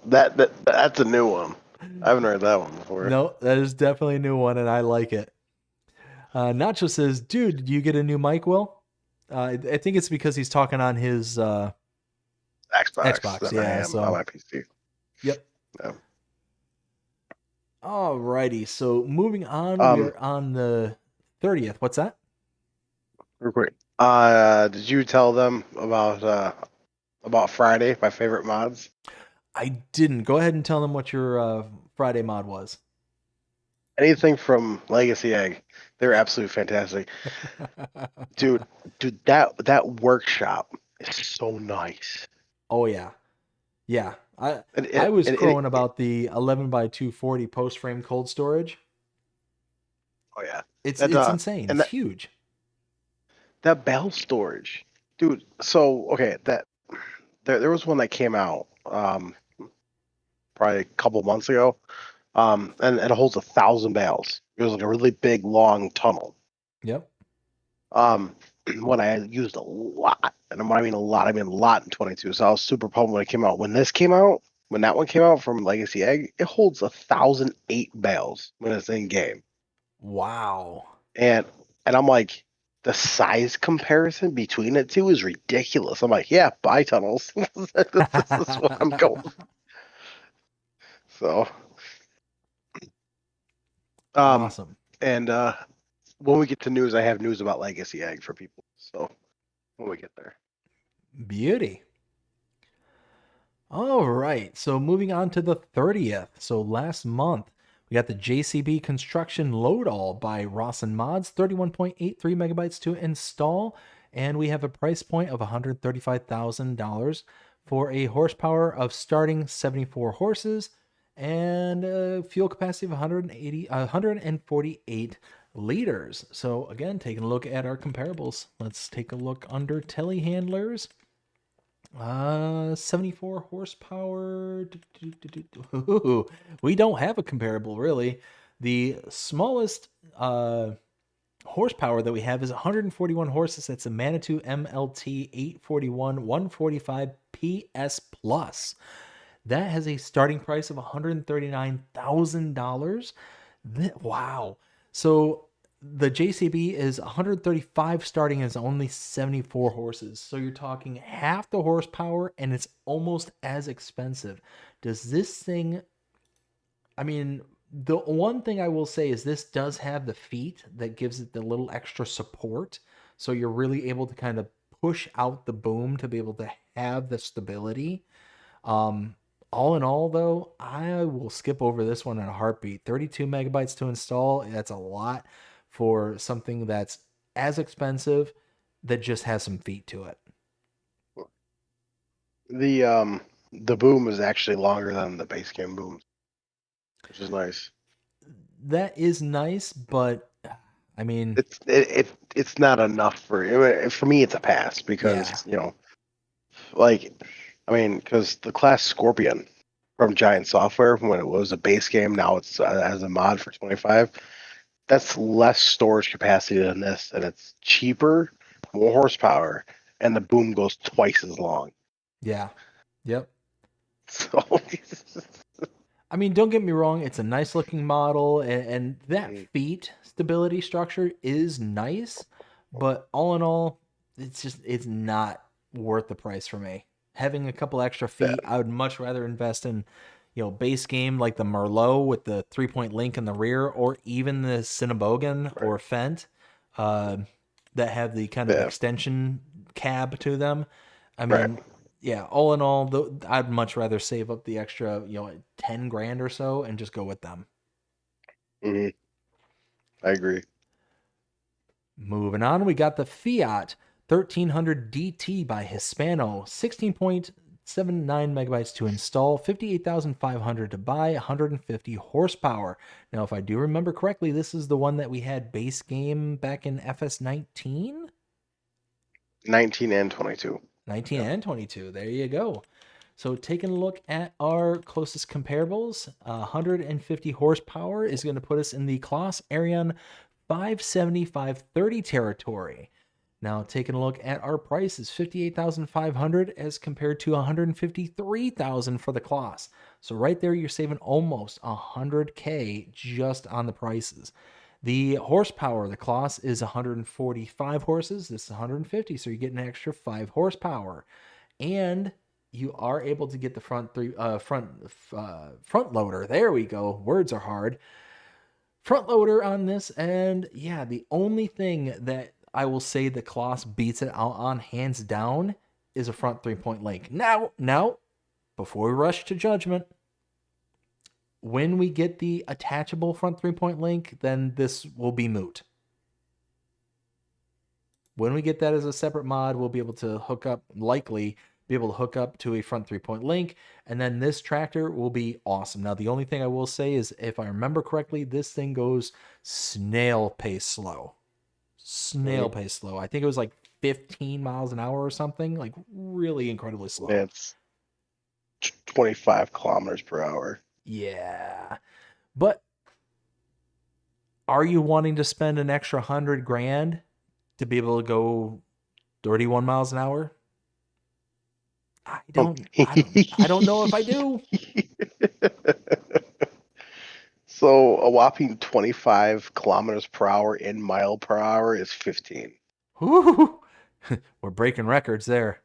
That's a new one. I haven't heard that one before. No, that is definitely a new one, and I like it. Nacho says, "Dude, did you get a new mic, Will?" I think it's because he's talking on his Xbox, than yeah, I am so- on my PC. Yep. Yeah. Alrighty, so moving on, we're on the 30th. What's that? Real quick. Did you tell them about Friday, my favorite mods? I didn't. Go ahead and tell them what your Friday mod was. Anything from Legacy Egg. They're absolutely fantastic. Dude, that workshop is so nice. Oh yeah. I And was crowing about the 11 by 240 post frame cold storage. Oh yeah. It's And, insane. and It's huge. that bell storage, dude. So okay, that there was one that came out. probably a couple months ago. And it holds 1,000 bales. It was like a really big, long tunnel. Yep. When I used a lot, and when I mean a lot, I mean a lot in 22. So I was super pumped when it came out. When this came out, when that one came out from Legacy Egg, it holds 1,008 bales when it's in game. Wow. And I'm like, the size comparison between it two is ridiculous. I'm like, yeah, buy tunnels. This is what I'm going. So, Awesome. and when we get to news, I have news about Legacy Egg for people. So when we get there. Beauty. All right. So moving on to the 30th. So last month, we got the JCB Construction Load All by Ross and Mods, 31.83 megabytes to install. And we have a price point of $135,000 for a horsepower of starting 74 horses and a fuel capacity of 148 liters. So again, taking a look at our comparables. Let's take a look under telehandlers. 74 horsepower. Ooh, we don't have a comparable really. The smallest horsepower that we have is 141 horses. That's a Manitou MLT 841 145 PS Plus. That has a starting price of $139,000. Wow. So the JCB is 135 starting as only 74 horses. So you're talking half the horsepower and it's almost as expensive. Does this thing, I mean, the one thing I will say is this does have the feet that gives it the little extra support. So you're really able to kind of push out the boom to be able to have the stability. All in all, though, I will skip over this one in a heartbeat. 32 megabytes to install. That's a lot for something that's as expensive that just has some feet to it. The boom is actually longer than the base game boom, which is nice. That is nice, but I mean, it's not enough for me. It's a pass because because the class Scorpion from Giant Software, when it was a base game, now it's as a mod for 25. That's less storage capacity than this, and it's cheaper, more horsepower, and the boom goes twice as long. Yeah. Yep. So, I mean, don't get me wrong, it's a nice looking model, and that feet stability structure is nice, but all in all, it's not worth the price for me. Having a couple extra feet, I would much rather invest in, base game like the Merlot with the 3-point link in the rear, or even the Cinnabogin or Fent that have the kind of extension cab to them. I mean, yeah, all in all, I'd much rather save up the extra, 10 grand or so and just go with them. I agree. Moving on, we got the Fiat 1300 DT by Hispano, 16.79 megabytes to install, 58,500 to buy, 150 horsepower. Now, if I do remember correctly, this is the one that we had base game back in FS19? 19 and 22. 19 and 22. There you go. So taking a look at our closest comparables, 150 horsepower is going to put us in the Claas Arion 570-530 territory. Now taking a look at our prices, 58,500 as compared to 153,000 for the Claas. So right there, you're saving almost 100K just on the prices. The horsepower, the Claas is 145 horses. This is 150, so you get an extra 5 horsepower, and you are able to get the front loader. There we go. Words are hard. Front loader on this, and yeah, the only thing that I will say the Claas beats it out on hands down is a front 3-point link. Now, before we rush to judgment, when we get the attachable front 3-point link, then this will be moot. When we get that as a separate mod, we'll be able to likely be able to hook up to a front 3-point link, and then this tractor will be awesome. Now, the only thing I will say is, if I remember correctly, this thing goes snail pace slow. I think it was like 15 miles an hour or something, like really incredibly slow. It's 25 kilometers per hour. Yeah. But are you wanting to spend an extra $100,000 to be able to go 31 miles an hour? I don't know if I do. So a whopping 25 kilometers per hour in mile per hour is 15. Whew. We're breaking records there.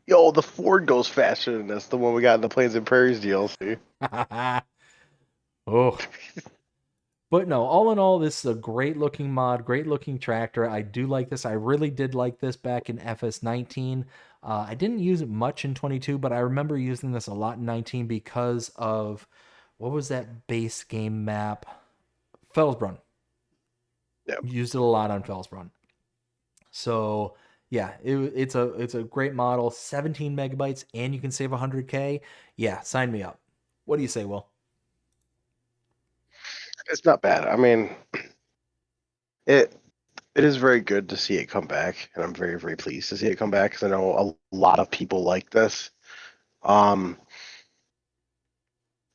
Yo, the Ford goes faster than this, the one we got in the Plains and Prairies DLC. Oh. But no, all in all, this is a great looking mod, great looking tractor. I do like this. I really did like this back in FS19. I didn't use it much in 22, but I remember using this a lot in 19 because of, what was that base game map? Fellsbrunn. Yep. Used it a lot on Fellsbrunn. So yeah, it's a great model, 17 megabytes, and you can save $100,000. Yeah, sign me up. What do you say, Will? It's not bad. I mean, it is very good to see it come back, and I'm very, very pleased to see it come back because I know a lot of people like this. Now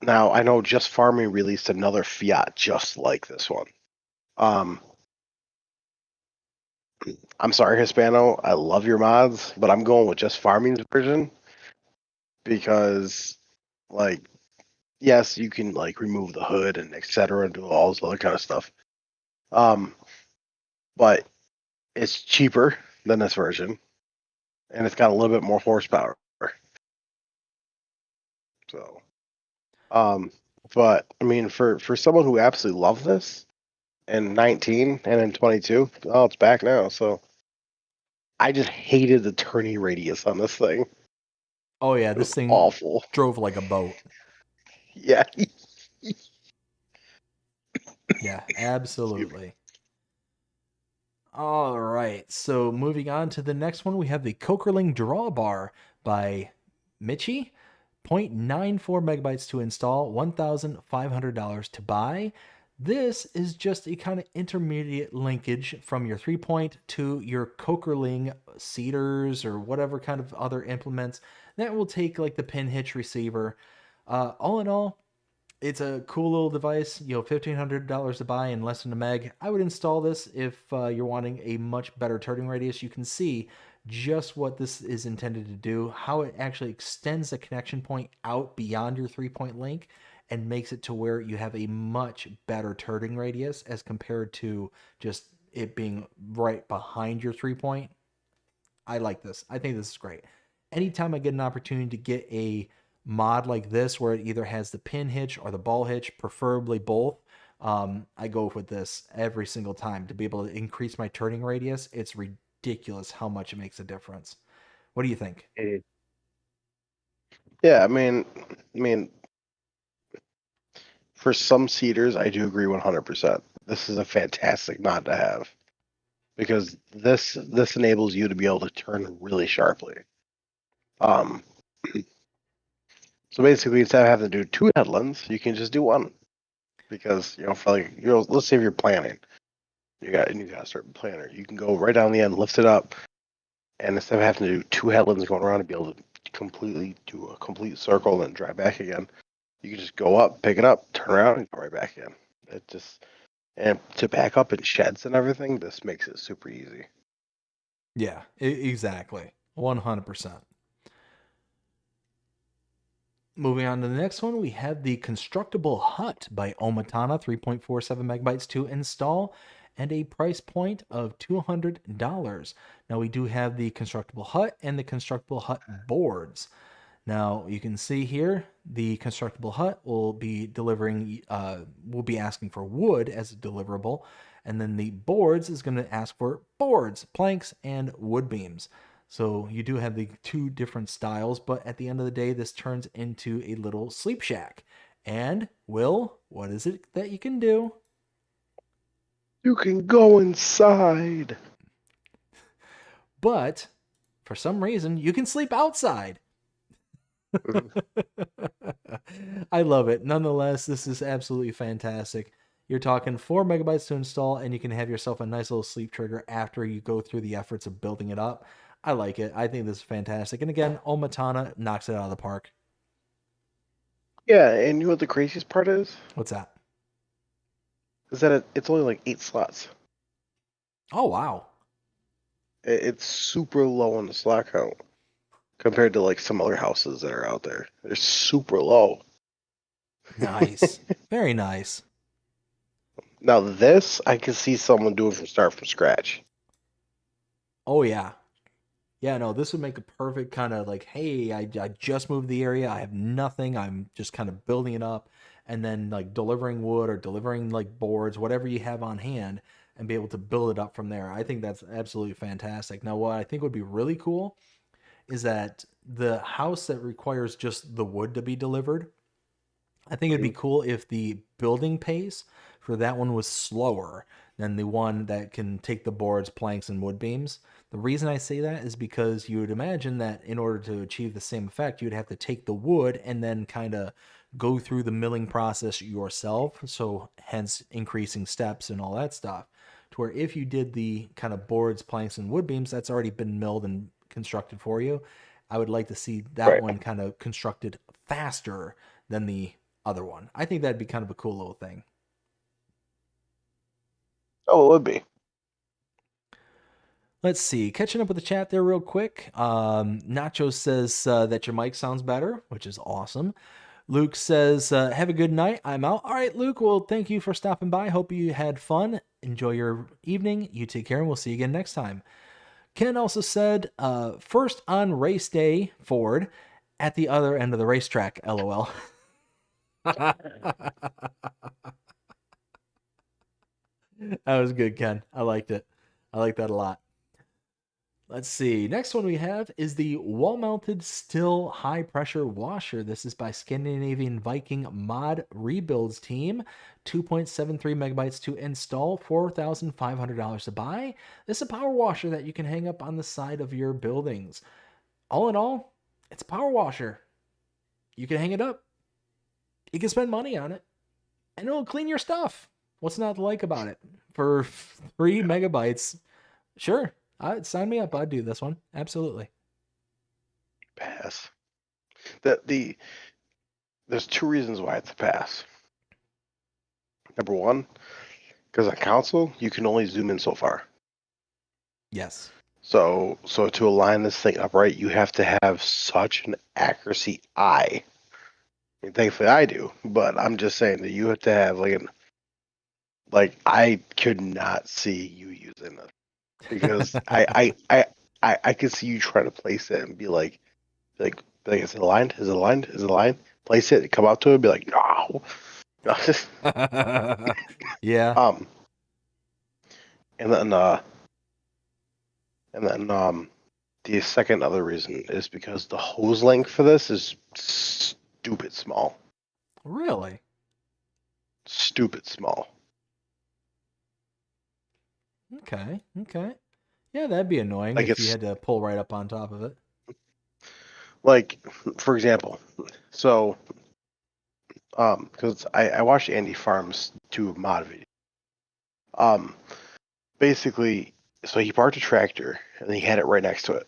I know Just Farming released another Fiat just like this one. I'm sorry, Hispano. I love your mods, but I'm going with Just Farming's version because, like, yes, you can like remove the hood and etc. and do all this other kind of stuff. But it's cheaper than this version, and it's got a little bit more horsepower. So, but I mean, for someone who absolutely loved this in 19 and in 22, oh, it's back now. So, I just hated the turning radius on this thing. Oh yeah, this thing Awful. drove like a boat. Yeah. Yeah, absolutely. All right, so moving on to the next one, we have the Kokerling Drawbar by Michi. 0.94 megabytes to install, $1,500 to buy. This is just a kind of intermediate linkage from your 3-point to your Kokerling seeders or whatever kind of other implements. That will take like the pin hitch receiver. All in all, it's a cool little device. $1,500 to buy in less than a meg. I would install this if you're wanting a much better turning radius. You can see just what this is intended to do, how it actually extends the connection point out beyond your 3-point link and makes it to where you have a much better turning radius as compared to just it being right behind your 3-point. I like this. I think this is great. Anytime I get an opportunity to get a mod like this where it either has the pin hitch or the ball hitch, preferably both, I go with this every single time to be able to increase my turning radius. It's ridiculous how much it makes a difference. What do you think? Yeah, I mean, for some seeders, I do agree 100%. This is a fantastic mod to have because this enables you to be able to turn really sharply. So basically, instead of having to do 2 headlands, you can just do 1 because for like let's say if you're planning, you got a certain planner, you can go right down the end, lift it up, and instead of having to do 2 headlands going around and be able to completely do a complete circle and then drive back again, you can just go up, pick it up, turn around, and go right back in. And to back up in sheds and everything, this makes it super easy. Yeah, exactly. 100%. Moving on to the next one, we have the Constructible Hut by Omatana, 3.47 megabytes to install, and a price point of $200. Now we do have the Constructible Hut and the Constructible Hut boards. Now you can see here, the Constructible Hut will be delivering, will be asking for wood as a deliverable, and then the boards is going to ask for boards, planks, and wood beams. So you do have the 2 different styles, but at the end of the day, this turns into a little sleep shack. And Will, what is it that you can do? You can go inside. But for some reason, you can sleep outside. I love it. Nonetheless, this is absolutely fantastic. You're talking 4 megabytes to install, and you can have yourself a nice little sleep trigger after you go through the efforts of building it up. I like it. I think this is fantastic. And again, Omatana knocks it out of the park. Yeah, and you know what the craziest part is? What's that? Is that it's only like 8 slots. Oh, wow. It's super low on the slot count compared to like some other houses that are out there. They're super low. Nice. Very nice. Now this, I can see someone doing from scratch. Oh, yeah. Yeah, no, this would make a perfect kind of like, hey, I just moved the area. I have nothing. I'm just kind of building it up and then like delivering wood or delivering like boards, whatever you have on hand, and be able to build it up from there. I think that's absolutely fantastic. Now, what I think would be really cool is that the house that requires just the wood to be delivered, I think it'd be cool if the building pace for that one was slower than the one that can take the boards, planks, and wood beams. The reason I say that is because you would imagine that in order to achieve the same effect, you'd have to take the wood and then kind of go through the milling process yourself. So, hence increasing steps and all that stuff. To where if you did the kind of boards, planks, and wood beams, that's already been milled and constructed for you. I would like to see that Right. one kind of constructed faster than the other one. I think that'd be kind of a cool little thing. Oh, it would be. Let's see. Catching up with the chat there real quick. Nacho says that your mic sounds better, which is awesome. Luke says, have a good night. I'm out. All right, Luke. Well, thank you for stopping by. Hope you had fun. Enjoy your evening. You take care, and we'll see you again next time. Ken also said, first on race day, Ford, at the other end of the racetrack, LOL. That was good, Ken. I liked it. I like that a lot. Let's see. Next one we have is the wall-mounted still high-pressure washer. This is by Scandinavian Viking Mod Rebuilds Team. 2.73 megabytes to install, $4,500 to buy. This is a power washer that you can hang up on the side of your buildings. All in all, it's a power washer. You can hang it up. You can spend money on it, and it'll clean your stuff. What's not to like about it? For 3 megabytes, sure. Sign me up. I'd do this one. Absolutely. Pass. There's 2 reasons why it's a pass. Number 1, because on console you can only zoom in so far. Yes. So to align this thing upright, you have to have such an accuracy eye. I mean, thankfully I do, but I'm just saying that you have to have like I could not see you using it because I could see you trying to place it and be like is it aligned? Is it aligned? Is it aligned? Place it, come out to it, and be like, no. Yeah. And then the second other reason is because the hose length for this is stupid small. Really? Stupid small. Okay. Yeah, that'd be annoying Like if you it's had to pull right up on top of it. like, for example, so because I watched Andy Farm's 2 mod videos. Basically, so he parked a tractor and he had it right next to it.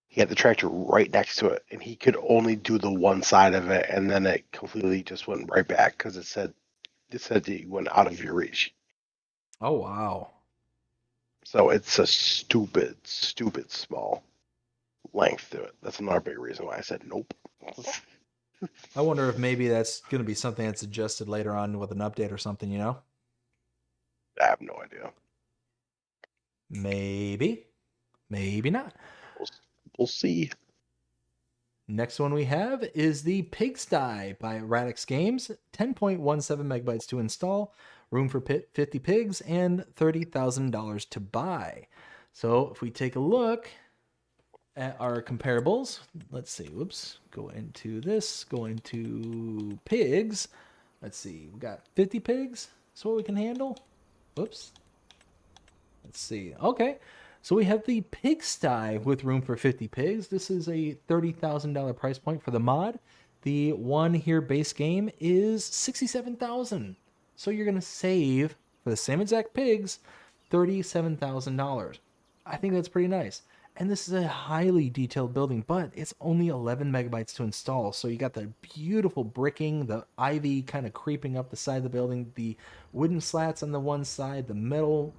He had the tractor right next to it, and he could only do the one side of it, and then it completely just went right back because it said that you went out of your reach. Oh, wow. So it's a stupid small length to it. That's another big reason why I said nope. I wonder if maybe that's going to be something that's adjusted later on with an update or something, you know? I have no idea. Maybe. Maybe not. We'll see. Next one we have is the Pigsty by Radix Games. 10.17 megabytes to install, room for 50 pigs, and $30,000 to buy. So if we take a look at our comparables, let's see. Whoops. Go into this. Go into pigs. Let's see. We got 50 pigs. That's what we can handle. Whoops. Let's see. Okay. So we have the Pigsty with room for 50 pigs. This is a $30,000 price point for the mod. The one here base game is $67,000. So you're going to save for the same exact pigs $37,000. I think that's pretty nice. And this is a highly detailed building, but it's only 11 megabytes to install. So you got the beautiful bricking, the ivy kind of creeping up the side of the building, the wooden slats on the one side, the metal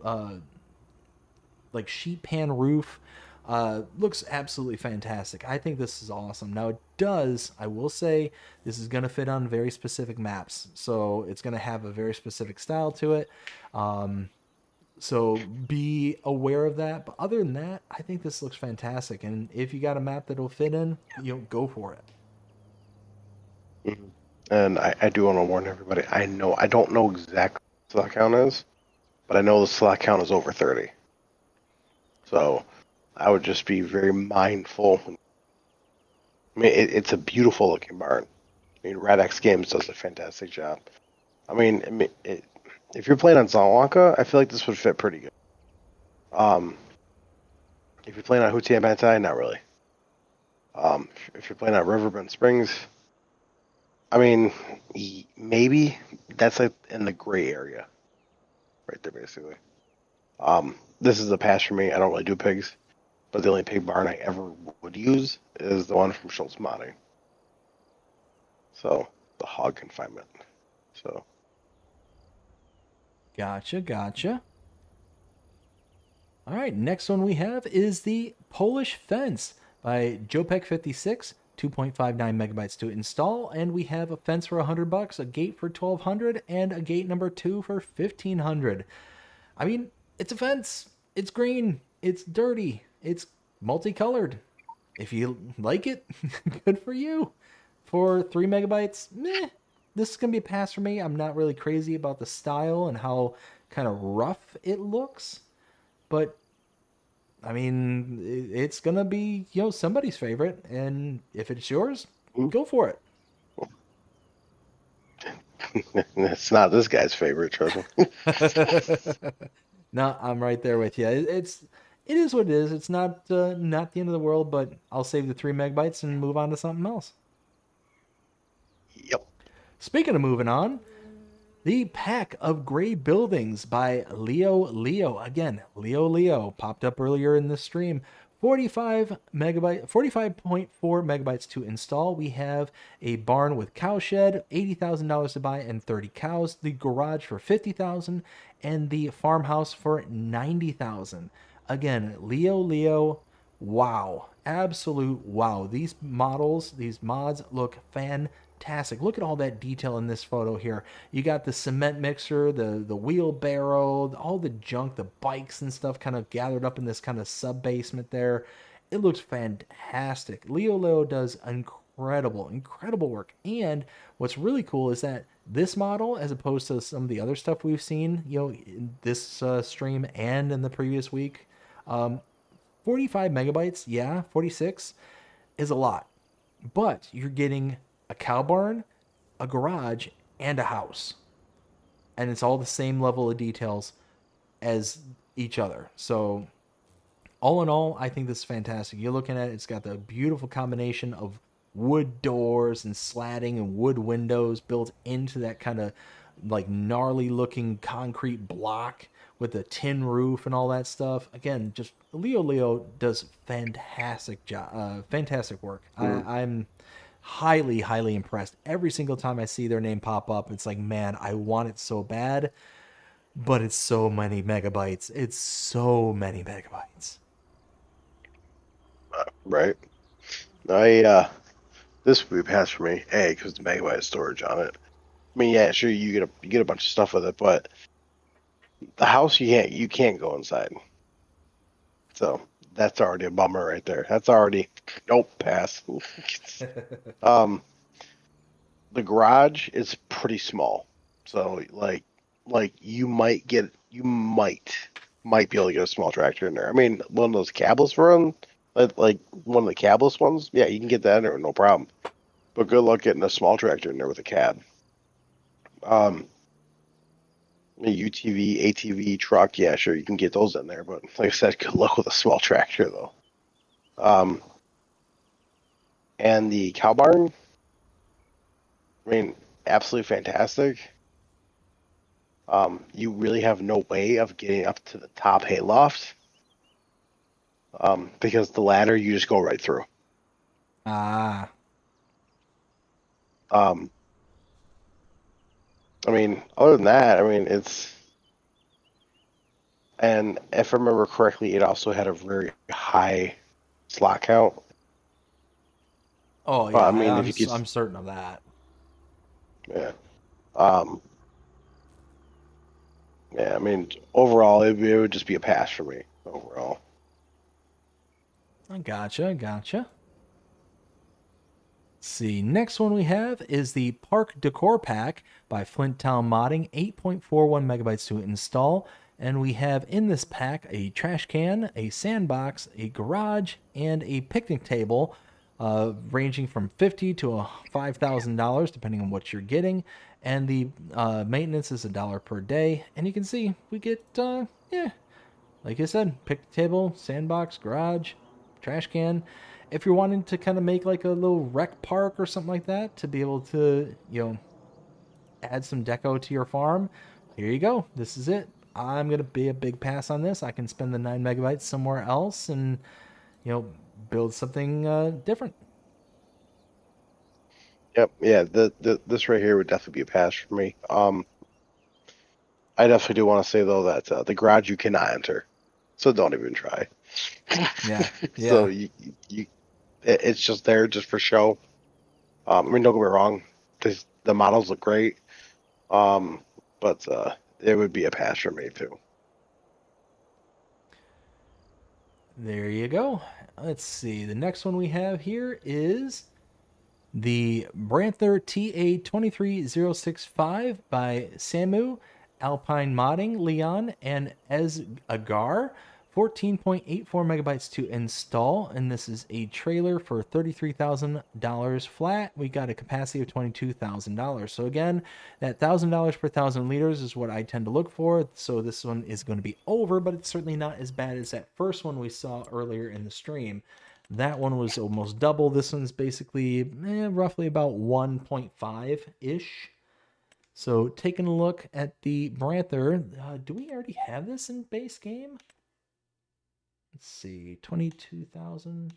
like sheet pan roof. Looks absolutely fantastic. I think this is awesome. Now it does, I will say, this is going to fit on very specific maps. So it's going to have a very specific style to it. So be aware of that. But other than that, I think this looks fantastic. And if you got a map that'll fit in, go for it. Mhm. And I do want to warn everybody. I don't know exactly what the slot count is, but I know the slot count is over 30. So I would just be very mindful. I mean, it's a beautiful looking barn. I mean, Radx Games does a fantastic job. If you're playing on Zonwalka, I feel like this would fit pretty good. If you're playing on WillT and BDD, not really. If you're playing on Riverbend Springs, I mean, maybe that's like in the gray area, right there, basically. This is a pass for me. I don't really do pigs, but the only pig barn I ever would use is the one from Schultz Modding. So the hog confinement. So Gotcha. All right, next one we have is the Polish Fence by Jopek56, 2.59 megabytes to install, and we have a fence for $100, a gate for $1,200, and a gate number 2 for $1,500. I mean, it's a fence. It's green. It's dirty. It's multicolored. If you like it, good for you. For 3 megabytes, meh. This is going to be a pass for me. I'm not really crazy about the style and how kind of rough it looks. But, I mean, it's going to be, somebody's favorite. And if it's yours, go for it. it's not this guy's favorite, trust me. No, I'm right there with you. It is what it is. It's not the end of the world, but I'll save the 3 megabytes and move on to something else. Yep. Speaking of moving on, the Pack of Gray Buildings by Leo. Again, Leo popped up earlier in the stream. 45.4 megabytes to install. We have a barn with cow shed, $80,000 to buy, and 30 cows. The garage for $50,000, and the farmhouse for $90,000. Again, Leo. Wow, absolute wow. These mods look fantastic. Look at all that detail in this photo here. You got the cement mixer, the wheelbarrow, all the junk, the bikes and stuff kind of gathered up in this kind of sub basement there. It looks fantastic. Leo does incredible work. And what's really cool is that this model, as opposed to some of the other stuff we've seen, in this stream and in the previous week, 45 megabytes, yeah, 46 is a lot. But you're getting a cow barn, a garage, and a house. And it's all the same level of details as each other. So all in all, I think this is fantastic. You're looking at it, it's got the beautiful combination of wood doors and slatting and wood windows built into that kind of like gnarly looking concrete block with the tin roof and all that stuff. Again, just Leo does fantastic work. I'm highly impressed. Every single time I see their name pop up, it's like, man, I want it so bad, but it's so many megabytes. Right. This would be a pass for me. A, because the megabyte storage on it. I mean, yeah, sure, you get a bunch of stuff with it, but the house you can't go inside. So that's already a bummer right there. That's already pass. The garage is pretty small, so like you might be able to get a small tractor in there. I mean, one of those cabless runs, like one of the cabless ones, yeah, you can get that in there, no problem. But good luck getting a small tractor in there with a cab. A UTV, ATV, truck, yeah, sure, you can get those in there, but like I said, good luck with a small tractor, though. And the cow barn, I mean, absolutely fantastic. You really have no way of getting up to the top hayloft. because the ladder you just go right through. Ah, Um, I mean, other than that, I mean, and if I remember correctly, it also had a very high slot count. oh Well, yeah, I mean, if you could, I'm certain of that. yeah, um, yeah. I mean, overall, it would just be a pass for me. Overall, I gotcha. See, next one we have is the Park Decor Pack by Flint Town Modding, 8.41 megabytes to install. And we have in this pack a trash can, a sandbox, a garage, and a picnic table, ranging from $50 to $5,000 depending on what you're getting. And the maintenance is $1 per day. And you can see we get, like I said, picnic table, sandbox, garage, trash can. If you're wanting to kind of make like a little rec park or something like that to be able to, add some deco to your farm, here you go. This is it. I'm going to be a big pass on this. I can spend the 9 megabytes somewhere else and, build something different. yep, yeah. This right here would definitely be a pass for me. I definitely do want to say though that the garage you cannot enter, so don't even try. Yeah. So Yeah. it's just there just for show. I mean, don't get me wrong, the models look great, but it would be a pass for me too. There you go. Let's see. The next one we have here is the Branther TA23065 by Samu, Alpine Modding, Leon, and Ez Agar. 14.84 megabytes to install, and this is a trailer for $33,000 flat. We got a capacity of $22,000. So again, that $1,000 per 1,000 liters is what I tend to look for. So this one is going to be over, but it's certainly not as bad as that first one we saw earlier in the stream. That one was almost double. This one's basically roughly about 1.5-ish. So taking a look at the Branther, do we already have this in base game? Let's see, 22,000.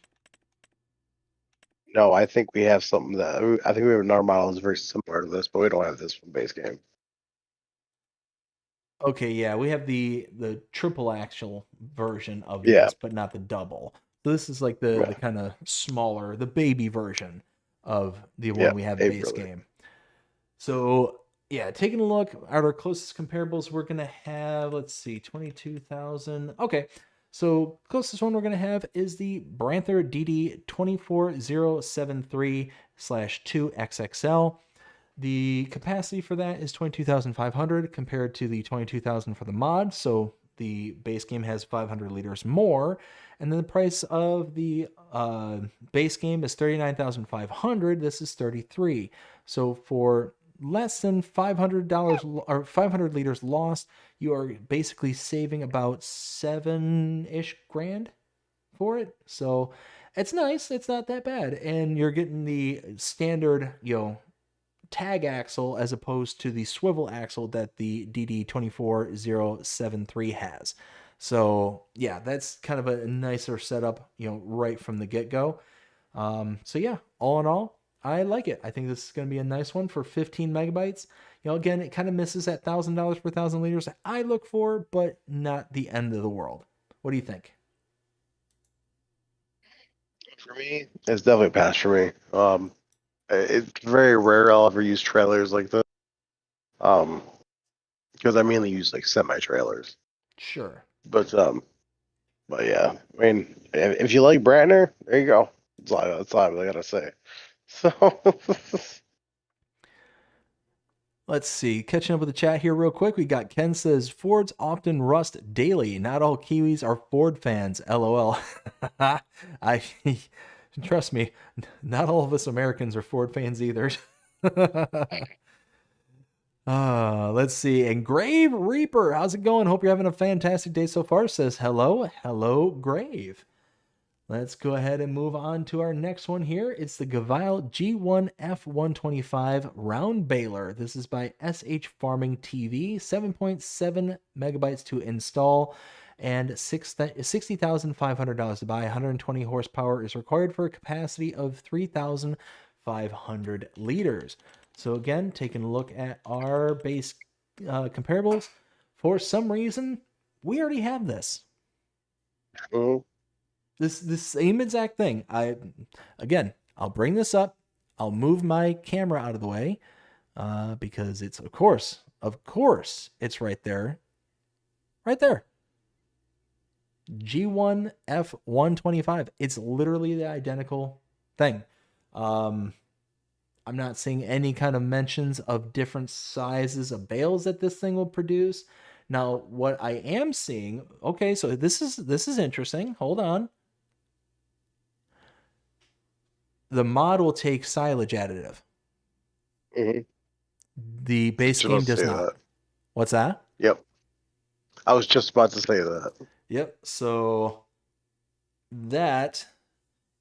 No, I think we have something that I think we have another model that's very similar to this, but we don't have this from base game. Okay, yeah, we have the triple axle version of Yeah. this, but not the double. So this is like the kind of smaller, the baby version of the one we have in base game. So yeah, taking a look at our closest comparables, we're gonna have, let's see, 22,000. Okay, so closest one we're gonna have is the Branther DD 24073/2XXL. The capacity for that is 22,500 compared to the 22,000 for the mod. So the base game has 500 liters more. And then the price of the base game is 39,500. This is 33. So for less than $500 or 500 liters lost, you are basically saving about 7-ish grand for it. So it's nice. It's not that bad. And you're getting the standard, tag axle as opposed to the swivel axle that the DD24073 has. So yeah, that's kind of a nicer setup, right from the get-go. So yeah, all in all, I like it. I think this is going to be a nice one for 15 megabytes. Again, it kind of misses that $1,000 per 1,000 liters that I look for, but not the end of the world. What do you think? For me, it's definitely a pass for me. It's very rare I'll ever use trailers like this. Because I mainly use like semi trailers. Sure. But yeah, I mean, if you like Brantner, there you go. That's all I gotta say. So let's see. Catching up with the chat here real quick. We got Ken says Fords often rust daily. Not all Kiwis are Ford fans. LOL. I trust me. Not all of us Americans are Ford fans either. Let's see. And Grave Reaper, how's it going? Hope you're having a fantastic day so far. Says hello, Grave. Let's go ahead and move on to our next one here. It's the Gavile G1F125 round baler. This is by SH Farming TV, 7.7 megabytes to install. and $60,500 to buy. 120 horsepower is required for a capacity of 3,500 liters. So again, taking a look at our base comparables, for some reason, we already have this. Mhm. This same exact thing. I'll bring this up. I'll move my camera out of the way because it's of course, it's right there. Right there. G1 F125. It's literally the identical thing. I'm not seeing any kind of mentions of different sizes of bales that this thing will produce. Now, what I am seeing, okay, so this is interesting. Hold on. The mod will take silage additive. Mhm. The base game does not. That. What's that? Yep. I was just about to say that. Yep. So that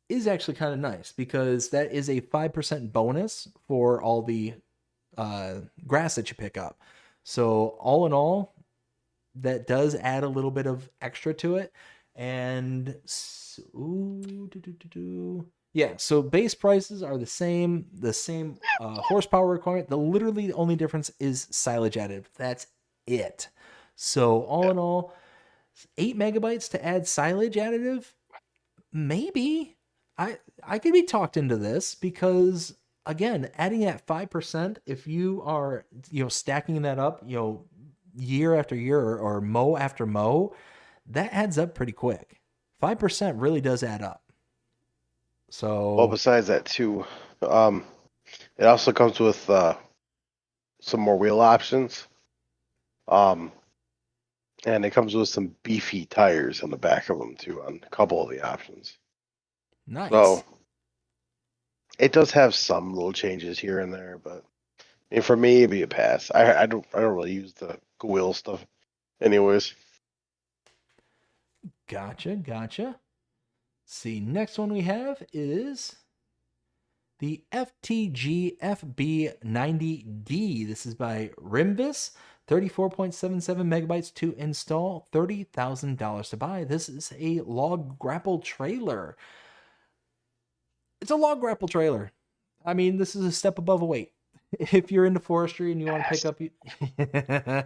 is actually kind of nice because that is a 5% bonus for all the grass that you pick up. So all in all, that does add a little bit of extra to it. And yeah, so base prices are the same horsepower requirement. Literally the only difference is silage additive. That's it. So all in all, 8 megabytes to add silage additive, maybe I could be talked into this because again, adding that 5%, if you are stacking that up, year after year or mow after mow, that adds up pretty quick. 5% really does add up. So Well, besides that too, it also comes with some more wheel options. And it comes with some beefy tires on the back of them too on a couple of the options. nice. So it does have some little changes here and there, but for me, it'd be a pass. I don't really use the wheel stuff, anyways. Gotcha. See, next one we have is the FTG FB90D. This is by Rimbus. 34.77 megabytes to install, $30,000 to buy. This is a log grapple trailer. It's a log grapple trailer. I mean, this is a step above a weight. If you're into forestry and you want to pick up,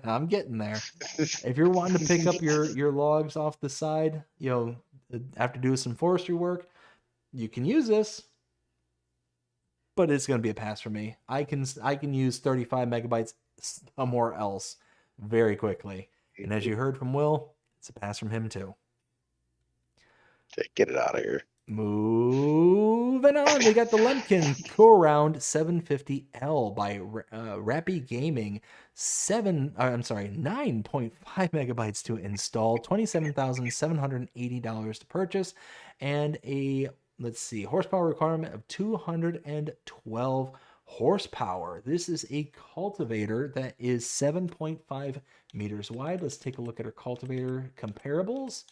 I'm getting there. If you're wanting to pick up your logs off the side, after doing some forestry work, you can use this. But it's going to be a pass for me. I can use 35 megabytes somewhere else very quickly. And as you heard from Will, it's a pass from him too. Get it out of here. Moving on, we got the Lemkin Go-Around 750L by Rappy Gaming. 9.5 megabytes to install, $27,780 to purchase, and a horsepower requirement of 212 horsepower. This is a cultivator that is 7.5 meters wide. Let's take a look at our cultivator comparables.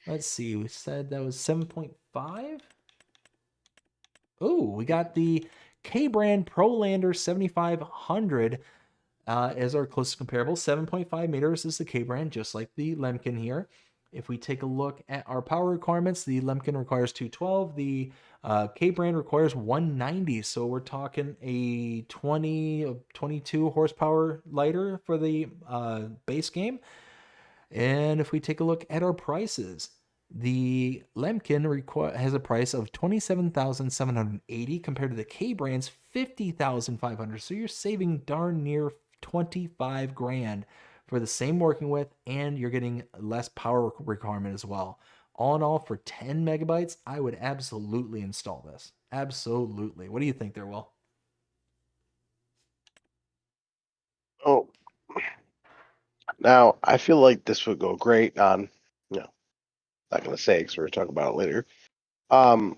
Let's see, we said that was 7.5. Oh, we got the K-Brand ProLander 7500 as our closest comparable. 7.5 meters is the K-Brand, just like the Lemkin here. If we take a look at our power requirements, the Lemkin requires 212. The K-Brand requires 190. So we're talking a 22 horsepower lighter for the base game. And if we take a look at our prices, the Lemkin has a price of $27,780 compared to the K-Brand's $50,500. So you're saving darn near 25 grand for the same working width, and you're getting less power requirement as well. All in all, for 10 megabytes, I would absolutely install this. Absolutely. What do you think there, Will? Oh, now I feel like this would go great on, not going to say because we're going to talk about it later. I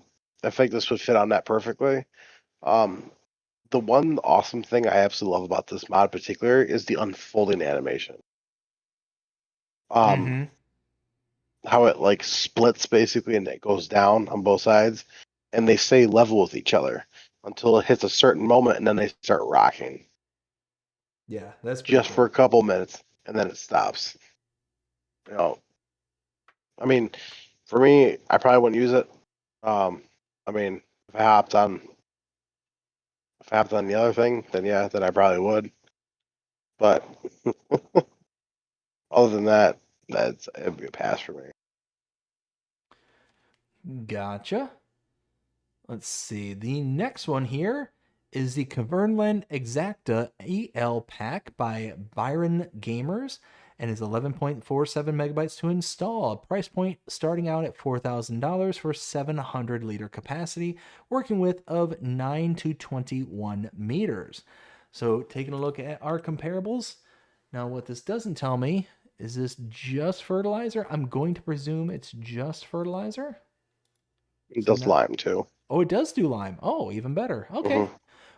think this would fit on that perfectly. The one awesome thing I absolutely love about this mod in particular is the unfolding animation. How it splits basically and it goes down on both sides, and they stay level with each other until it hits a certain moment, and then they start rocking. Yeah, that's just cool. For a couple minutes, and then it stops. I mean, for me, I probably wouldn't use it. I mean, if I hopped on the other thing, then yeah, then I probably would. But other than that, it'd be a pass for me. Gotcha. Let's see. The next one here is the Kverneland Exacta EL pack by Byron Gamers and is 11.47 megabytes to install. Price point starting out at $4,000 for 700 liter capacity, working width of 9 to 21 meters. So taking a look at our comparables. Now what this doesn't tell me, is this just fertilizer? I'm going to presume it's just fertilizer. It does lime too. Oh, it does do lime. Oh, even better. Okay. Mhm.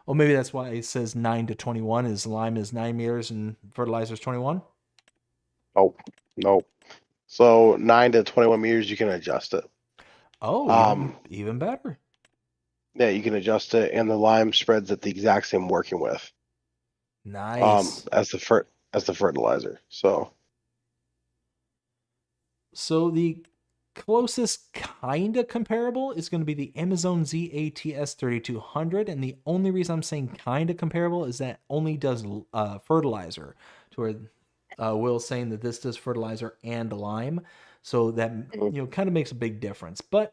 Well, maybe that's why it says 9 to 21 is lime is 9 meters and fertilizer is 21. Oh, no. So 9 to 21 meters, you can adjust it. Oh, even better. Yeah, you can adjust it, and the lime spreads at the exact same working width. Nice. As the fertilizer. So The closest kind of comparable is going to be the Amazon ZATS 3200, and the only reason I'm saying kind of comparable is that only does fertilizer, to where Will's saying that this does fertilizer and lime, so that kind of makes a big difference. But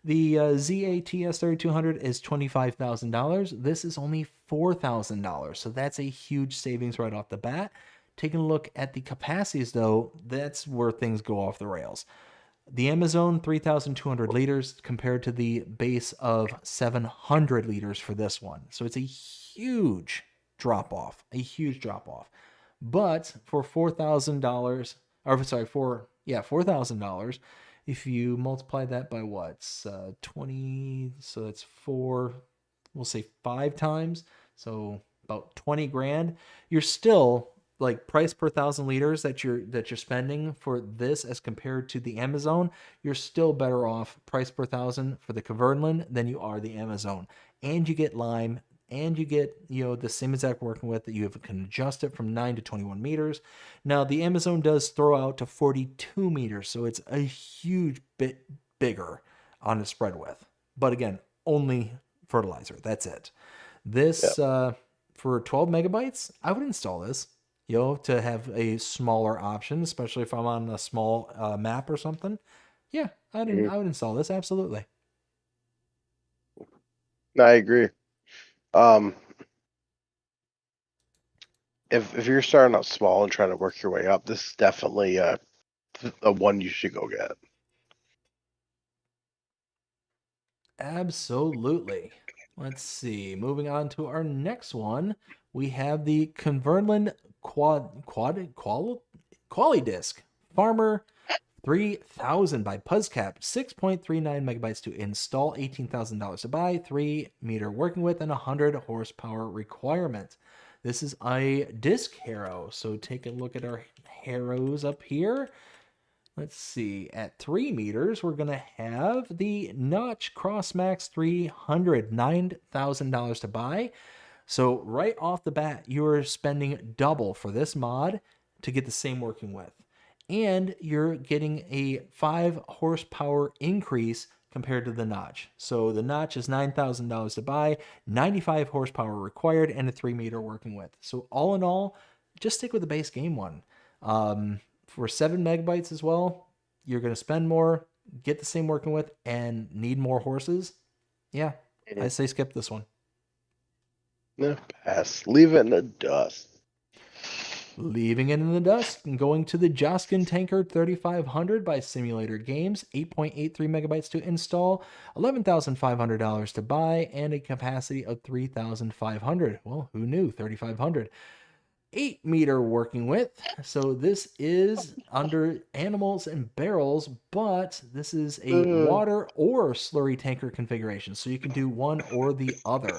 the ZATS 3200 is $25,000. This is only $4,000, so that's a huge savings right off the bat. Taking a look at the capacities, though, that's where things go off the rails. The Amazon 3,200 liters compared to the base of 700 liters for this one. So it's a huge drop off, But for $4,000, or sorry, $4,000, if you multiply that by what? 20, so that's four, we'll say 5 times. So about 20 grand. You're still like price per 1,000 liters that you're spending for this as compared to the Amazon, you're still better off price per 1,000 for the Kverneland than you are the Amazon. And you get lime, and you get the same exact working width that you can adjust it from 9 to 21 meters. Now the Amazon does throw out to 42 meters, so it's a huge bit bigger on the spread width. But again, only fertilizer. That's it. This for 12 megabytes, I would install this. To have a smaller option, especially if I'm on a small map or something. Yeah, I would install this, absolutely. I agree. If you're starting out small and trying to work your way up, this is definitely a one you should go get. Absolutely. Let's see. Moving on to our next one, we have the Kverneland Quali Disc Farmer 3000 by Puzzcap, 6.39 megabytes to install, $18,000 to buy, 3 meter working width, and 100 horsepower requirement. This is a disc harrow, so take a look at our harrows up here. Let's see, at 3 meters, we're going to have the Notch CrossMax 300, $9,000 to buy. So right off the bat, you're spending double for this mod to get the same working width. And you're getting a 5 horsepower increase compared to the Notch. So the Notch is $9,000 to buy, 95 horsepower required, and a 3 meter working width. So all in all, just stick with the base game one. For 7 megabytes as well, you're going to spend more, get the same working width, and need more horses. Yeah, I say skip this one. No, pass. Leave it in the dust. Leaving it in the dust and going to the Joskin Tanker 3500 by Simulator Games, 8.83 megabytes to install, $11,500 to buy, and a capacity of 3,500. Well, who knew? 3,500. 8 meter working width. So this is under animals and barrels, but this is a water or slurry tanker configuration. So you can do one or the other.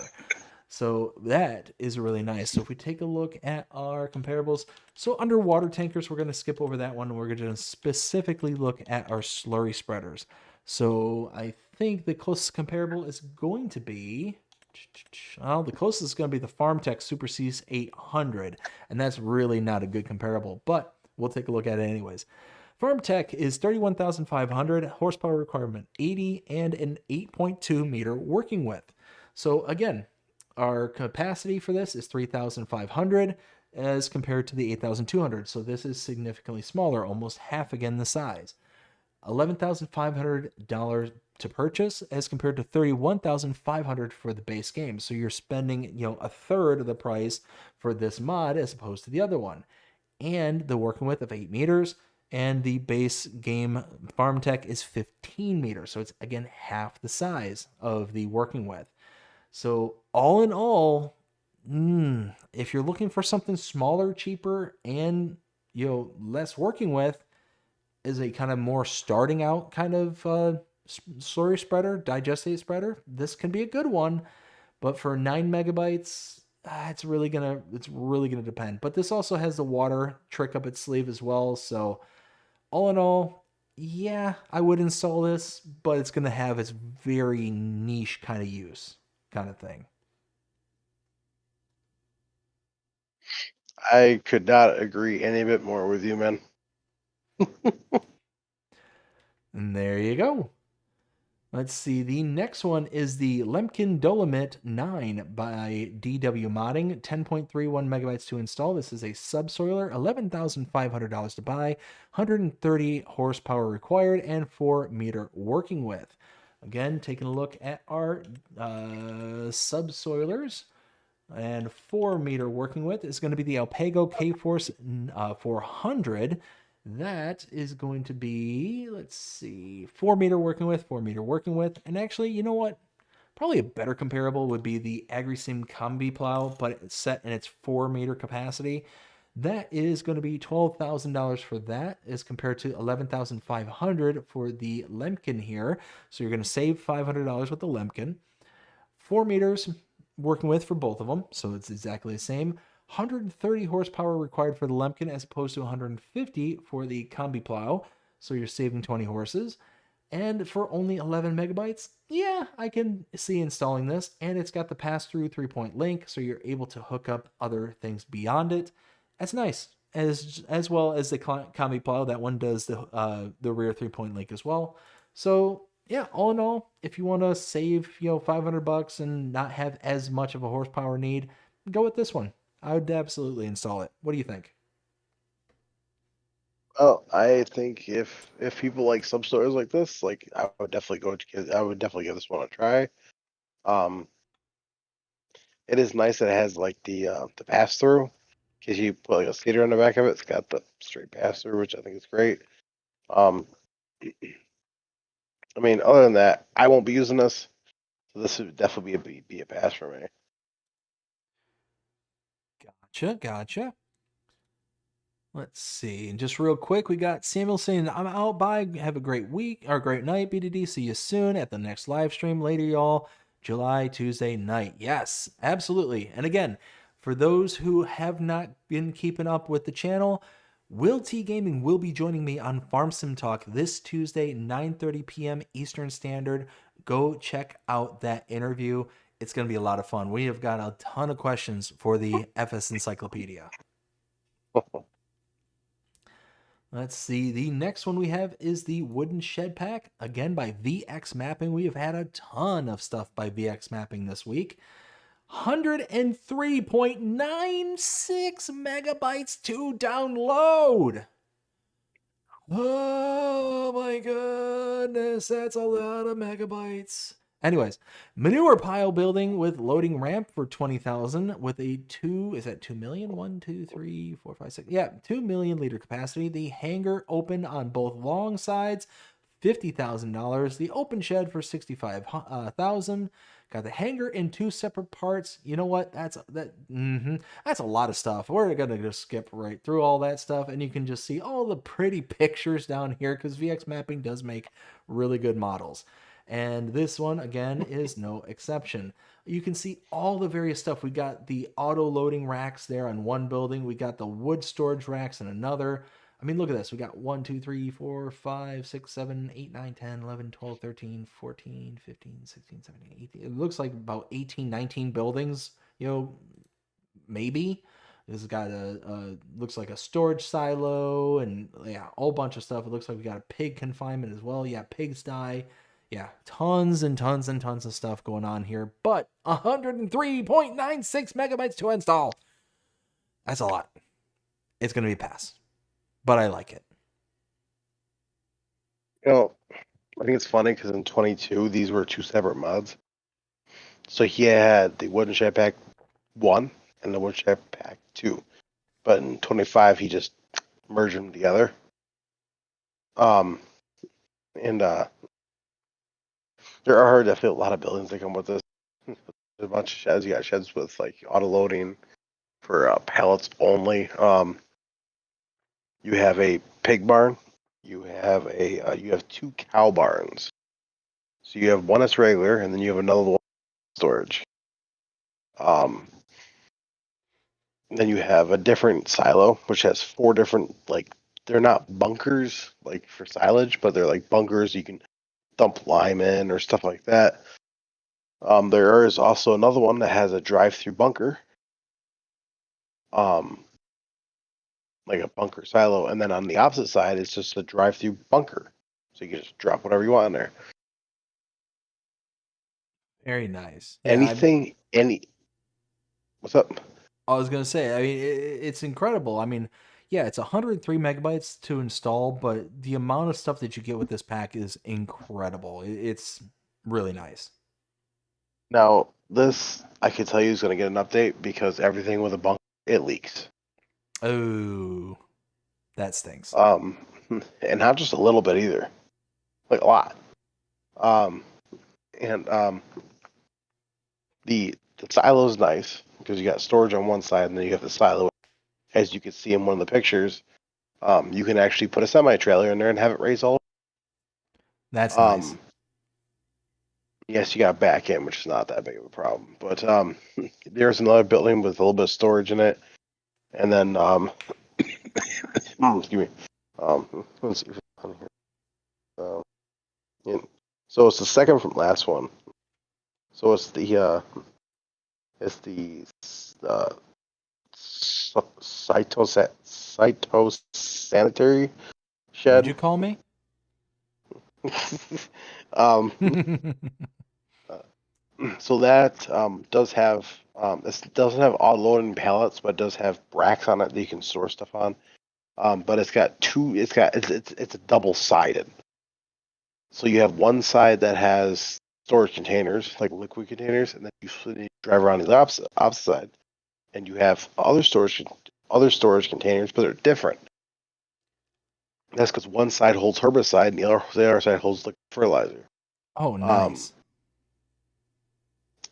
So that is really nice. So if we take a look at our comparables, so underwater tankers, we're going to skip over that one. And we're going to specifically look at our slurry spreaders. So I think the closest comparable is going to be, well, the closest is going to be the FarmTech Super Seas 800. And that's really not a good comparable, but we'll take a look at it anyways. Farm Tech is 31,500, horsepower requirement 80, and an 8.2 meter working width. So again, our capacity for this is 3,500 as compared to the 8,200. So this is significantly smaller, almost half again the size. $11,500 to purchase as compared to $31,500 for the base game. So you're spending, a third of the price for this mod as opposed to the other one. And the working width of 8 meters, and the base game Farm Tech is 15 meters. So it's again half the size of the working width. So all in all, if you're looking for something smaller, cheaper, and less working with, is a kind of more starting out kind of slurry spreader, digestate spreader, this can be a good one. But for 9 megabytes, it's really gonna depend. But this also has the water trick up its sleeve as well. So all in all, yeah, I would install this, but it's gonna have its very niche kind of use, kind of thing. I could not agree any bit more with you, man. And there you go. Let's see. The next one is the Lemkin Dolomit 9 by DW Modding. 10.31 megabytes to install. This is a subsoiler. $11,500 to buy. 130 horsepower required and 4 meter working width. Again, taking a look at our subsoilers. And 4 meter working width is going to be the Alpago K-Force 400. That is going to be, let's see, 4 meter working width, 4 meter working width. And actually, you know what? Probably a better comparable would be the AgriSim Combi Plow, but it's set in its 4 meter capacity. That is going to be $12,000 for that as compared to $11,500 for the Lemkin here. So you're going to save $500 with the Lemkin. 4 meters working with for both of them, so it's exactly the same. 130 horsepower required for the Lemkin as opposed to 150 for the Combi Plow, so you're saving 20 horses. And for only 11 megabytes, yeah, I can see installing this. And it's got the pass-through 3-point link, so you're able to hook up other things beyond it. That's nice. As well as the Combi Plow, that one does the rear 3-point link as well. So yeah, all in all, if you want to save $500 and not have as much of a horsepower need, go with this one. I would absolutely install it. What do you think? Oh, I think if people like substories like this, like I would definitely give this one a try. It is nice that it has like the pass through, because you put like a skater on the back of it. It's got the straight pass through, which I think is great. I mean, other than that, I won't be using this, so this would definitely be a pass for me. Gotcha. Let's see. And just real quick, we got Samuel saying, I'm out. Bye. Have a great week or great night, BDD. See you soon at the next live stream later, y'all. July, Tuesday night. Yes, absolutely. And again, for those who have not been keeping up with the channel, WillTGaming will be joining me on Farm Sim Talk this Tuesday, 9:30 p.m. Eastern Standard. Go check out that interview. It's going to be a lot of fun. We have got a ton of questions for the FS Encyclopedia. Let's see. The next one we have is the Wooden Shed Pack, again by VX Mapping. We have had a ton of stuff by VX Mapping this week. 103.96 megabytes to download. Oh my goodness, that's a lot of megabytes. Anyways, manure pile building with loading ramp for 20,000 with a 2 million? 1, 2, 3, 4, 5, 6. Yeah, 2 million liter capacity. The hangar open on both long sides, $50,000. The open shed for 65,000. Got the hangar in 2 separate parts. You know what? That's a lot of stuff. We're gonna just skip right through all that stuff, and you can just see all the pretty pictures down here because VX Mapping does make really good models. And this one, again, is no exception. You can see all the various stuff. We got the auto loading racks there on one building. We got the wood storage racks in another. I mean, look at this. We got 1, 2, 3, 4, 5, 6, 7, 8, 9, 10, 11, 12, 13, 14, 15, 16, 17, 18. It looks like about 18, 19 buildings, maybe. It's got a looks like a storage silo and yeah, a whole bunch of stuff. It looks like we got a pig confinement as well. Yeah, pigsty. Yeah, tons and tons and tons of stuff going on here. But 103.96 megabytes to install. That's a lot. It's gonna be a pass, but I like it. You know, I think it's funny because in 22 these were 2 separate mods. So he had the Wooden Shed Pack 1 and the Wooden Shed Pack 2, but in 25 he just merged them together. And there are definitely a lot of buildings that come with this. There's a bunch of sheds. You got sheds with like auto loading for pallets only. You have a pig barn. You have you have 2 cow barns. So you have one that's regular, and then you have another one storage. Then you have a different silo, which has 4 different they're not bunkers like for silage, but they're like bunkers you can dump lime in or stuff like that. There is also another one that has a drive-through bunker, like a bunker silo, and then on the opposite side it's just a drive-through bunker, so you can just drop whatever you want in there. Very nice. Yeah, What's up? I was gonna say. I mean, it's incredible. I mean, yeah, it's 103 megabytes to install, but the amount of stuff that you get with this pack is incredible. It's really nice. Now this I can tell you is going to get an update because everything with a bunker it leaks. Oh, that stinks. And not just a little bit either, like a lot. And the silo is nice because you got storage on one side and then you have the silo. As you can see in one of the pictures, you can actually put a semi trailer in there and have it raise all. That's nice. Yes, you got back in, which is not that big of a problem. But there's another building with a little bit of storage in it, and then excuse me. Let's see if it's on here. Yeah. So it's the second from last one. So it's the cytosanitary shed. What'd you call me? So that does have this doesn't have auto loading pallets, but it does have racks on it that you can store stuff on. But it's got it's a double sided. So you have one side that has storage containers, like liquid containers, and then you drive around the opposite side, and you have other storage containers, but they're different. That's because one side holds herbicide and the other side holds liquid fertilizer. Oh, nice.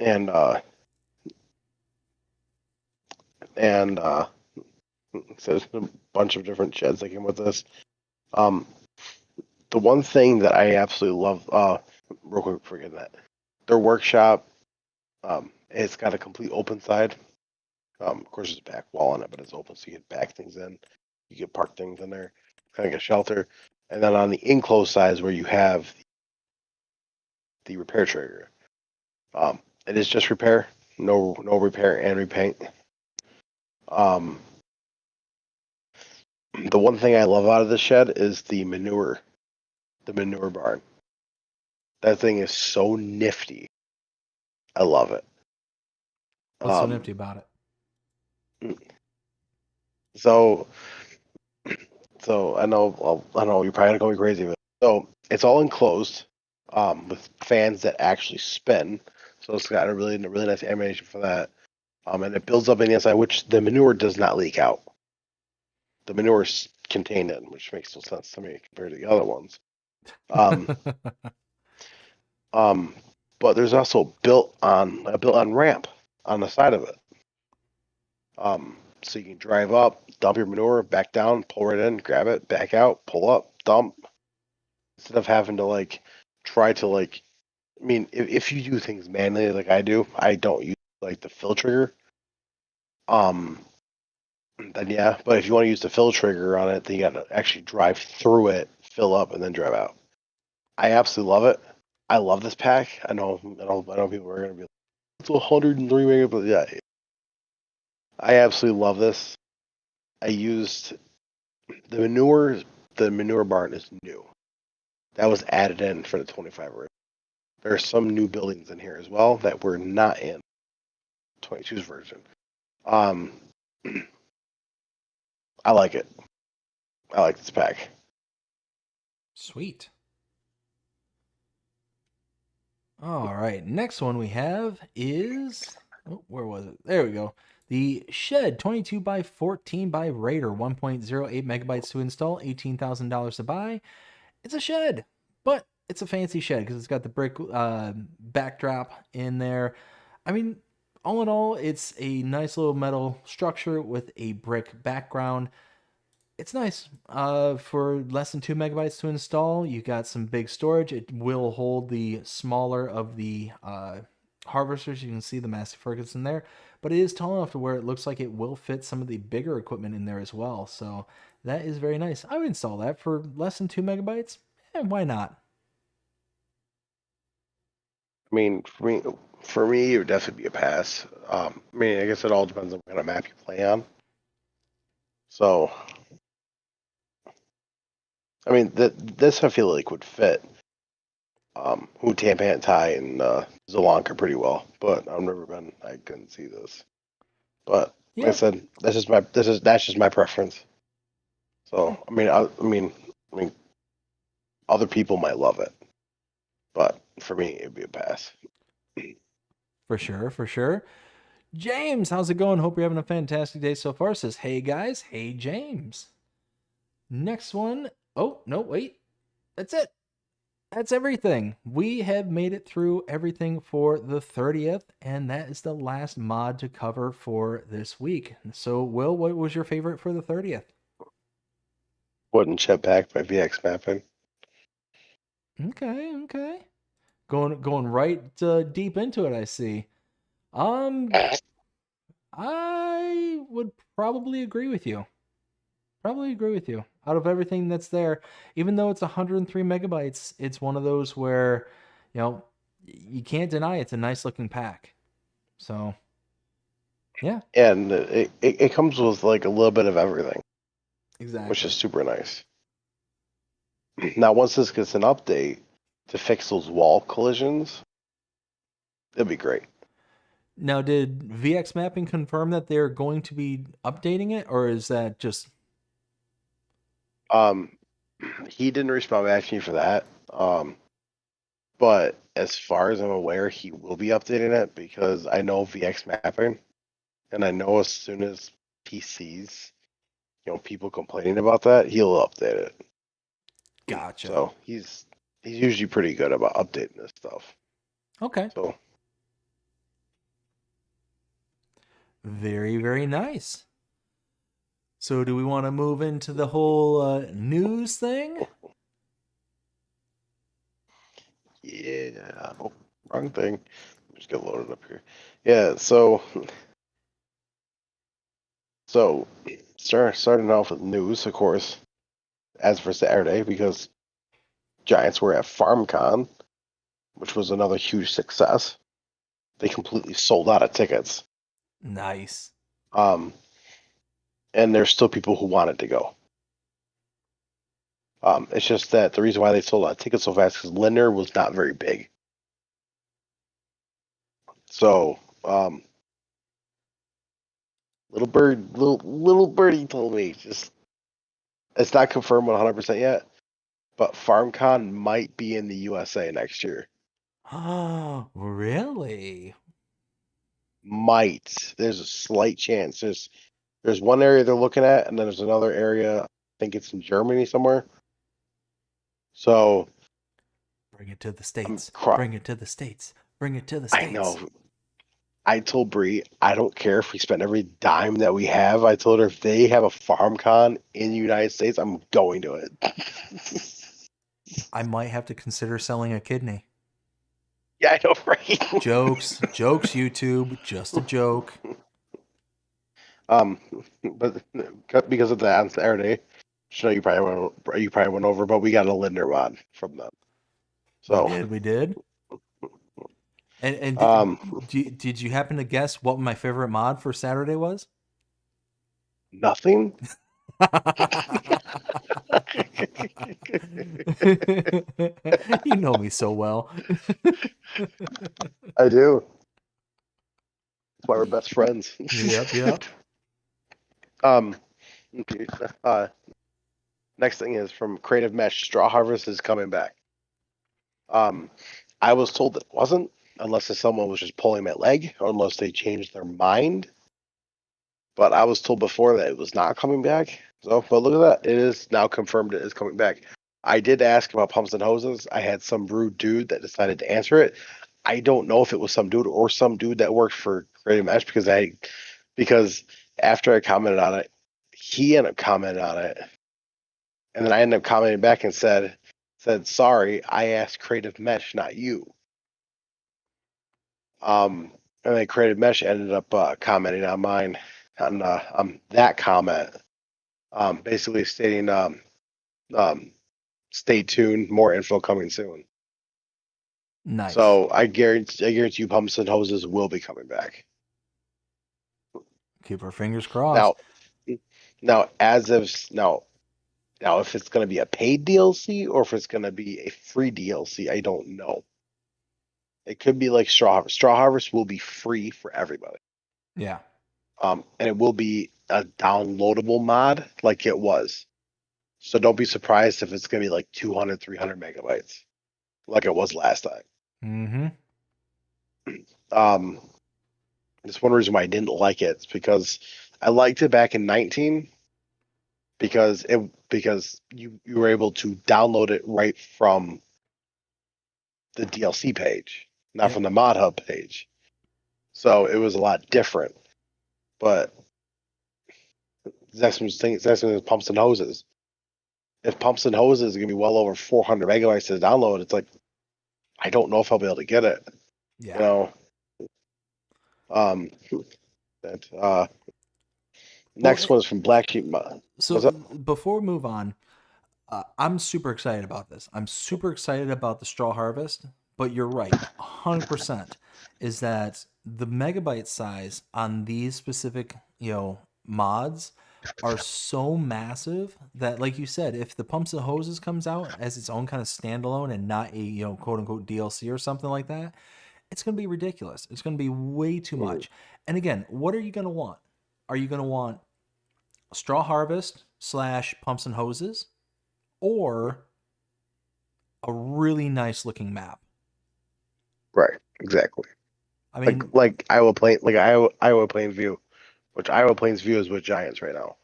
So there's a bunch of different sheds that came with this. The one thing that I absolutely love, real quick, forget that, their workshop, it's got a complete open side. Of course, there's a back wall on it, but it's open, so you can back things in. You can park things in there, kind of like a shelter. And then on the enclosed side is where you have the repair trigger. It is just repair, no repair and repaint. The one thing I love out of this shed is the manure barn. That thing is so nifty. I love it. What's so nifty about it? So I know you're probably gonna go crazy with it. So it's all enclosed, with fans that actually spin. So it's got a really nice animation for that. And it builds up on the inside, which the manure does not leak out. The manure is contained in, which makes no sense to me compared to the other ones. But there's also a built-on ramp on the side of it. So you can drive up, dump your manure, back down, pull right in, grab it, back out, pull up, dump. Instead of having to try to I mean, if you do things manually like I do, I don't use the fill trigger. Then yeah, but if you want to use the fill trigger on it, then you got to actually drive through it, fill up, and then drive out. I absolutely love it. I love this pack. I know people are gonna be like, it's 103 megabytes, but yeah, I absolutely love this. I used the manure. The manure barn is new. That was added in for the 25 version. There are some new buildings in here as well that were not in 22's version. Um, I like it. I like this pack. Sweet. All right, next one we have is, oh, where was it? There we go. The Shed 22 by 14 by Raider, 1.08 megabytes to install, $18,000 to buy. It's a shed, but it's a fancy shed because it's got the brick backdrop in there. I mean, all in all, it's a nice little metal structure with a brick background. It's nice. For less than 2 megabytes to install, you got some big storage. It will hold the smaller of the harvesters. You can see the Massey Ferguson there, but it is tall enough to where it looks like it will fit some of the bigger equipment in there as well. So that is very nice. I would install that for less than 2 megabytes. Why not? I mean, for me, it would definitely be a pass. I mean, I guess it all depends on what kind of map you play on. So, I mean, this I feel like would fit Wu Tai and Zelonka pretty well, but I've never been. I couldn't see this, but like I said, that's just my preference. So, I mean, other people might love it, but for me, it'd be a pass. For sure, for sure. James, how's it going? Hope you're having a fantastic day so far. Says, hey guys, hey James. Next one. Oh, no, wait. That's it. That's everything. We have made it through everything for the 30th, and that is the last mod to cover for this week. So, Will, what was your favorite for the 30th? Wooden Jetpack by VX Mapping. Okay, okay. Going right deep into it, I see. I would probably agree with you. Probably agree with you. Out of everything that's there, even though it's 103 megabytes, it's one of those where, you can't deny it's a nice looking pack. So, yeah. And it comes with like a little bit of everything. Exactly. Which is super nice. Now, once this gets an update to fix those wall collisions, it'd be great. Now, did VX Mapping confirm that they're going to be updating it, or is that just... He didn't respond back to me for that. But as far as I'm aware, he will be updating it because I know VX Mapping, and I know as soon as he sees, people complaining about that, he'll update it. Gotcha. So he's usually pretty good about updating this stuff. Okay. So very, very nice. So do we want to move into the whole news thing? Yeah. Oh, wrong thing. Just get loaded up here. Yeah. So starting off with news, of course, as for Saturday, because Giants were at FarmCon, which was another huge success. They completely sold out of tickets. Nice. And there's still people who wanted to go. It's just that the reason why they sold out of tickets so fast is Linder was not very big. So, little birdie told me it's not confirmed 100% yet, but FarmCon might be in the USA next year. Oh, really? Might. There's a slight chance. There's one area they're looking at, and then there's another area. I think it's in Germany somewhere. So bring it to the States. Bring it to the States. Bring it to the States. I know. I told Bree, I don't care if we spend every dime that we have. I told her if they have a FarmCon in the United States, I'm going to it. I might have to consider selling a kidney. Yeah, I know, right? Jokes, YouTube, just a joke. But because of that on Saturday, you probably went over, but we got a Linder mod from them. So we did. And did you happen to guess what my favorite mod for Saturday was? Nothing. You know me so well. I do. That's why we're best friends. Yep. Um. Okay. Next thing is from Creative Mesh. Straw Harvest is coming back. I was told that it wasn't, unless someone was just pulling my leg, or unless they changed their mind. But I was told before that it was not coming back. So, but look at that. It is now confirmed it is coming back. I did ask about pumps and hoses. I had some rude dude that decided to answer it. I don't know if it was some dude or some dude that worked for Creative Mesh because after I commented on it, he ended up commenting on it. And then I ended up commenting back and said, sorry, I asked Creative Mesh, not you. And then Creative Mesh ended up commenting on mine on that comment, basically stating, "Stay tuned, more info coming soon." Nice. So I guarantee you, pumps and hoses will be coming back. Keep our fingers crossed. Now, now, if it's going to be a paid DLC or if it's going to be a free DLC, I don't know. It could be like Straw Harvest. Straw Harvest will be free for everybody. Yeah. And it will be a downloadable mod like it was. So don't be surprised if it's going to be like 200, 300 megabytes like it was last time. Mm-hmm. That's one reason why I didn't like it. It's because I liked it back in 19 because you were able to download it right from the DLC page, not from the mod hub page. So it was a lot different. But that's what pumps and hoses. If pumps and hoses are gonna be well over 400 megabytes to download, it's like I don't know if I'll be able to get it. Yeah. You know. That next one is from Black Sheep. So before we move on, I'm super excited about this. I'm super excited about the Straw Harvest, but you're right, 100% is that the megabyte size on these specific, mods are so massive that, like you said, if the Pumps and Hoses comes out as its own kind of standalone and not a, quote unquote DLC or something like that, it's going to be ridiculous. It's going to be way too much. And again, what are you going to want? Are you going to want Straw Harvest / Pumps and Hoses, or a really nice looking map? Right, exactly. I mean, like Iowa Plain View, which Iowa Plains View is with Giants right now.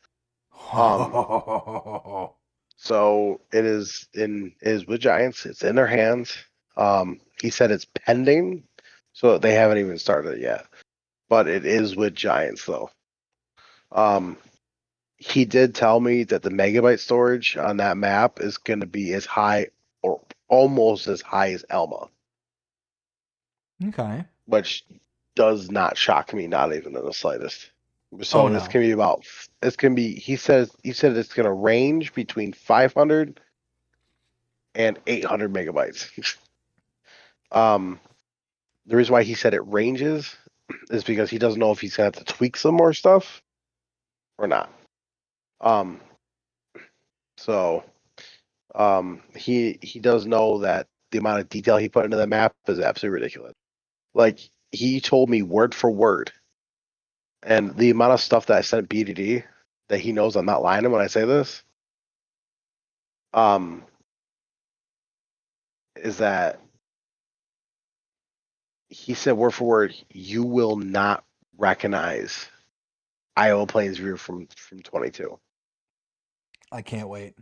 So it is with Giants. It's in their hands. He said it's pending, so they haven't even started it yet. But it is with Giants though. He did tell me that the megabyte storage on that map is going to be as high or almost as high as Elma. okay. Which does not shock me, not even in the slightest. So no. it's gonna be. He said it's gonna range between 500 and 800 megabytes. The reason why he said it ranges is because he doesn't know if he's gonna have to tweak some more stuff or not. So he does know that the amount of detail he put into the map is absolutely ridiculous. Like he told me word for word, and the amount of stuff that I sent BDD that he knows I'm not lying to him when I say this. Is that he said word for word, you will not recognize Iowa Plains View from 22. I can't wait.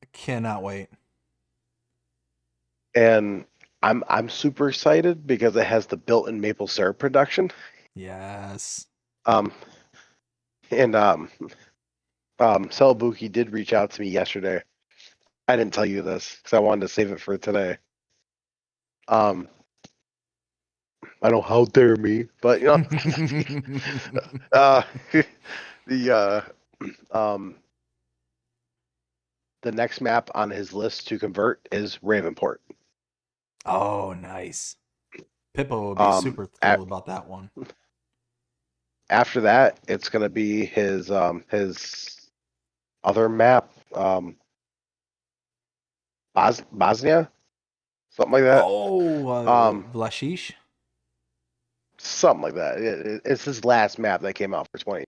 I cannot wait. And I'm super excited because it has the built-in maple syrup production. Yes. And Celebuki did reach out to me yesterday. I didn't tell you this because I wanted to save it for today. I know, how dare me, but the the next map on his list to convert is Ravenport. Oh, nice. Pippo would be super thrilled about that one. After that, it's gonna be his other map, Bosnia, something like that. Oh, Um, Vlashish. something like that. It's his last map that came out for 20.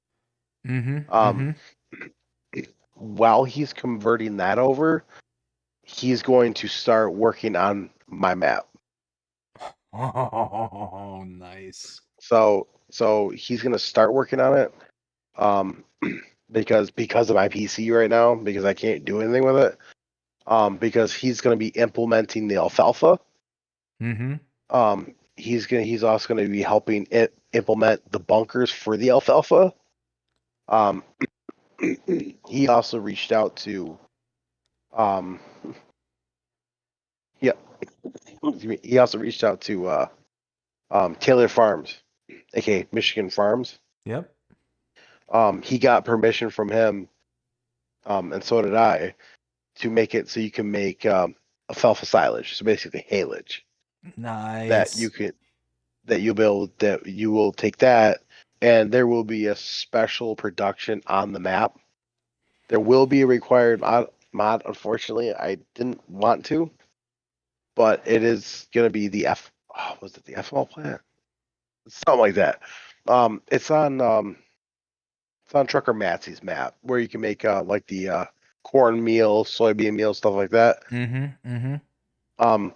Mm-hmm. Um, Mm-hmm. while he's converting that over, he's going to start working on my map. Oh, nice. So he's gonna start working on it. Um, because of my PC right now, because I can't do anything with it. Because he's gonna be implementing the alfalfa. Mm-hmm. He's also gonna be helping it implement the bunkers for the alfalfa. Um, he also reached out to um, yeah, he also reached out to Taylor Farms, aka Michigan Farms. Yep. He got permission from him, and so did I, to make it so you can make alfalfa silage, so basically haylage that you Nice. could that you'll be able that you will take that, and there will be a special production on the map. There will be a required mod. Unfortunately, I didn't want to, but it is going to be the was it the ethanol plant? Something like that. It's on Trucker Matsy's map where you can make like the corn meal, soybean meal, stuff like that. Mm-hmm. Mm-hmm. Um,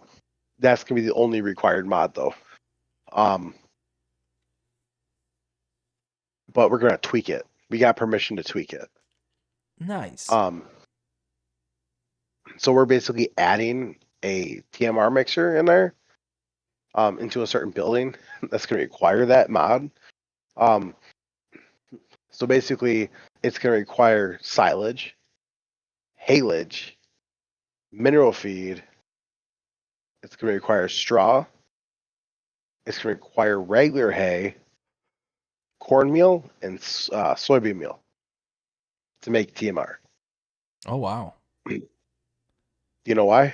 that's gonna be the only required mod though. Um, but we're gonna tweak it. We got permission to tweak it. Nice. Um, so we're basically adding a TMR mixer in there into a certain building that's gonna require that mod. Um, so basically, it's gonna require silage, haylage, mineral feed. It's gonna require straw. It's gonna require regular hay, cornmeal, and soybean meal to make TMR. Oh, wow. Do you know why?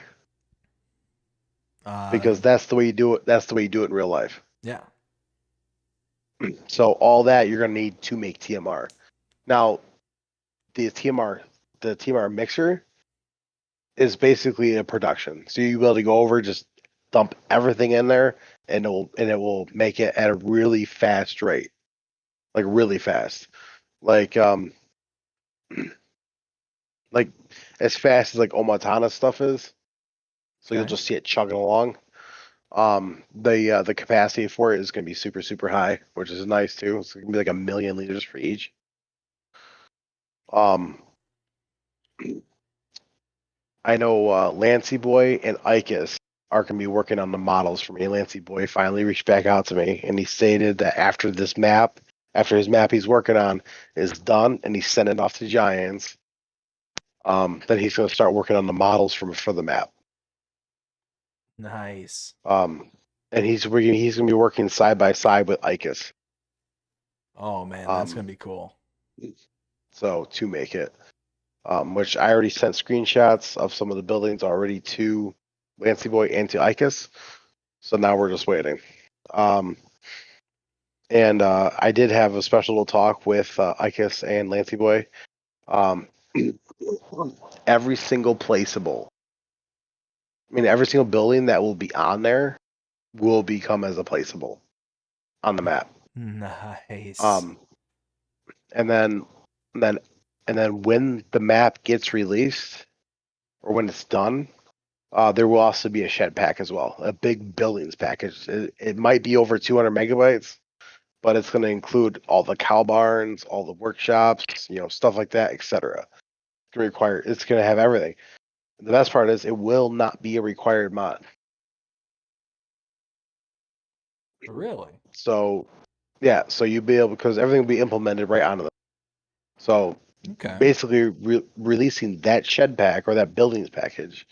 Uh, Because that's the way you do it. That's the way you do it in real life. yeah. So all that you're gonna need to make TMR. Now the TMR the TMR mixer is basically a production. So you'll be able to go over, just dump everything in there, and it will make it at a really fast rate, like really fast, like like as fast as like Omatana stuff is. So you'll Okay. just see it chugging along. The capacity for it is going to be super super high, which is nice too. It's going to be like 1,000,000 liters for each. Um, I know Lancey Boy and Icus are going to be working on the models for me. Lancey Boy finally reached back out to me, and he stated that after his map he's working on is done, and he's sending it off to Giants, then he's going to start working on the models for the map. Nice. And he's going to be working side by side with Icus. Oh, man, that's going to be cool. So to make it. Which I already sent screenshots of some of the buildings already to Lancey Boy and to Icus. So now we're just waiting. And I did have a special little talk with Icus and Lancey Boy. Every single placeable, every single building that will be on there will become as a placeable on the map. Nice. Um, and then, and then, and then when the map gets released or when it's done, there will also be a shed pack as well, a big buildings package. It might be over 200 megabytes, but it's going to include all the cow barns, all the workshops, stuff like that, etc. It's going to have everything. The best part is it will not be a required mod. Really? So, yeah, so you'll be able, because everything will be implemented right onto them. So Okay. basically, releasing that shed pack or that buildings package,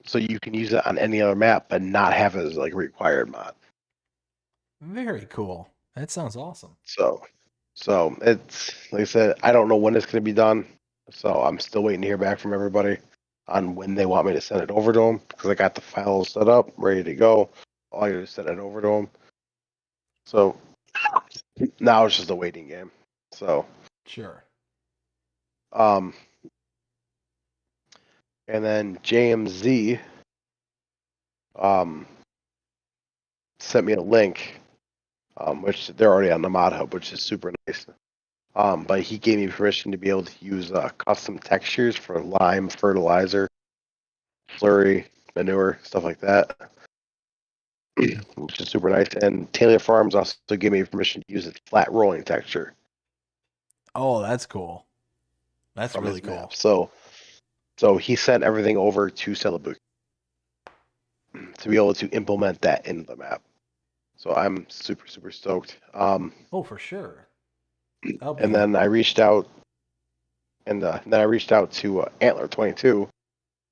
so you can use it on any other map, but not have it as like a required mod. Very cool. That sounds awesome. So it's like I said, I don't know when it's going to be done. So I'm still waiting to hear back from everybody on when they want me to send it over to them, because I got the files set up, ready to go. All I got to send it over to them. So Now it's just a waiting game. So, Sure. and then JMZ sent me a link, which they're already on the Mod Hub, which is super nice. But he gave me permission to be able to use custom textures for lime, fertilizer, slurry, manure, stuff like that, which is super nice. And Taylor Farms also gave me permission to use its flat rolling texture Oh, that's cool. That's from really his map. cool. So he sent everything over to Celebuke to be able to implement that into the map. So I'm super, super stoked. Oh, for sure. That'll And be then I reached out, and then I reached out to Antler22,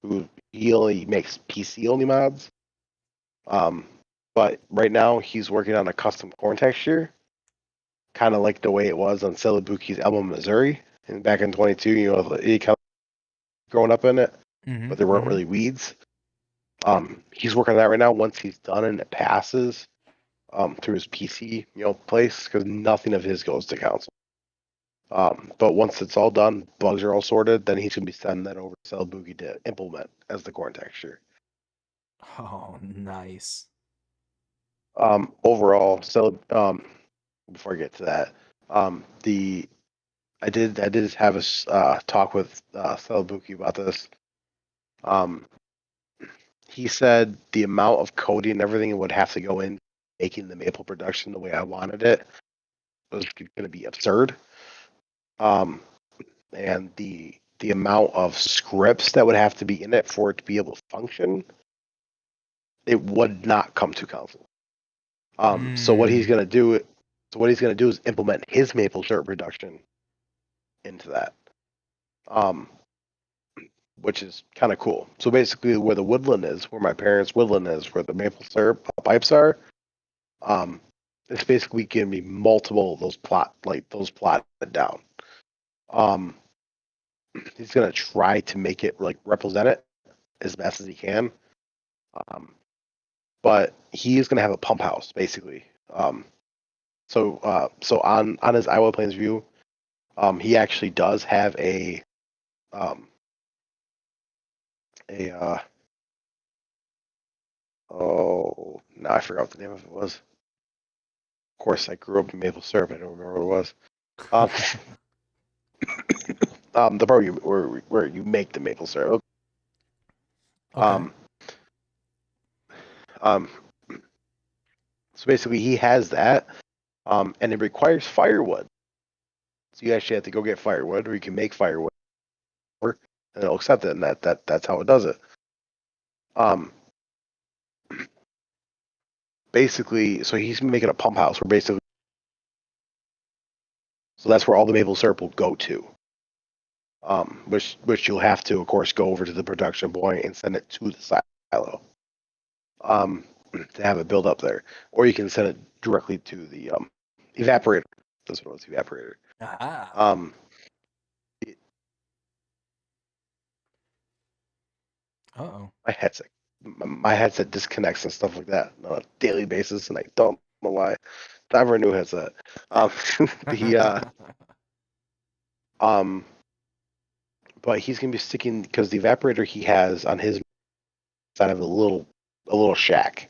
who he only makes PC only mods. But right now he's working on a custom corn texture, kind of like the way it was on Celebuke's album Missouri, and back in 22, he kind of growing up in it, but there weren't really weeds. He's working on that right now. Once he's done and it passes through his PC, place, because nothing of his goes to council. But once it's all done, bugs are all sorted, then he's gonna be sending that over to Celebuke to implement as the corn texture. Oh, nice. Overall, before I get to that, I did have a talk with Celebuke about this. He said the amount of coding and everything would have to go in making the maple production the way I wanted it was going to be absurd. And the amount of scripts that would have to be in it for it to be able to function, it would not come to council. So what he's going to do, is implement his maple syrup production into that, which is kind of cool. So basically, where the woodland is, where my parents' woodland is, where the maple syrup pipes are, it's basically giving me multiple of those plotted down. He's gonna try to make it like represent it as best as he can. But he is gonna have a pump house basically. So on his Iowa Plains view, he actually does have oh, now I forgot what the name of it was. Of course, I grew up in maple syrup. I don't remember what it was. The part where you make the maple syrup. Okay. So basically, he has that, and it requires firewood. So you actually have to go get firewood, or you can make firewood, and it'll accept it, and that's how it does it. Basically, so he's making a pump house where basically, so that's where all the maple syrup will go to. Which you'll have to, of course, go over to the production point and send it to the silo, to have it build up there, or you can send it directly to the evaporator. That's what it was, evaporator. Aha. Uh-oh. My headset disconnects and stuff like that on a daily basis, and I don't know why. Time for a new headset. But he's gonna be sticking because the evaporator he has on his side of a little shack.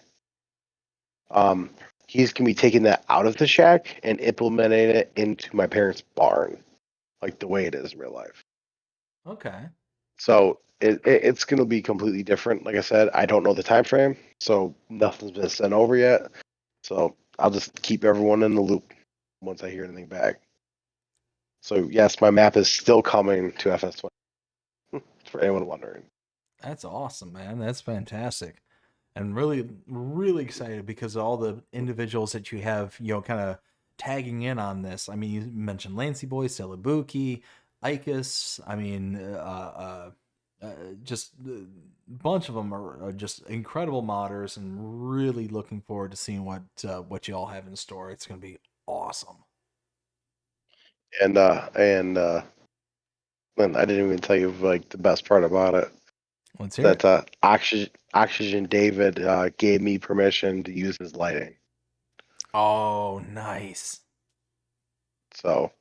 He's gonna be taking that out of the shack and implementing it into my parents' barn, like the way it is in real life. Okay. So it's gonna be completely different. Like I said, I don't know the time frame, so nothing's been sent over yet. So I'll just keep everyone in the loop once I hear anything back. So yes, my map is still coming to FS20. For anyone wondering. That's awesome, man. That's fantastic. And really, really excited because of all the individuals that you have, kind of tagging in on this. I mean, you mentioned Lancey Boy, Celebuki, Icus. I mean, just a bunch of them are just incredible modders, and really looking forward to seeing what you all have in store. It's going to be awesome. And I didn't even tell you like the best part about it. Let's hear That it. Oxygen David gave me permission to use his lighting. Oh, nice. So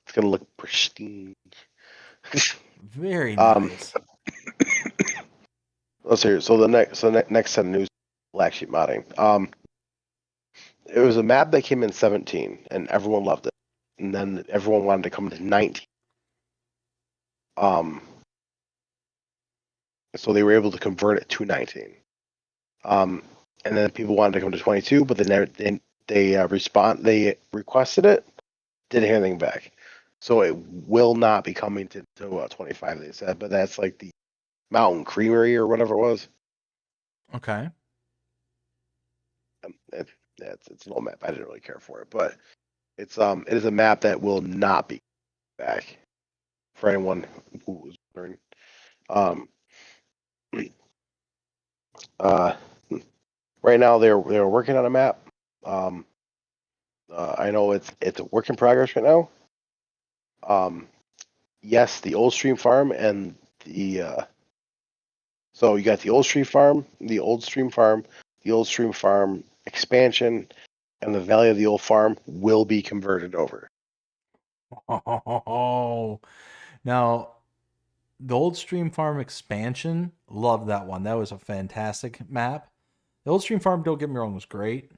it's gonna look pristine. Very Um, nice. let's see. So the next set of news, black sheep modding. It was a map that came in 17, and everyone loved it, and then everyone wanted to come to 19. So they were able to convert it to 19. And then people wanted to come to 22, but they requested it, didn't hear anything back. So it will not be coming to 25. They said, but that's like the Mountain Creamery or whatever it was. Okay. It's an old map. I didn't really care for it, but it is a map that will not be back for anyone who was wondering. Um, right now they're working on a map. I know it's a work in progress right now. Yes, the old stream farm and the so you got the old stream farm, the old stream farm, the old stream farm expansion, and the Valley of the Old Farm will be converted over. Oh, now the old Stream Farm expansion, love that one. That was a fantastic map. The old Stream Farm, don't get me wrong, was great.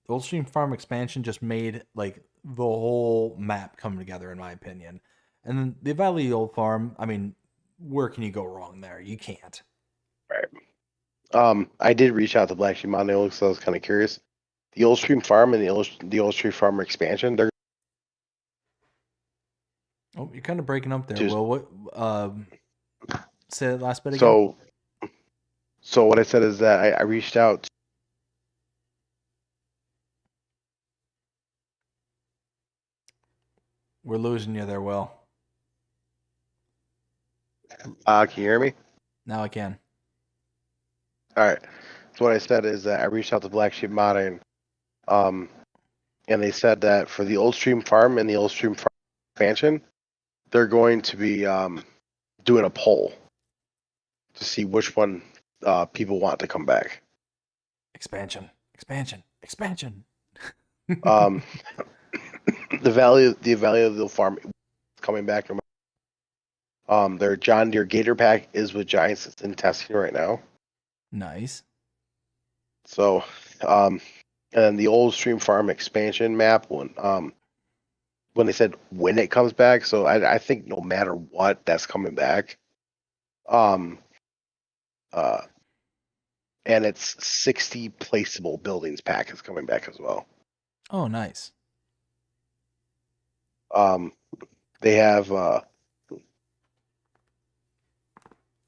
The old Stream Farm expansion just made like the whole map come together, in my opinion. And then the Valley of the Old Farm, I mean, where can you go wrong there? You can't. Right. I did reach out to Black Sheep Mountain because I was kind of curious. The old stream farm and the old stream farm expansion, they're Oh, you're kind of breaking up there. just Well, what? Say that last bit again. so what I said is that I reached out. We're losing you there, Will. Can you hear me? Now I can. All right. So what I said is that I reached out to Black Sheep Mountain, and they said that for the old stream farm and the old stream farm expansion, they're going to be doing a poll to see which one people want to come back. Expansion. Um, the Valley of the Farm is coming back. Their John Deere Gator Pack is with Giants. It's in testing right now. Nice. So, and then the old Stream Farm expansion map when they said when it comes back. So I think no matter what, that's coming back. And it's 60 placeable buildings pack is coming back as well. Oh, nice. They have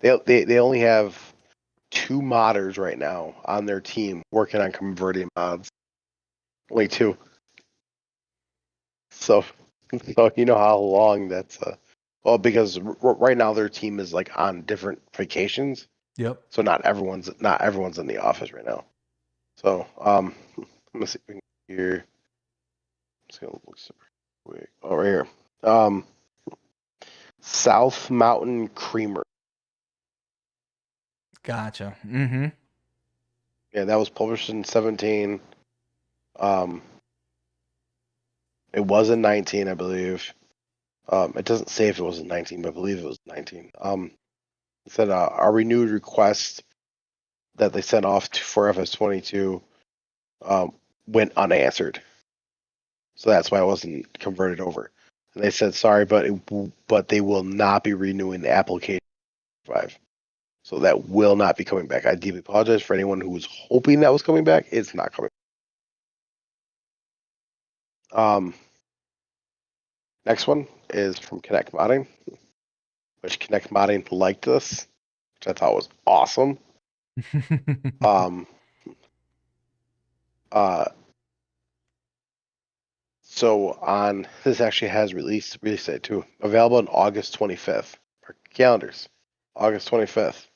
they only have 2 modders right now on their team working on converting mods. Only 2. So you know how long that's well, because right now their team is like on different vacations. Yep. So not everyone's in the office right now. So let me see here. I'm just gonna look super quick. Oh, right here. South Mountain Creamer. Gotcha. Mm-hmm. Yeah, that was published in 17. It was in 19, I believe. It doesn't say if it was in 19, but I believe it was 19. It said our renewed request that they sent off for FS22 went unanswered. So that's why it wasn't converted over. And they said sorry, but they will not be renewing the application 5. So that will not be coming back. I deeply apologize for anyone who was hoping that was coming back. It's not coming. Next one is from Connect Modding, which Connect Modding liked this, which I thought was awesome. So on this actually has release date too. Available on August 25th. For calendars, August 25th.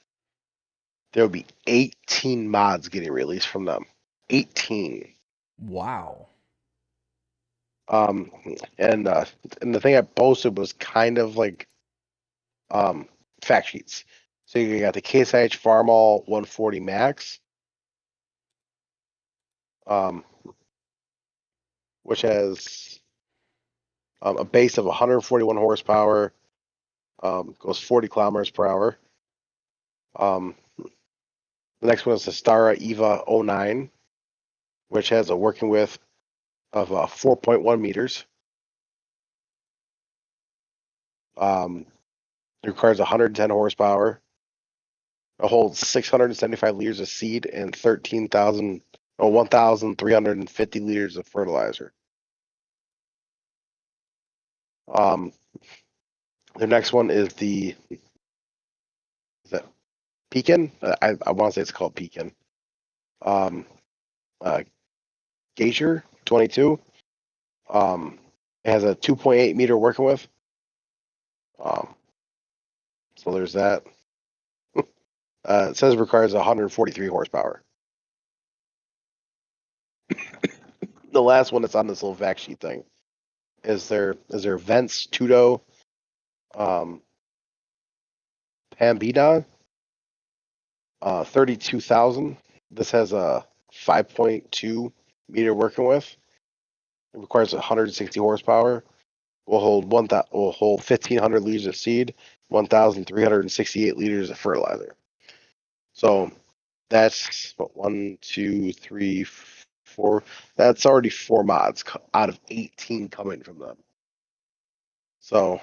There will be 18 mods getting released from them. 18. Wow. And the thing I posted was kind of like fact sheets. So you got the Case IH Farmall 140 Max, which has A base of 141 horsepower. Goes 40 kilometers per hour. The next one is the Stara Eva 09, which has a working width of 4.1 meters. It requires 110 horsepower. It holds 675 liters of seed and 1,350 liters of fertilizer. The next one is that Pekin? I want to say it's called Pekin. Gager 22. It has a 2.8 meter working width. So there's that. It says it requires 143 horsepower. The last one that's on this little fact sheet thing is their Vents Tudo Pambina 32,000. This has a 5.2 meter working width. It requires 160 horsepower. Will hold 1,500 liters of seed, 1,368 liters of fertilizer. So that's what, 1, 2, 3, 4. That's already 4 mods out of 18 coming from them. So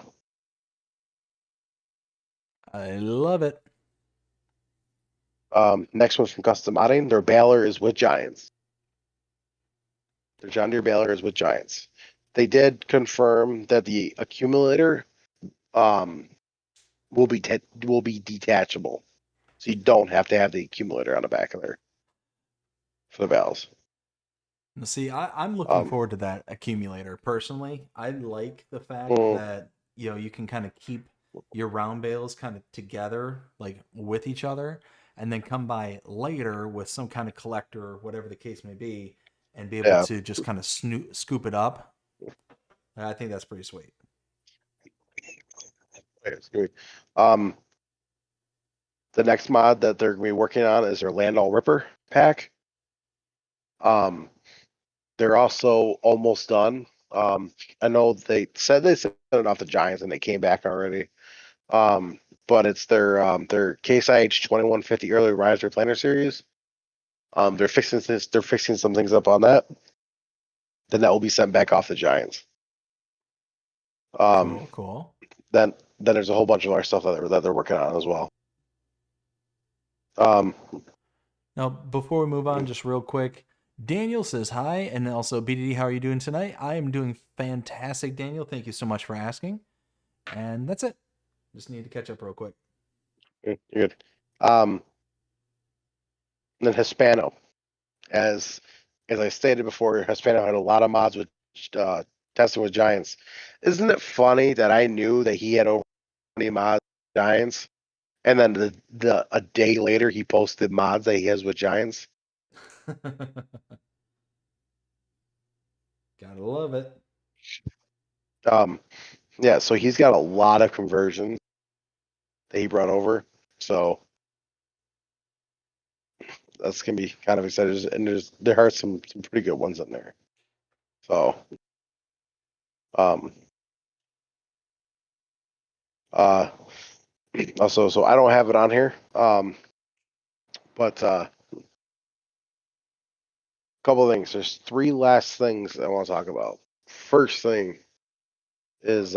I love it. next one's from Custom Modding. Their baler is with Giants. Their John Deere baler is with Giants. They did confirm that the accumulator will be detachable, so you don't have to have the accumulator on the back of there for the bales. See, I'm looking forward to that accumulator personally. I like the fact that you can kind of keep your round bales kind of together, like with each other, and then come by later with some kind of collector or whatever the case may be, and be able to just kind of scoop it up. I think that's pretty sweet. The next mod that they're going to be working on is their Land All Ripper pack. They're also almost done. I know they said sent it off the Giants and they came back already. But it's their Case IH 2150 Early Riser Planner Series. They're fixing some things up on that. Then that will be sent back off the Giants. Cool. Then there's a whole bunch of other stuff that they're working on as well. Now, before we move on, just real quick, Daniel says hi, and also BDD, how are you doing tonight? I am doing fantastic, Daniel. Thank you so much for asking. And that's it. Just need to catch up real quick. You're good. Then Hispano, as I stated before, Hispano had a lot of mods with testing with Giants. Isn't it funny that I knew that he had over 20 mods with Giants, and then a day later he posted mods that he has with Giants? Gotta love it. Yeah, so he's got a lot of conversions that he brought over. So that's gonna be kind of exciting. And there are some pretty good ones in there. So also, so I don't have it on here. But a couple of things. There's 3 last things I want to talk about. First thing is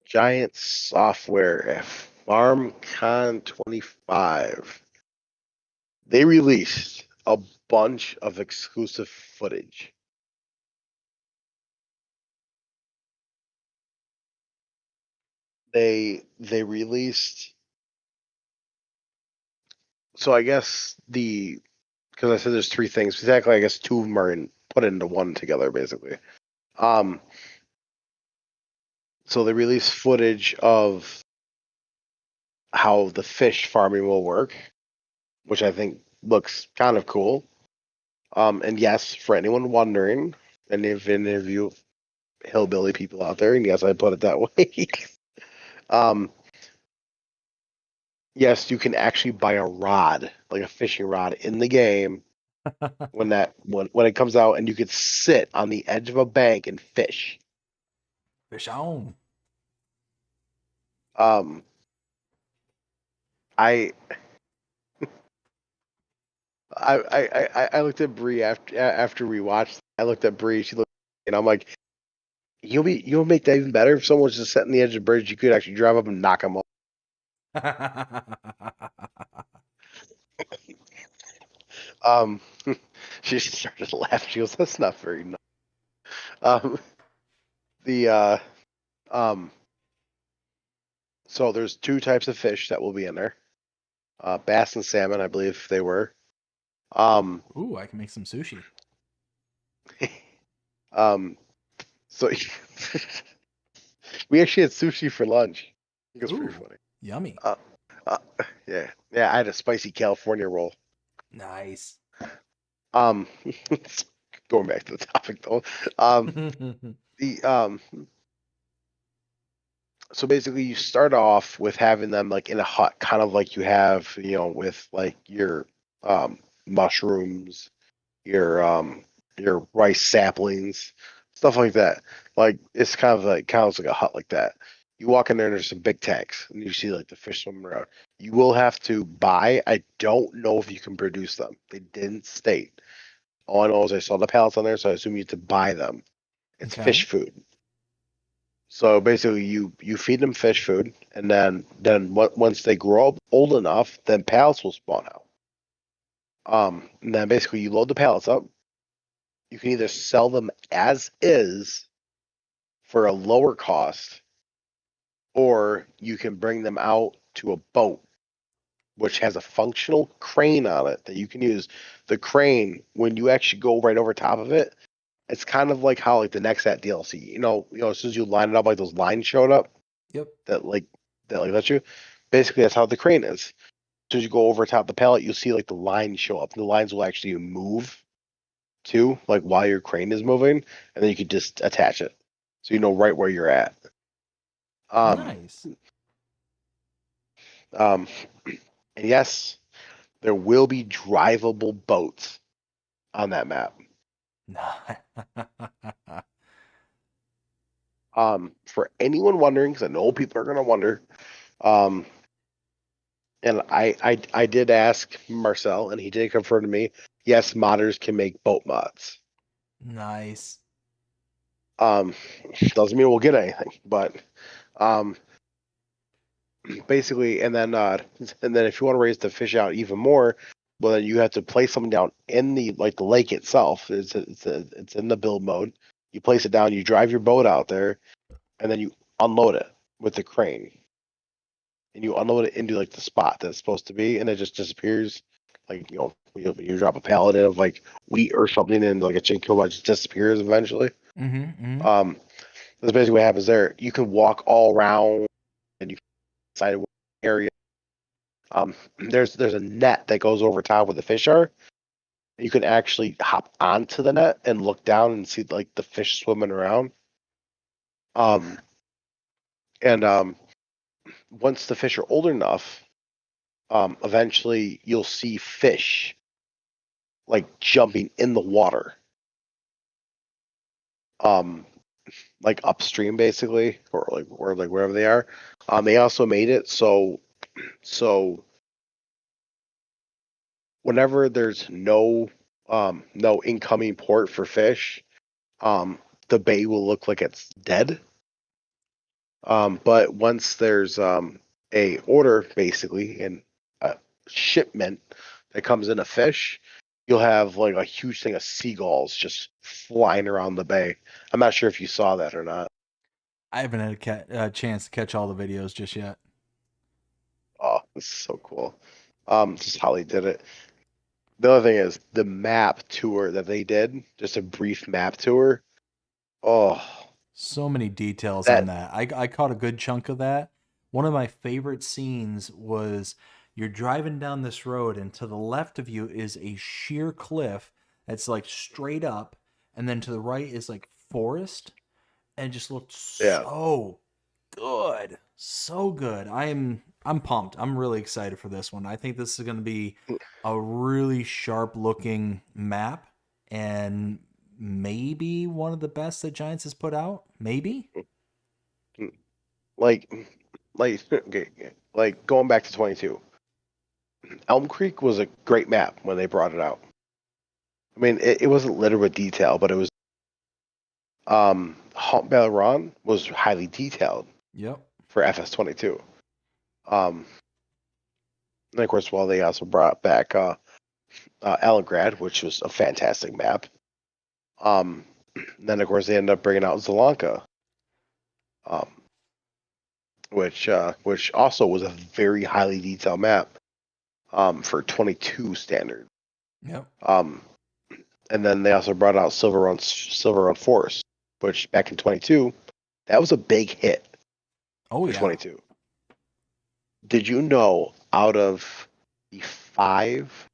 Giant Software FarmCon 25. They released a bunch of exclusive footage. They released, so I guess because I said there's 3 things. Exactly, I guess 2 of them are put into one together, basically. So they released footage of how the fish farming will work, which I think looks kind of cool. And yes, for anyone wondering, any of you hillbilly people out there, and yes, I put it that way. Yes, you can actually buy a rod, like a fishing rod, in the game when it comes out, and you could sit on the edge of a bank and fish. Fish on. Um, I I looked at Bree after we watched. I looked at Bree. She looked, and I'm like, you'll make that even better if someone's just sitting on the edge of the bridge. You could actually drive up and knock them off. Um, she started to laugh. She goes, "That's not very nice." Um, the um, so there's two types of fish that will be in there. Bass and salmon, I believe they were. Ooh, I can make some sushi. um, so we actually had sushi for lunch. I think it's pretty Ooh, funny. yummy. Uh, uh, yeah, yeah. I had a spicy California roll. Nice. Um, going back to the topic though. Um, the so basically you start off with having them like in a hut, kind of like you have, with like your mushrooms, your rice saplings, stuff like that. Like it's kind of like counts like a hut like that. You walk in there and there's some big tanks and you see like the fish swimming around. You will have to buy. I don't know if you can produce them. They didn't state. All I know is I saw the pallets on there, so I assume you have to buy them. It's Okay. fish food. So basically, you feed them fish food, and then once they grow up old enough, then pallets will spawn out. And then basically you load the pallets up. You can either sell them as is for a lower cost, or you can bring them out to a boat, which has a functional crane on it that you can use. The crane, when you actually go right over top of it, it's kind of like how like the next at DLC. As soon as you line it up, like those lines showed up Yep. that let you. Basically, that's how the crane is. As soon as you go over top the pallet, you'll see like the lines show up. The lines will actually move too, like while your crane is moving, and then you can just attach it, so you know right where you're at. Um, Nice. um, and yes, there will be drivable boats on that map. For anyone wondering, because I know people are gonna wonder, um, and I did ask Marcel, and he did confirm to me, yes, modders can make boat mods. Nice. Um, doesn't mean we'll get anything, but um, basically, and then if you want to raise the fish out even more, well, then you have to place something down in the lake itself. It's in the build mode. You place it down, you drive your boat out there, and then you unload it with the crane, and you unload it into like the spot that's supposed to be, and it just disappears. Like you drop a pallet in of like wheat or something, and like a chinchilla just disappears eventually. Mm-hmm. Um, that's basically what happens there. You can walk all around, and you can decide what area. There's a net that goes over top where the fish are. You can actually hop onto the net and look down and see like the fish swimming around. Um, and once the fish are old enough, eventually you'll see fish like jumping in the water, um, like upstream basically, or wherever they are. They also made it so whenever there's no incoming port for fish, the bay will look like it's dead. But once there's a order basically and a shipment that comes in a fish, you'll have like a huge thing of seagulls just flying around the bay. I'm not sure if you saw that or not. I haven't had a chance to catch all the videos just yet. Oh, this is so cool. Just how they did it. The other thing is the map tour that they did, just a brief map tour. Oh, So many details on that that. I caught a good chunk of that. One of my favorite scenes was you're driving down this road, and to the left of you is a sheer cliff that's like straight up, and then to the right is like forest, and it just looked yeah. so good. So good. I'm pumped. I'm really excited for this one. I think this is going to be a really sharp looking map and maybe one of the best that Giants has put out. Maybe. Like, okay, like going back to 22. Elm Creek was a great map when they brought it out. I mean, it wasn't littered with detail, but it was. Haunt Belron was highly detailed Yep. for FS22. And of course, well, they also brought back Alengrad, which was a fantastic map. Then of course they ended up bringing out Zelanka, um, which also was a very highly detailed map for 22 standard. Yep. And then they also brought out Silver Run Force, which back in 22, that was a big hit. Oh for yeah. 22. Did you know out of the 5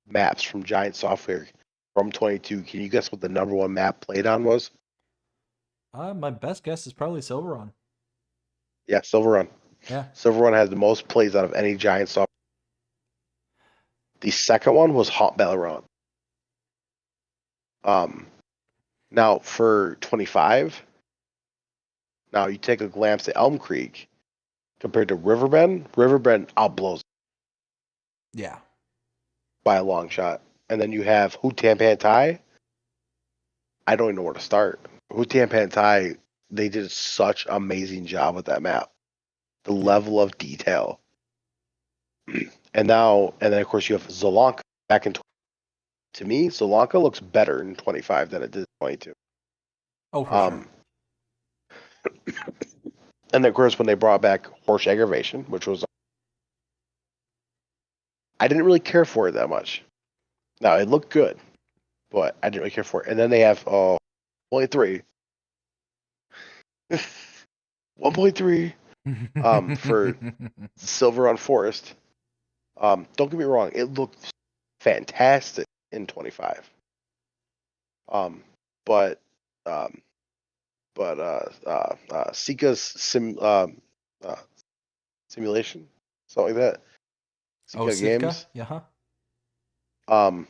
maps from Giant Software from 22, can you guess what the number 1 map played on was? My best guess is probably Silveron. Yeah, Silver Run. Yeah. Silver Run has the most plays out of any Giant Software. The second one was Haunt Belleron. Now for 25, now you take a glance at Elm Creek compared to Riverbend. Riverbend outblows Yeah. by a long shot. And then you have Hootan Pantai. I don't even know where to start. Hootan Pantai, they did such an amazing job with that map. The level of detail. And then of course you have Zelanka back in. To me, Zelanka looks better in 25 than it did in 22. Oh, for sure. And of course, when they brought back Horse Aggravation, which was, I didn't really care for it that much. Now it looked good, but I didn't really care for it. And then they have 1.3, 1.3 for Silver on Forest. Don't get me wrong, it looked fantastic in 25. But Sika's simulation, something like that. Oh, Sika Sivka? Games. Yeah. Um,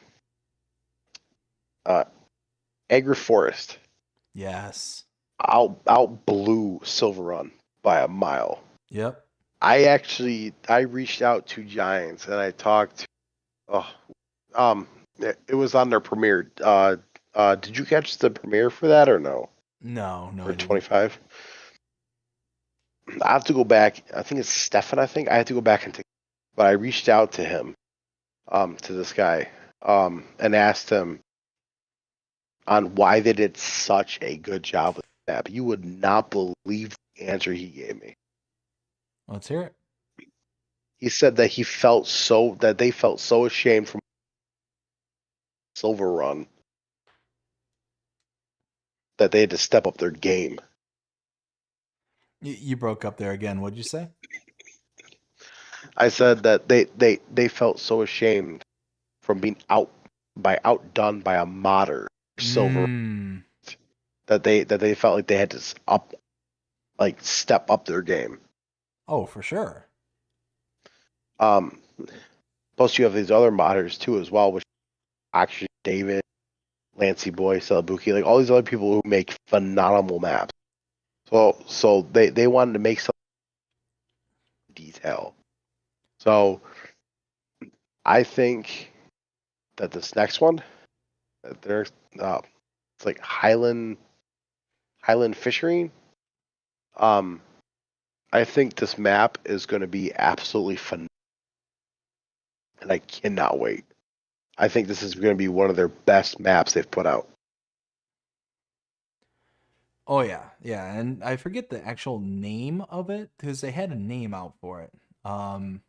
Agriforest Yes. out blew Silver Run by a mile. Yep. I reached out to Giants and I talked. It was on their premiere. Did you catch the premiere for that or no? No, I For didn't. 25. I have to go back. I think it's Stefan. I have to go back and take. But I reached out to him, to this guy, and asked him on why they did such a good job with that. You would not believe the answer he gave me. Let's hear it. He said that they felt so ashamed from Silver Run that they had to step up their game. You broke up there again. What'd you say? I said that they felt so ashamed from being outdone by a modder Silver that they felt like they had to step up their game. Oh, for sure. Plus you have these other modders too as well, which actually David, Lancey Boy, Celebuki, like all these other people who make phenomenal maps. So they wanted to make some detail. So I think that this next one, there's it's like Highland Fishing. I think this map is going to be absolutely phenomenal, and I cannot wait. I think this is going to be one of their best maps they've put out. Oh yeah, and I forget the actual name of it because they had a name out for it. I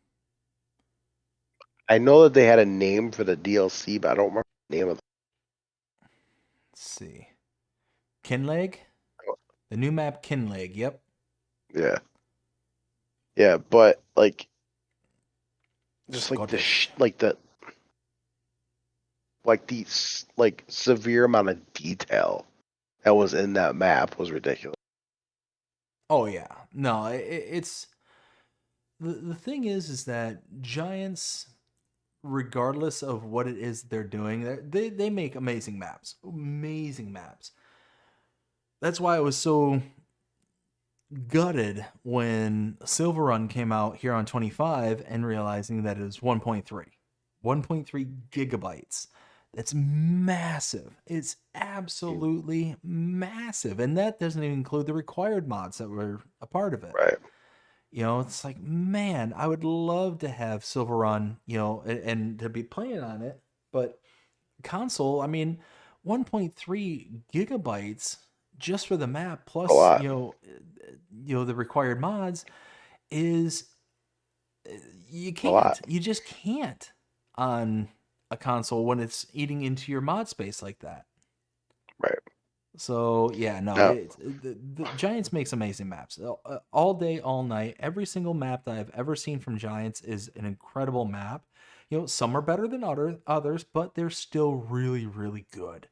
know that they had a name for the DLC, but I don't remember the name of it. Let's see. Kinleg? The new map Kinleg, yep. Yeah. Yeah, but just Scottish. the severe amount of detail that was in that map was ridiculous. Oh yeah, no, it's the thing is that Giants, regardless of what it is they're doing, they make amazing maps. That's why I was so gutted when Silver Run came out here on 25 and realizing that it was 1.3 gigabytes. That's massive. It's absolutely massive. And that doesn't even include the required mods that were a part of it. Right. You know, it's like, man, I would love to have Silver Run, you know, and to be playing on it. But console, I mean, 1.3 gigabytes just for the map, A plus, lot. the required mods is A lot. you just can't on a console when it's eating into your mod space like that. Right. So yeah, no, Now, the Giants makes amazing maps all day, all night. Every single map that I've ever seen from Giants is an incredible map. You know, some are better than others, but they're still really, really good.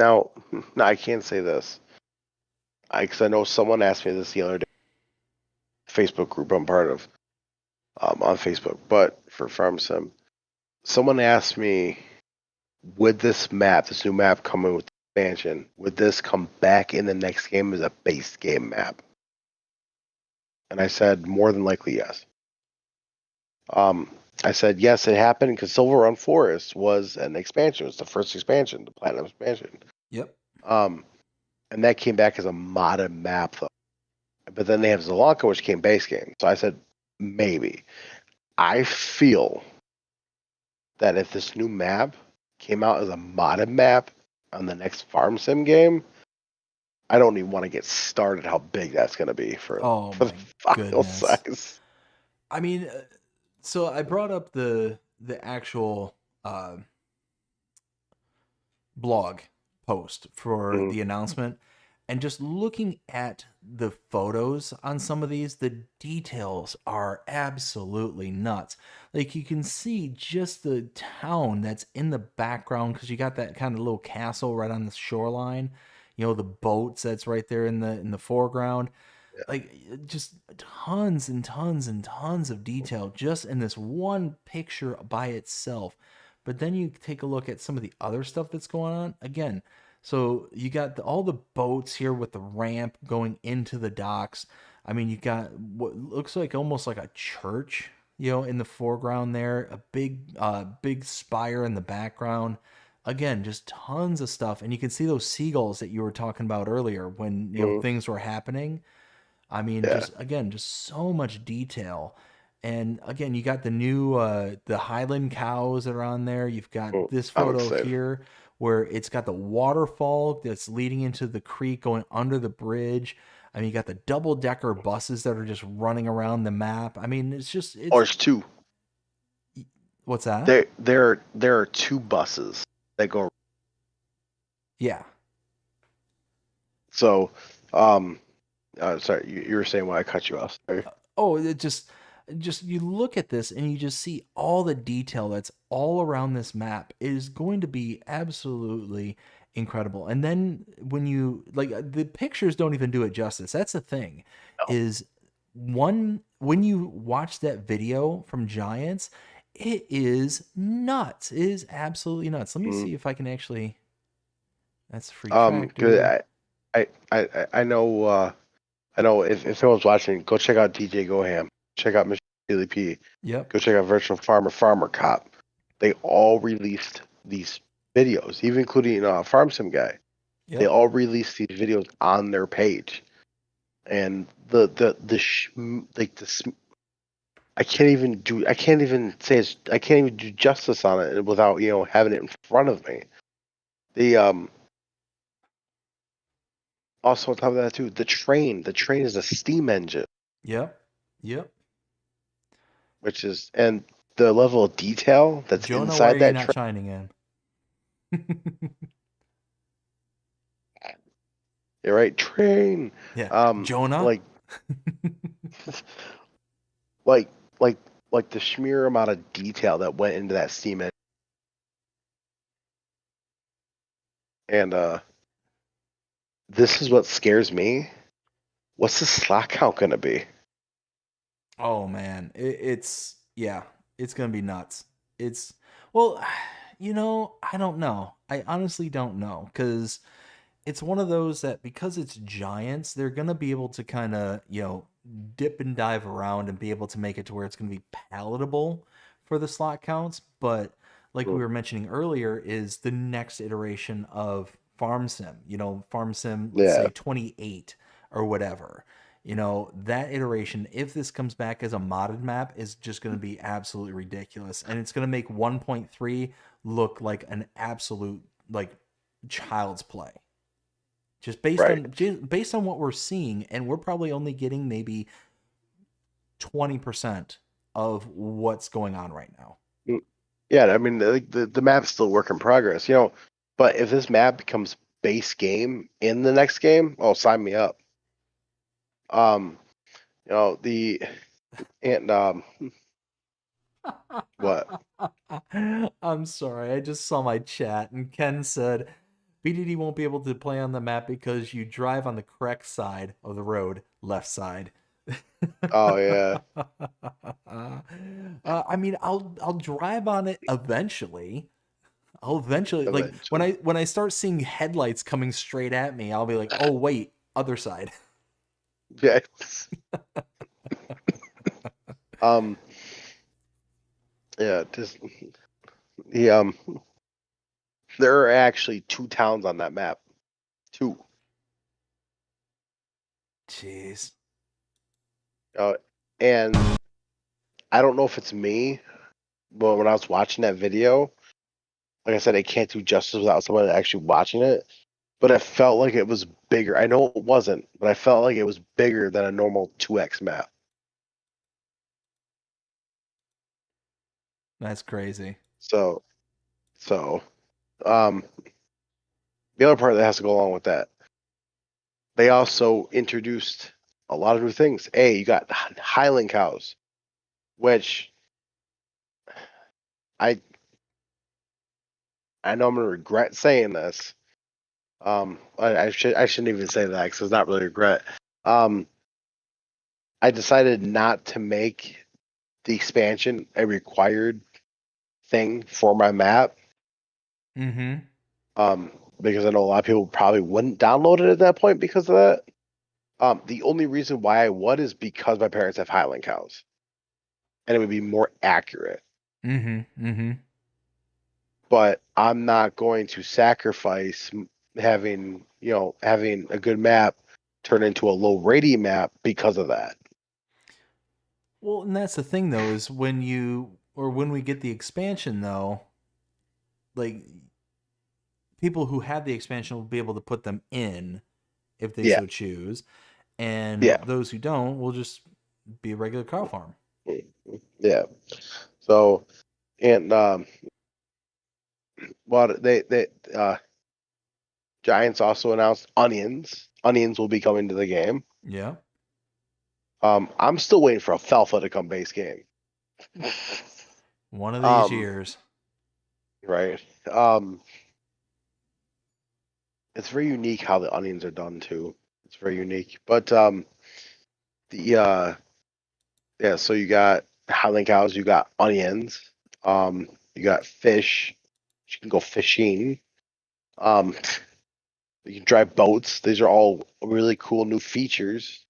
now, I can't say this. Because I know someone asked me this the other day. Facebook group I'm part of, on Facebook, but for Farm Sim, someone asked me, would this new map coming with the expansion, would this come back in the next game as a base game map? And I said, more than likely, yes. I said, yes, it happened because Silver Run Forest was an expansion. It was the first expansion, the Platinum expansion. Yep. And that came back as a modded map, though. But then they have Zalanka, which came base game. So I said, maybe. I feel that if this new map came out as a modded map on the next Farm Sim game, I don't even want to get started how big that's going to be for the My file goodness. size. I mean, so I brought up the actual blog post for the announcement, and just looking at the photos on some of these, the details are absolutely nuts. Like, you can see just the town that's in the background, because you got that kind of little castle right on the shoreline. You know, the boats that's right there in the foreground. Like, just tons and tons and tons of detail just in this one picture by itself. But then you take a look at some of the other stuff that's going on. Again, so you got all the boats here with the ramp going into the docks. I mean, you got what looks like almost like a church, in the foreground there, a big spire in the background. Again, just tons of stuff, and you can see those seagulls that you were talking about earlier when things were happening. I mean, Yeah. just so much detail. And again, you got the new the Highland cows that are on there. You've got this I'm photo excited. here where it's got the waterfall that's leading into the creek going under the bridge. I mean, you got the double decker buses that are just running around the map. I mean, it's There's two. what's that? There are two buses that go. Yeah. So, sorry, you were saying why I cut you off. Sorry. Oh, it just you look at this and you just see all the detail that's all around this map. It is going to be absolutely incredible. And then when you the pictures don't even do it justice. That's the thing. No. Is when you watch that video from Giants, it is nuts. It is absolutely nuts. Let me see if I can actually. That's a free tractor. Good. I know. I know if anyone's watching, go check out DJ Goham. Check out Mr. Billy P. Yep. Go check out Virtual Farmer Cop. They all released these videos, even including Farm Sim Guy. Yep. They all released these videos on their page, and I can't even do justice on it without having it in front of me. The Also on top of that too, the train is a steam engine. Yep. Which is, and the level of detail that's Jonah, inside why are that you not chiming in? You're right, train. Yeah. Jonah? Like the sheer amount of detail that went into that steam engine. And this is what scares me, What's the slot count gonna be? Oh man, it's yeah, it's gonna be nuts. It's well, I don't know. I honestly don't know because it's one of those that because it's giants, they're gonna be able to kind of dip and dive around and be able to make it to where it's gonna be palatable for the slot counts. But like we Mm, were mentioning earlier, is the next iteration of Farm Sim. Farm Sim, let's Yeah, say 28 or whatever. That iteration, if this comes back as a modded map, is just going to be absolutely ridiculous. And it's going to make 1.3 look like an absolute, like, child's play. Just right. based on what we're seeing, and we're probably only getting maybe 20% of what's going on right now. Mm, Yeah, I mean the map's still a work in progress, But if this map becomes base game in the next game, oh, sign me up. Um, the and what? I'm sorry. I just saw my chat and Ken said BDD won't be able to play on the map because you drive on the correct side of the road, left side. Oh yeah, I mean, I'll drive on it eventually. I'll eventually like when eventually. I start seeing headlights coming straight at me, I'll be like, "Oh wait, other side." Yes. Um, yeah, just the there are actually two towns on that map. Two. Jeez. Uh, and I don't know if it's me, but when I was watching that video, like I said, I can't do justice without someone actually watching it. But it felt like it was bigger. I know it wasn't, but I felt like it was bigger than a normal 2x map. That's crazy. So, so, um, the other part that has to go along with that, they also introduced a lot of new things. You got Highland cows, which I I know I'm gonna regret saying this. I shouldn't even say that because it's not really regret. Um, I decided not to make the expansion a required thing for my map. Mm-hmm. Because I know a lot of people probably wouldn't download it at that point because of that. The only reason why I would is because my parents have Highland cows, and it would be more accurate. Mm-hmm. Mm-hmm. But I'm not going to sacrifice having a good map turn into a low rating map because of that. Well, and that's the thing though, is when we get the expansion though, like people who have the expansion will be able to put them in if they Yeah, so choose, and yeah, those who don't will just be a regular cow farm. yeah. So and well, they Giants also announced onions. Onions will be coming to the game. Yeah. I'm still waiting for alfalfa to come base game. One of these Um, years. right. It's very unique how the onions are done too. It's very unique. But the yeah, so you got Highland cows, you got onions, you got fish. You can go fishing. Um, you can drive boats. These are all really cool new features.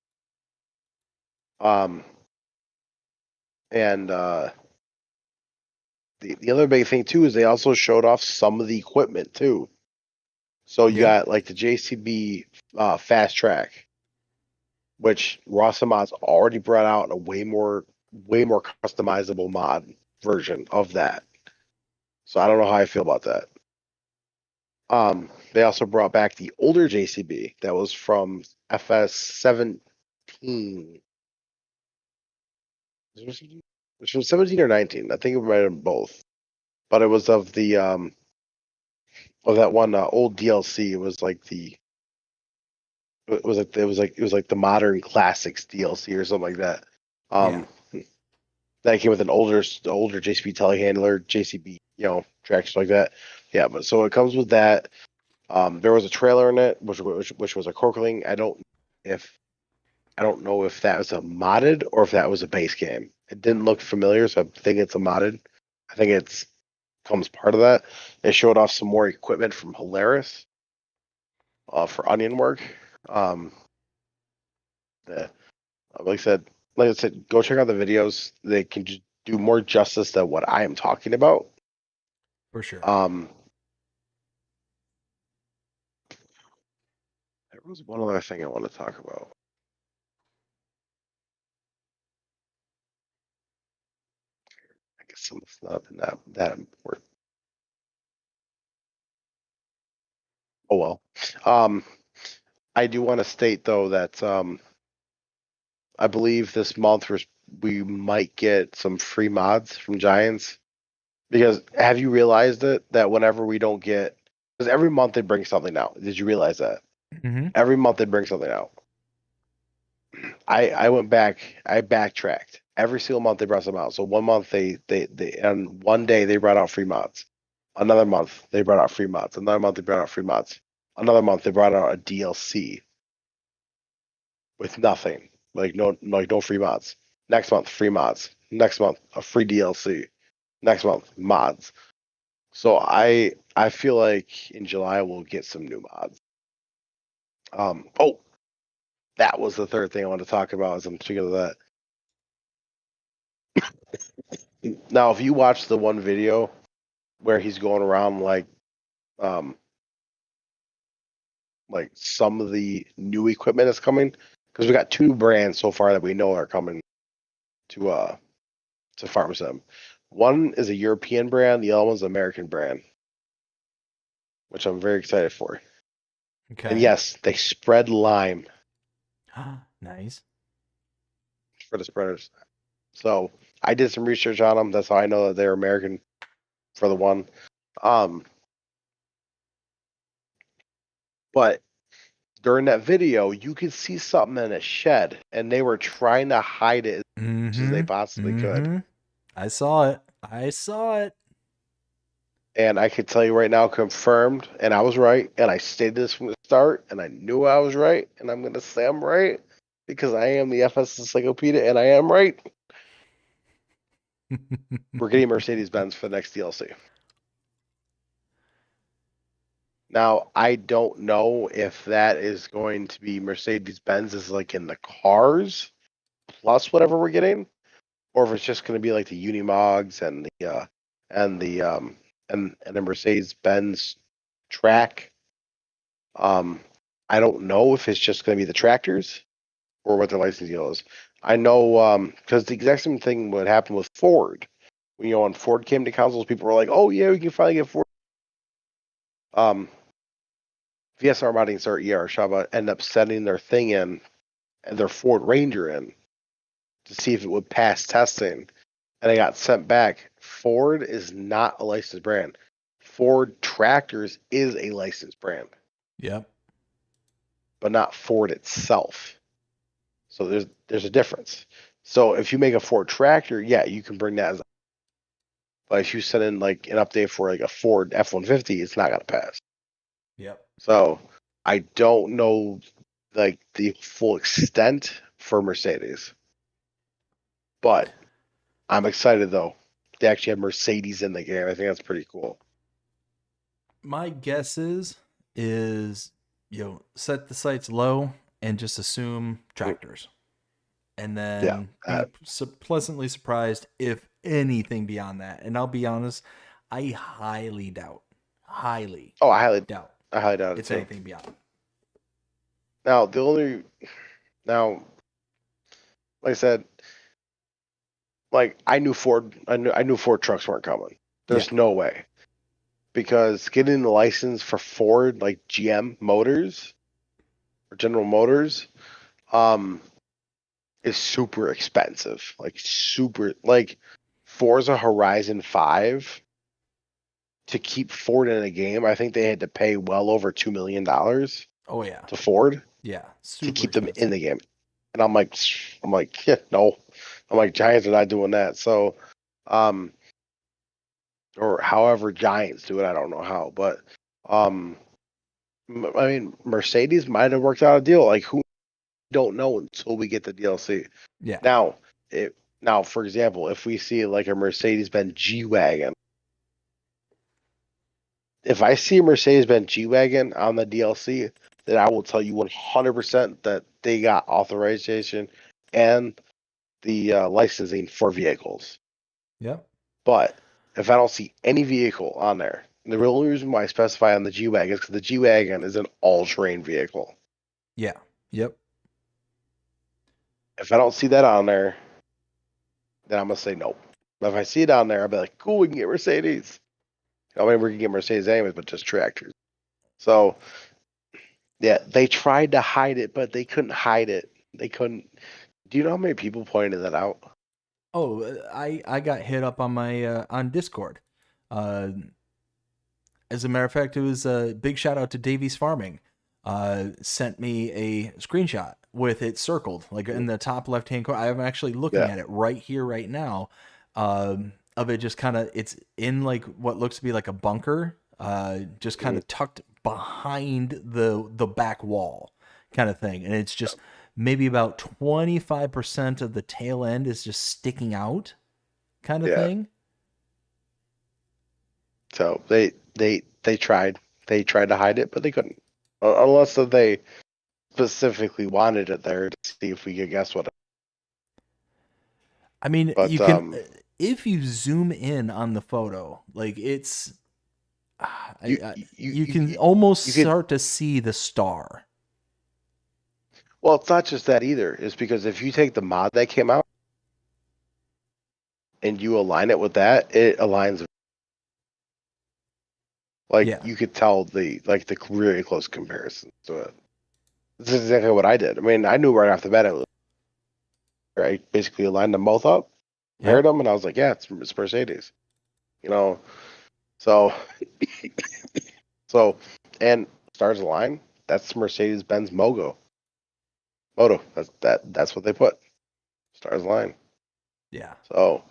Um, and the other big thing too is they also showed off some of the equipment too. So you Yeah. got like the JCB fast track, which Rosamod's already brought out a way more customizable mod version of that. So I don't know how I feel about that. They also brought back the older JCB that was from FS 17. Which was 17 or 19. I think it might have been both. But it was of the of that one old DLC. It was like it was like the modern classics DLC or something like that. Yeah. Um, that came with an older JCB telehandler, JCB, traction like that. Yeah, but so it comes with that. There was a trailer in it, which was a corkling. I don't know if I don't know if that was a modded or if that was a base game. It didn't look familiar, so I think it's a modded. I think it's comes part of that. They showed off some more equipment from Hilarious for onion work. Yeah, like I said, go check out the videos. They can just do more justice than what I am talking about. For sure. There was one other thing I want to talk about. I guess it's not that important. Oh well. I do want to state though that I believe this month we might get some free mods from Giants. Because have you realized it that whenever we don't get, because every month they bring something out. Did you realize that? Mm-hmm. Every month they bring something out. I went back, I backtracked. Every single month they brought some out. So one month they and one day they brought out free mods. Another month they brought out free mods. Another month they brought out free mods. Another month they brought out a DLC with nothing. Like no free mods. Next month, free mods. Next month, a free DLC. Next month, mods. So I feel like in July we'll get some new mods. Oh, that was the third thing I wanted to talk about as I'm thinking of that. Now, if you watch the one video where he's going around um like some of the new equipment is coming, because we got two brands so far that we know are coming to Farm Sim. One is a European brand, the other one's an American brand, which I'm very excited for. Okay. And yes, they spread lime Nice. for the spreaders. So I did some research on them. That's how I know that they're American for the one. But during that video, you could see something in a shed, and they were trying to hide it as much as they possibly could. I saw it. I saw it. And I can tell you right now, confirmed, and I was right, and I stated this from the start, and I knew I was right, and I'm going to say I'm right because I am the FS Encyclopedia, and I am right. We're getting Mercedes-Benz for the next DLC. Now, I don't know if that is going to be Mercedes-Benz is like in the cars plus whatever we're getting, or if it's just going to be like the Unimogs and the Mercedes-Benz track. I don't know if it's just going to be the tractors or what the license deal is. I know because the exact same thing would happen with Ford. When Ford came to consoles, people were like, "Oh yeah, we can finally get Ford." VSR modding start ER Shaba end up sending their thing in and their Ford Ranger in to see if it would pass testing, and it got sent back. Ford is not a licensed brand. Ford Tractors is a licensed brand. Yep. But not Ford itself. So there's a difference. So if you make a Ford Tractor, yeah, you can bring that as. But if you send in like an update for like a Ford F-150, it's not gonna pass. Yep. So I don't know like the full extent for Mercedes, but I'm excited though. They actually have Mercedes in the game. I think that's pretty cool. My guess is set the sights low and just assume tractors, and then Yeah, be pleasantly surprised if anything beyond that. And I'll be honest, I highly doubt, highly oh, I highly doubt doubt it it's too. anything beyond. Now like I said, like I knew Ford trucks weren't coming. There's no way. Because getting the license for Ford, like GM Motors or General Motors, is super expensive. Like Forza Horizon 5 to keep Ford in a game, I think they had to pay well over $2 million Oh yeah. to Ford Yeah. to keep Expensive. them in the game. And I'm like, yeah, no. I'm like, Giants are not doing that. So, or however Giants do it, I don't know how, but I mean, Mercedes might have worked out a deal. Like don't know until we get the DLC. Yeah. Now, for example, if we see like a Mercedes-Benz G-Wagon, if I see a Mercedes-Benz G-Wagon on the DLC, then I will tell you 100% that they got authorization and the licensing for vehicles. Yep. But if I don't see any vehicle on there, the real reason why I specify on the G-Wagon is because the G-Wagon is an all-terrain vehicle. Yeah. Yep. If I don't see that on there, then I'm going to say nope. But if I see it on there, I'll be like, cool, we can get Mercedes. I mean, we can get Mercedes anyways, but just tractors. So, yeah, they tried to hide it, but they couldn't hide it. They couldn't. Do you know how many people pointed that out? Oh, I got hit up on my on Discord. As a matter of fact, it was a big shout out to Davies Farming. Sent me a screenshot with it circled, like in the top left hand corner. I'm actually looking at it right here, right now. Of it just kind of, it's in like what looks to be like a bunker, just kind of tucked behind the back wall, kind of thing, and it's just maybe about 25% of the tail end is just sticking out, kind of thing. So they tried to hide it, but they couldn't, unless that they specifically wanted it there to see if we could guess what. I mean, But you can if you zoom in on the photo, like it's you can almost start to see the star. Well, it's not just that either. It's because if you take the mod that came out and you align it with that, it aligns. Like you could tell the really close comparison to it. This is exactly what I did. I mean, I knew right off the bat. I basically aligned them both up, paired them, and I was like, yeah, it's Mercedes. You know, so and stars align. That's Mercedes-Benz Moto. That's what they put. Stars align. Yeah. So,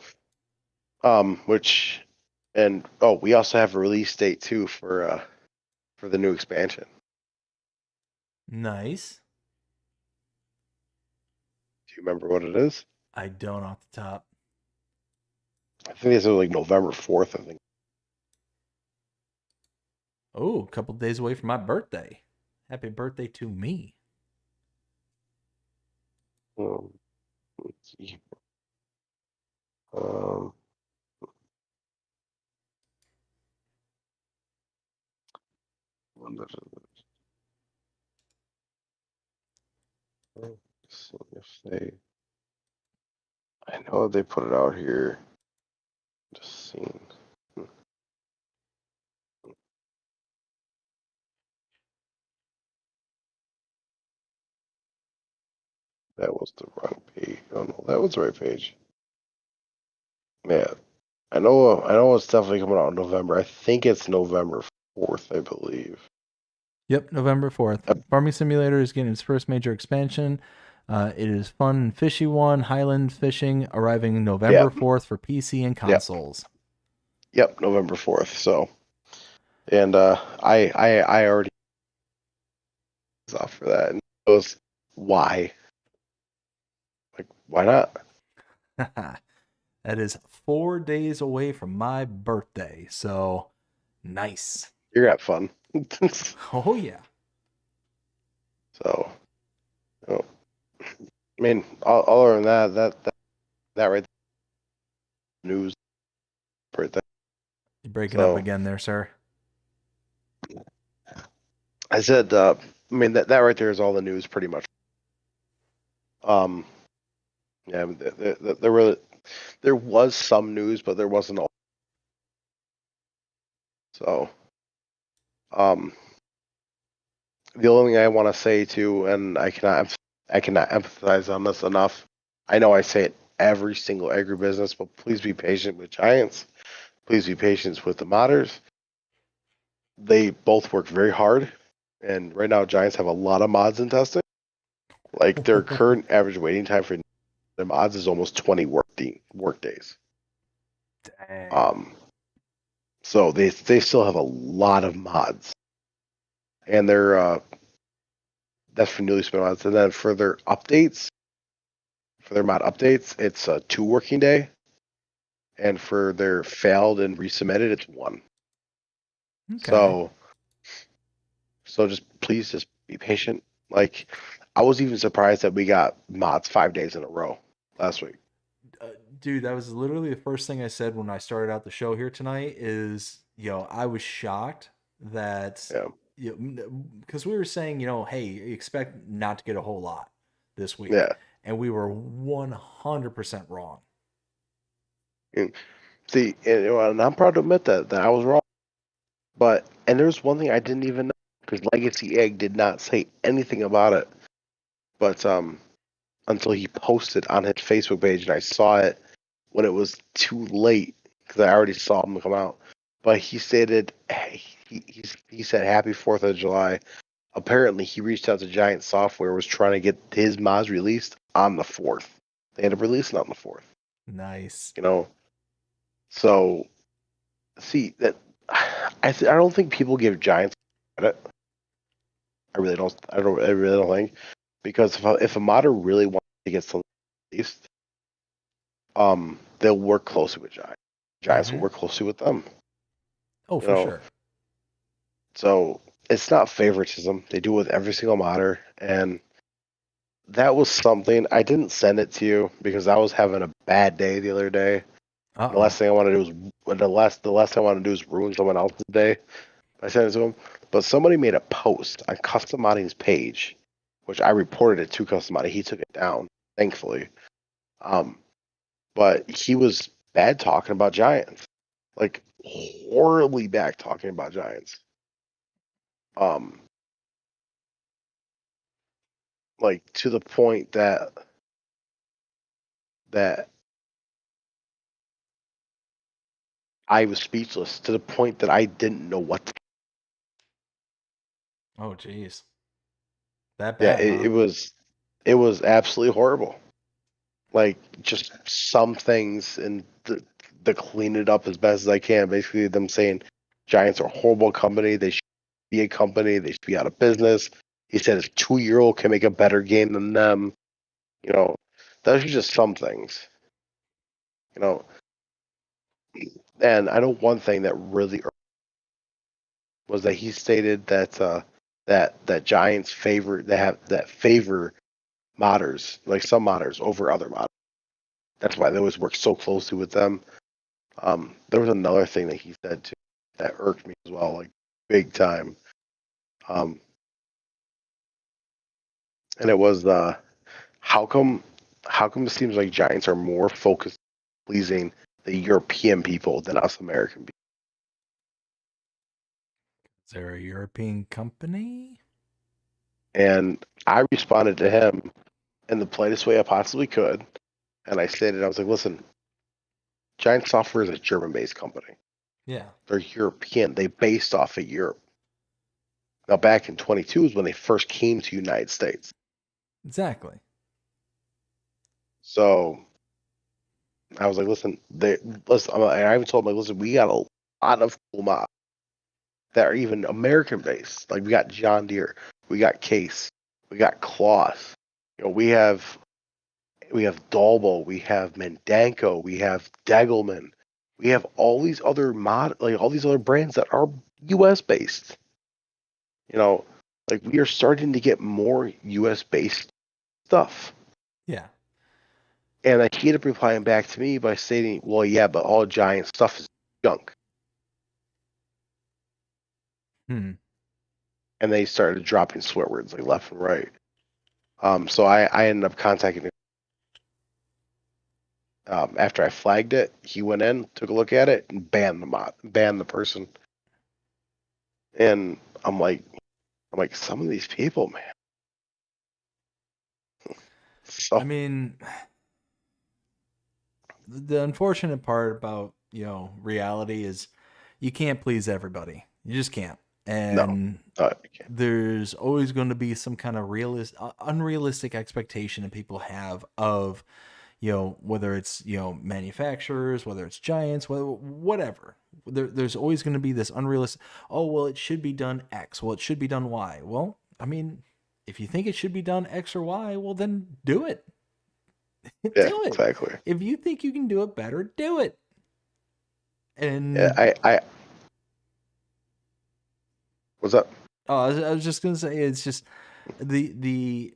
we also have a release date too for the new expansion. Nice. Do you remember what it is? I don't off the top. I think this was like November 4th, I think. Oh, a couple days away from my birthday. Happy birthday to me. Let's see. See if they. I know they put it out here. Just seeing. That was the wrong page. Oh no, that was the right page. Yeah, I know it's definitely coming out in November. I think it's November 4th, I believe. Yep, November 4th. Farming Simulator is getting its first major expansion. It is fun and fishy one. Highland fishing arriving November 4th for PC and consoles. Yep, November 4th. So, and I already was off for that. And it was why? Like, why not? That is 4 days away from my birthday. So, nice. You're at fun. Oh yeah. So, I mean, other than that right there, news birthday. You're breaking up again there, sir. I said, I mean, that right there is all the news pretty much. Yeah, there was some news, but there wasn't all. So, the only thing I want to say too, and I cannot emphasize on this enough. I know I say it every single agribusiness, but please be patient with Giants. Please be patient with the modders. They both work very hard, and right now Giants have a lot of mods in testing. Like their current average waiting time for the mods is almost 20 work days. Dang. So they still have a lot of mods, and That's for newly spent mods. And then for their updates, for their mod updates, it's a 2 working day. And for their failed and resubmitted, it's 1. Okay. So just please just be patient. Like, I was even surprised that we got mods 5 days in a row last week. Dude, that was literally the first thing I said when I started out the show here tonight is, I was shocked that, Yeah. because we were saying, hey, expect not to get a whole lot this week. Yeah. And we were 100% wrong. And see, and I'm proud to admit that I was wrong. And there's one thing I didn't even know because Legacy Egg did not say anything about it. But until he posted on his Facebook page, and I saw it when it was too late because I already saw him come out. But he stated he said Happy 4th of July. Apparently, he reached out to Giant Software, was trying to get his mods released on the 4th. They ended up releasing on the 4th. Nice. So see that I don't think people give Giants credit. I really don't. I really don't think because if a modder really wants to get something released, they'll work closely with Giants. Giants will work closely with them. Oh, for sure. So it's not favoritism. They do it with every single modder, and that was something. I didn't send it to you because I was having a bad day the other day. The last thing I want to do is the last thing I want to do is ruin someone else's day. I sent it to him, but somebody made a post on Custom Modding's page, which I reported it to Custom Modding. He took it down, thankfully. But he was bad talking about Giants, like horribly bad talking about Giants. Like to the point that I was speechless. To the point that I didn't know what to. Oh, jeez. That Yeah, bad, huh? it was absolutely horrible. Like just some things and the clean it up as best as I can. Basically, them saying Giants are a horrible company. They should be a company. They should be out of business. He said his 2-year-old can make a better game than them. Those are just some things. You know, and I know one thing that really was that he stated that that Giants favor modders, like some modders over other modders. That's why they always work so closely with them. There was another thing that he said too that irked me as well, like big time. And it was how come it seems like Giants are more focused on pleasing the European people than us American people. Is there a European company? And I responded to him in the politest way I possibly could. And I stated, I was like, listen, Giant Software is a German based company. Yeah. They're European. They based off of Europe. Now back in 22 is when they first came to the United States. Exactly. So I was like, listen, I even told them, like, listen, we got a lot of cool mods that are even American based. Like we got John Deere, we got Case, we got Cloth. We have Dalbo, we have Mendanko, we have Degelman, we have all these other all these other brands that are U.S. based. Like we are starting to get more U.S. based stuff. Yeah. And he ended up replying back to me by stating, well, yeah, but all Giant stuff is junk. Hmm. And they started dropping swear words like left and right. So I ended up contacting him. After I flagged it, he went in, took a look at it, and banned the person. And I'm like, some of these people, man. So I mean, the unfortunate part about, reality is you can't please everybody. You just can't. And there's always going to be some kind of unrealistic expectation that people have of, whether it's, manufacturers, whether it's giants, whatever. There's always going to be this unrealistic, oh, well, it should be done X. Well, it should be done Y. Well, I mean, If you think it should be done X or Y, well, then do it. Yeah, Do it. exactly. If you think you can do it better, do it. And Yeah, I what's up? I was just gonna say, it's just the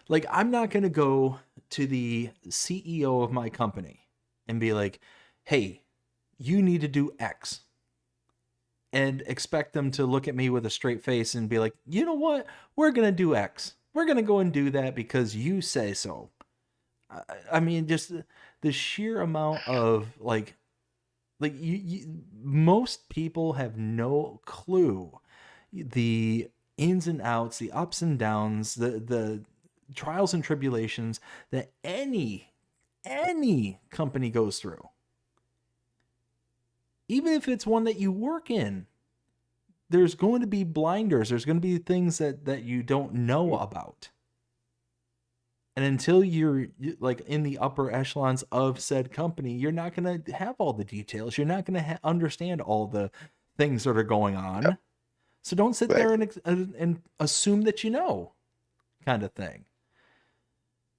like, I'm not gonna go to the CEO of my company and be like, "Hey, you need to do X," and expect them to look at me with a straight face and be like, "You know what? We're gonna do X. We're gonna go and do that because you say so." I mean, just the sheer amount of most people have no clue the ins and outs, the ups and downs, the trials and tribulations that any company goes through. Even if it's one that you work in, there's going to be blinders. There's going to be things that you don't know about. And until you're like in the upper echelons of said company, you're not going to have all the details. You're not going to understand all the things that are going on. Yep. So don't sit there and assume that you know, kind of thing.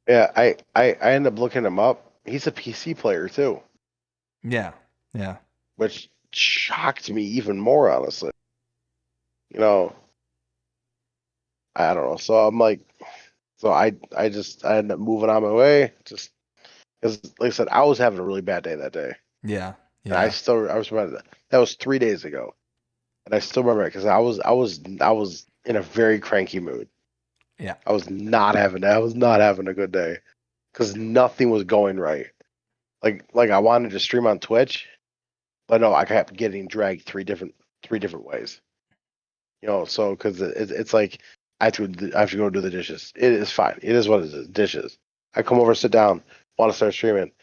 Yeah, I end up looking him up. He's a PC player too, Yeah, yeah. which shocked me even more, honestly. You know, I don't know. So I'm like, so I end up moving on my way, just because, like I said, I was having a really bad day that day, Yeah, and yeah. I was remember that was 3 days ago, and I still remember it because I was in a very cranky mood. Yeah. I was not having a good day because nothing was going right. Like I wanted to stream on Twitch, but no, I kept getting dragged three different ways. You know, so because it's like I have to go do the dishes. It is fine. It is what it is. Dishes. I come over, sit down, want to start streaming.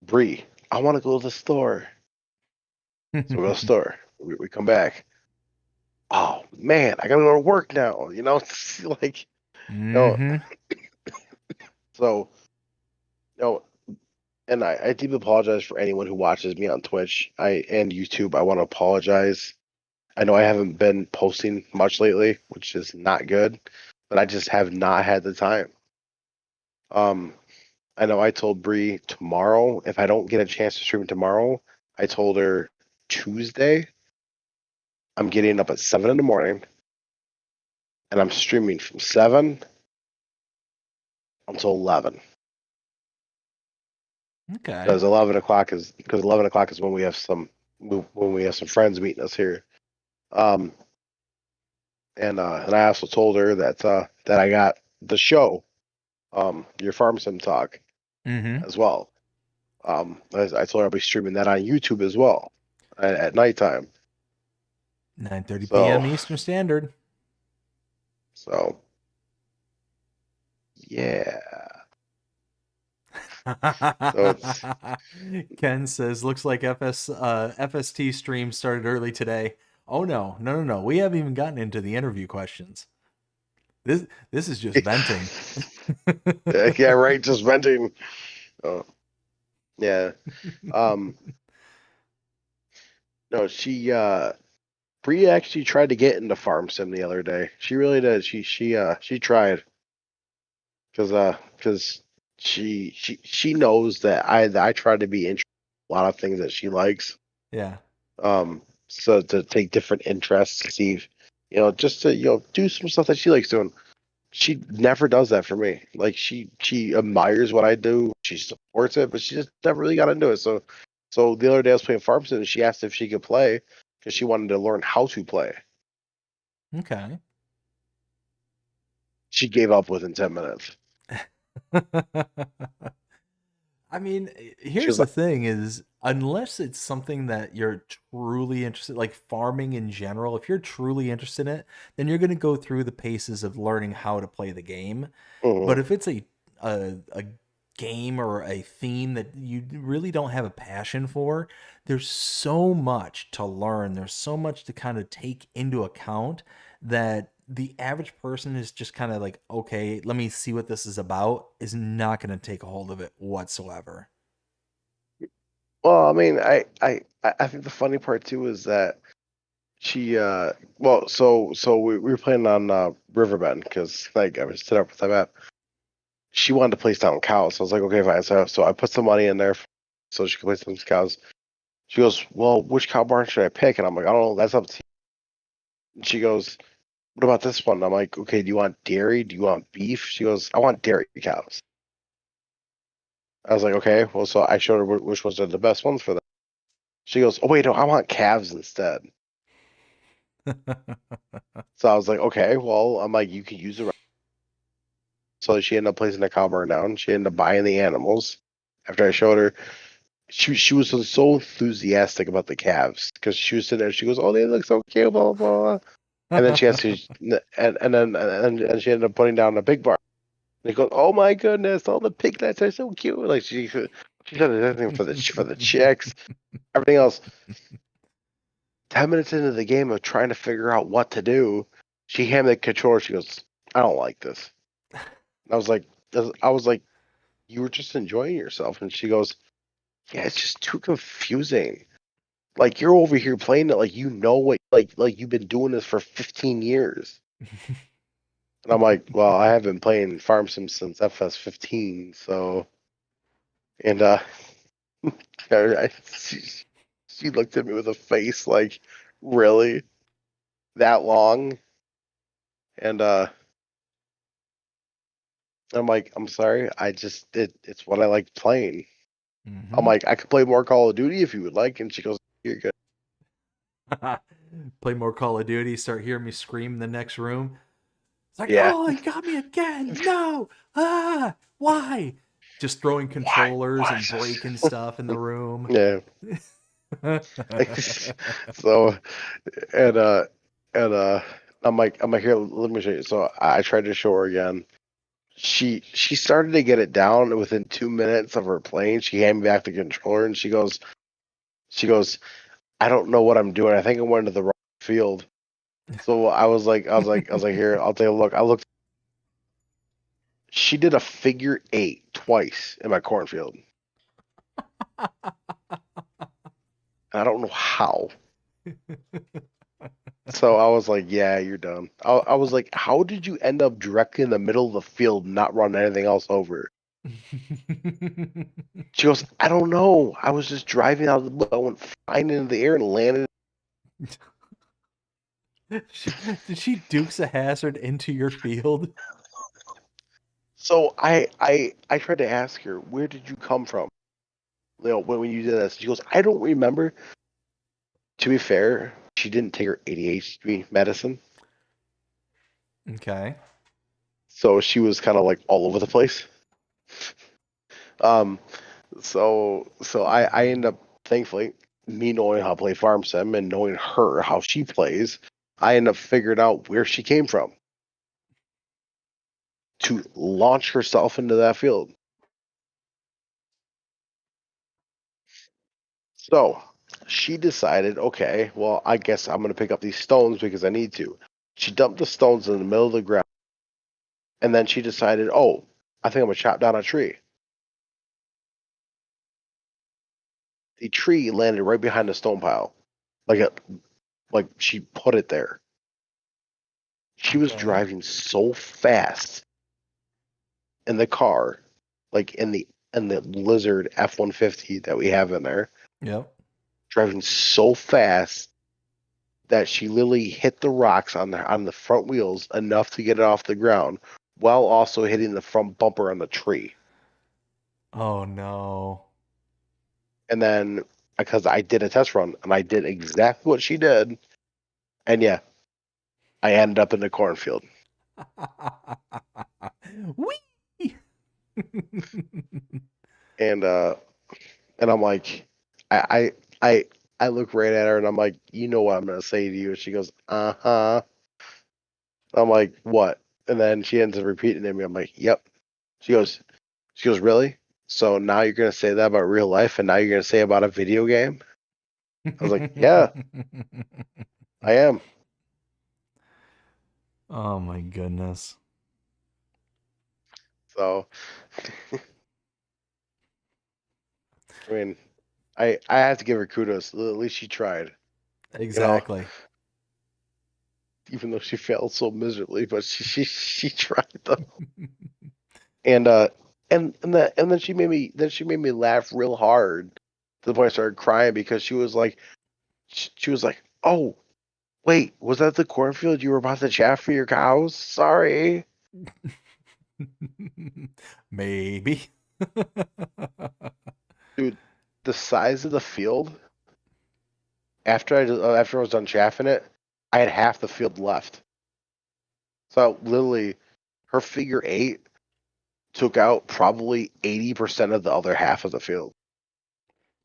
Bree, I want to go to the store. So we go to the store. We come back. Oh man, I gotta go to work now. You know, it's like Mm-hmm. so you know, and I deeply apologize for anyone who watches me on Twitch. And YouTube. I want to apologize. I know I haven't been posting much lately, which is not good, but I just have not had the time. Um, I know I told Bree tomorrow if I don't get a chance to stream tomorrow. I told her Tuesday I'm getting up at 7 in the morning, and I'm streaming from 7 until 11. Okay. Because 11 o'clock is when we have some friends meeting us here. And I also told her that I got the show, your Farm Sim Talk, Mm-hmm. as well. I told her I'll be streaming that on YouTube as well at nighttime. 9:30 So p.m. Eastern Standard. so yeah. So it's Ken says, looks like FST stream started early today. Oh no. We haven't even gotten into the interview questions. This is just venting. yeah, right. Just venting. Oh, yeah. No, Bree actually tried to get into Farm Sim the other day. She really did. She tried because she knows that I try to be interested in a lot of things that she likes. Yeah. So to take different interests, see if, just to do some stuff that she likes doing. She never does that for me. Like she admires what I do, she supports it, but she just never really got into it. So the other day I was playing Farm Sim, and she asked if she could play because she wanted to learn how to play. Okay. She gave up within 10 minutes. I mean, She here's was the like, thing is, unless it's something that you're truly interested, like farming in general, if you're truly interested in it, then you're going to go through the paces of learning how to play the game. But if it's a game or a theme that you really don't have a passion for, there's so much to learn. There's so much to kind of take into account that the average person is just kind of like, okay, let me see what this is about, is not going to take a hold of it whatsoever. well, I mean, I think the funny part too is that she well, so we were playing on Riverbend because like I was set up with that map. She wanted to place down cows, so I was like, okay, fine. So I put some money in there so she could place some cows. She goes, well, which cow barn should I pick? And I'm like, I don't know. That's up to you. And she goes, what about this one? I'm like, okay, do you want dairy? Do you want beef? She goes, I want dairy cows. I was like, okay, well, so I showed her which ones are the best ones for that. She goes, oh, wait, no, I want calves instead. So I was like, okay, well, I'm like, you can use the. So she ended up placing the cow barn down. She ended up buying the animals. After I showed her, she was so enthusiastic about the calves because she was sitting there. She goes, "Oh, they look so cute, blah blah blah." And then she has to, and she ended up putting down a big barn. And he goes, "Oh my goodness, all the piglets are so cute." Like she said everything for the chicks, everything else. 10 minutes into the game of trying to figure out what to do, she handed the controller. She goes, "I don't like this." I was like, "You were just enjoying yourself," and she goes, "Yeah, it's just too confusing. Like you're over here playing it like you know what like you've been doing this for 15 years." And I'm like, "Well, I have been playing Farm Sim since FS15, so." And she looked at me with a face like, "Really? That long?" And I'm like, "I'm sorry. It's what I like playing." I'm Mhm. like, "I could play more Call of Duty if you would like." And she goes, "You're good." Play more Call of Duty, start hearing me scream in the next room. It's like, Yeah. oh, he got me again. No. Ah, why? Just throwing Why? controllers Why and is breaking this? stuff in the room. Yeah. So and I'm like here, let me show you. So I tried to show her again. She started to get it down, and within 2 minutes of her playing. She handed me back the controller, and she goes, I don't know what I'm doing. I think I went to the wrong field. So I was like, here, I'll take a look. I looked. She did a figure eight twice in my cornfield. And I don't know how. So I was like, yeah, you're done. I was like, how did you end up directly in the middle of the field, not run anything else over? She goes, I don't know. I was just driving out of the blue. I went flying into the air and landed. Did she Dukes a Hazard into your field? So I tried to ask her, where did you come from? When you did this, she goes, I don't remember. To be fair, she didn't take her ADHD medicine, Okay. so she was kind of like all over the place. Um, so I end up thankfully me knowing how to play farm sim and knowing her how she plays, I end up figuring out where she came from to launch herself into that field. So she decided, okay, well, I guess I'm going to pick up these stones because I need to. She dumped the stones in the middle of the ground, and then she decided, oh, I think I'm going to chop down a tree. The tree landed right behind the stone pile, like like she put it there. She was Okay. driving so fast in the car, like in the Lizard F-150 that we have in there, Yep. driving so fast that she literally hit the rocks on the front wheels enough to get it off the ground, while also hitting the front bumper on the tree. Oh no. And then because I did a test run and I did exactly what she did, and yeah, I ended up in the cornfield. Whee! And and I'm like, I I I I look right at her and I'm like, you know what I'm gonna say to you? And she goes, uh-huh. I'm like, what? And then she ends up repeating it to me. I'm like, yep. She goes, really? So now you're gonna say that about real life, and now you're gonna say about a video game? I was like, yeah, I am. Oh my goodness. So I mean, I have to give her kudos. At least she tried. You know, Exactly. even though she failed so miserably, but she tried though. And then she made me laugh real hard to the point I started crying because she was like, "Oh, wait, was that the cornfield you were about to chaff for your cows? Sorry." Maybe. Dude, the size of the field after I was done chaffing it, I had half the field left. So literally, her figure eight took out probably 80% of the other half of the field.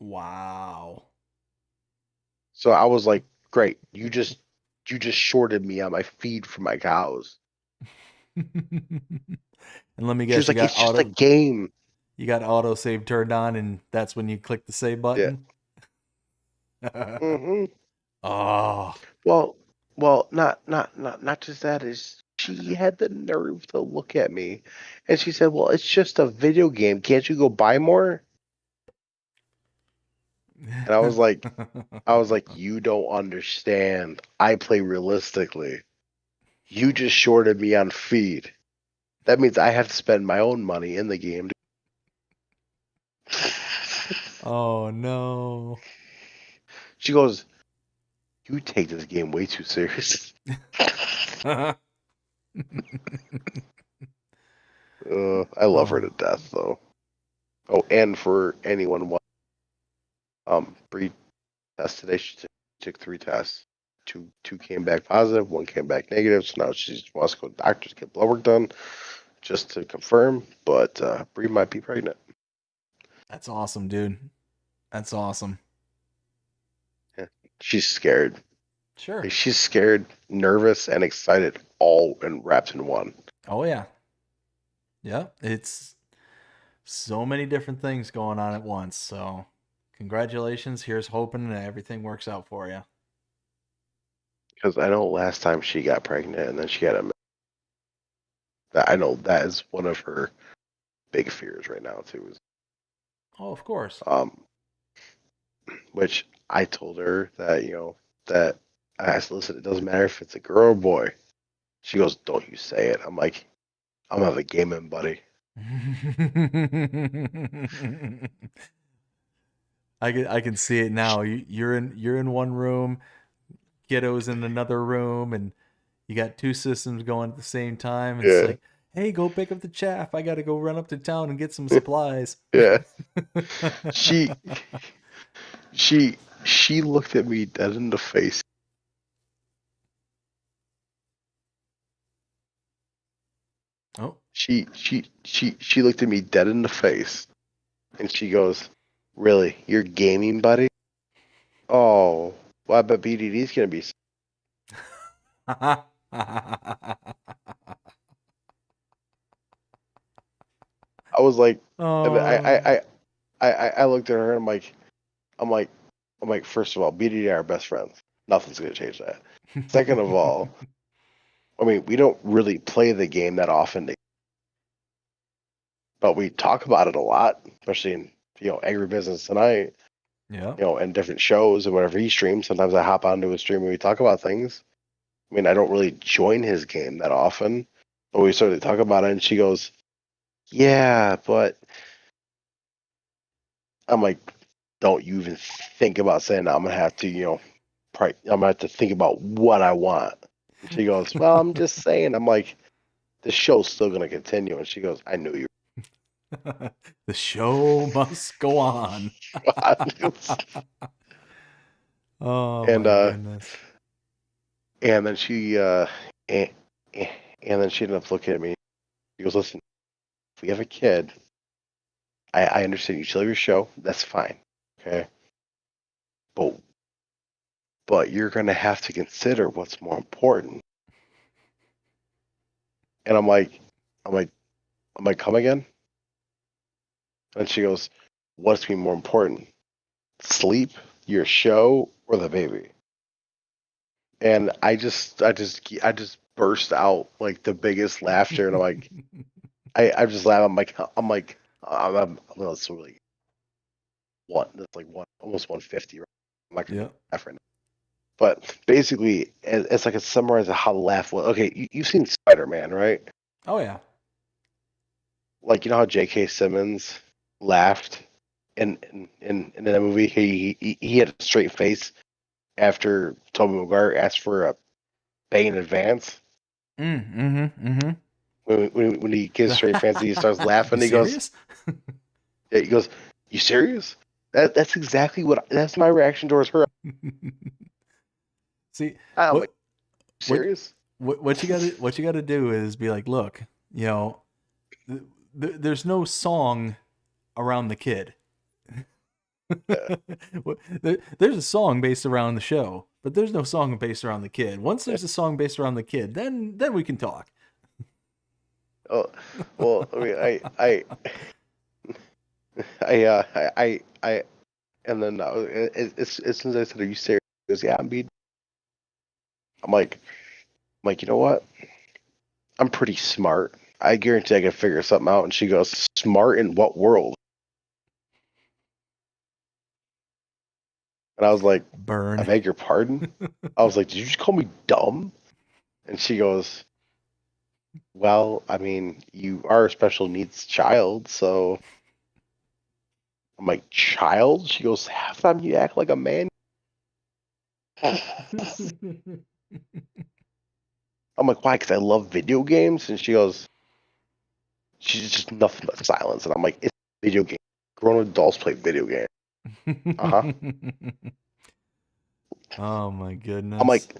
Wow. So I was like, "Great, you just shorted me on my feed for my cows." And let me She was guess, like, "It's just a game." you got auto save turned on, and that's when you click the save Yeah. button. hmm Oh. Well, not just that. Is she had the nerve to look at me, and she said, "Well, it's just a video game. Can't you go buy more?" And I was like, "You don't understand. I play realistically. You just shorted me on feed. That means I have to spend my own money in the game." Oh no. She goes, "You take this game way too serious." I love her Oh. to death, though. Oh, and for anyone, Bree test today. She took 3 tests. Two came back positive, one came back negative. So now she just wants to go to the doctor to get blood work done, just to confirm. But Bree might be pregnant. That's awesome, dude. That's awesome. Yeah. She's scared. Sure. Like, she's scared, nervous, and excited, all wrapped in one. Oh yeah. Yeah. It's so many different things going on at once. So congratulations. Here's hoping that everything works out for you. Because I know last time she got pregnant, and then she had a. I know that is one of her big fears right now too. Is Oh, of course. which I told her that that I said, listen, it doesn't matter if it's a girl or boy. She goes, "Don't you say it." I'm like, "I'm have a gaming buddy." I can see it now. You're in one room, kiddo's in another room, and you got two systems going at the same time. It's Yeah, like, hey, go pick up the chaff. I got to go run up to town and get some supplies. yeah. She she she looked at me dead in the face. Oh, She looked at me dead in the face, and she goes, "Really, you're gaming, buddy? Oh, well, I bet BDD's gonna be." I was like, and oh, I looked at her and I'm like, first of all, BDD are our best friends. Nothing's gonna change that. Second of all, I mean, we don't really play the game that often, but we talk about it a lot, especially in AgriBusiness Tonight, yeah. and different shows and whatever he streams. Sometimes I hop onto his stream and we talk about things. I mean, I don't really join his game that often, but we started to talk about it, and she goes, "Yeah, but." I'm like, "Don't you even think about saying that. I'm gonna have to, I'm gonna have to think about what I want." And she goes, "Well, I'm just saying." I'm like, "The show's still gonna continue." And she goes, "I knew you." The show must go on. Oh and my goodness. and then and, and then she ended up looking at me. She goes, "Listen, if we have a kid, I understand you still have your show. That's fine, okay. But you're gonna have to consider what's more important." And I'm like, "Come again?" And she goes, "What's be more important, sleep, your show, or the baby?" And I just burst out like the biggest laughter, and I'm like, I just laugh. Well, it's really one. That's like one, almost 150. Right? I'm not gonna Yeah. laugh right now. But basically, it's like a summarize of how the laugh was. Okay, you've seen Spider-Man, right? Oh yeah. Like, you know how J.K. Simmons laughed in that movie? He had a straight face after Tobey Maguire asked for a pay in advance. When he gets straight face, he starts laughing. You He goes, serious? yeah, he goes, "You serious?" That's exactly that's my reaction towards her. See, I'm what like, what serious? what you gotta do is be like, look, you know, there's no song around the kid. There's a song based around the show, but there's no song based around the kid. Once there's a song based around the kid, then we can talk. Oh, well, I mean, I and then as soon as I said, "Are you serious?" He goes, "Yeah, I'm being." I'm like, you know what? I'm pretty smart. I guarantee I can figure something out. And she goes, "Smart in what world?" And I was like, "I Burn. beg your pardon." I was like, "Did you just call me dumb?" And she goes, "Well, I mean, you are a special needs child, so." I'm like, "Child?" She goes, "Half the time you act like a man." I'm like, "Why?" Because I love video games. And she goes, "She's just nothing but silence." And I'm like, "It's a video game. Grown adults play video games." Uh-huh. Oh my I'm goodness. like,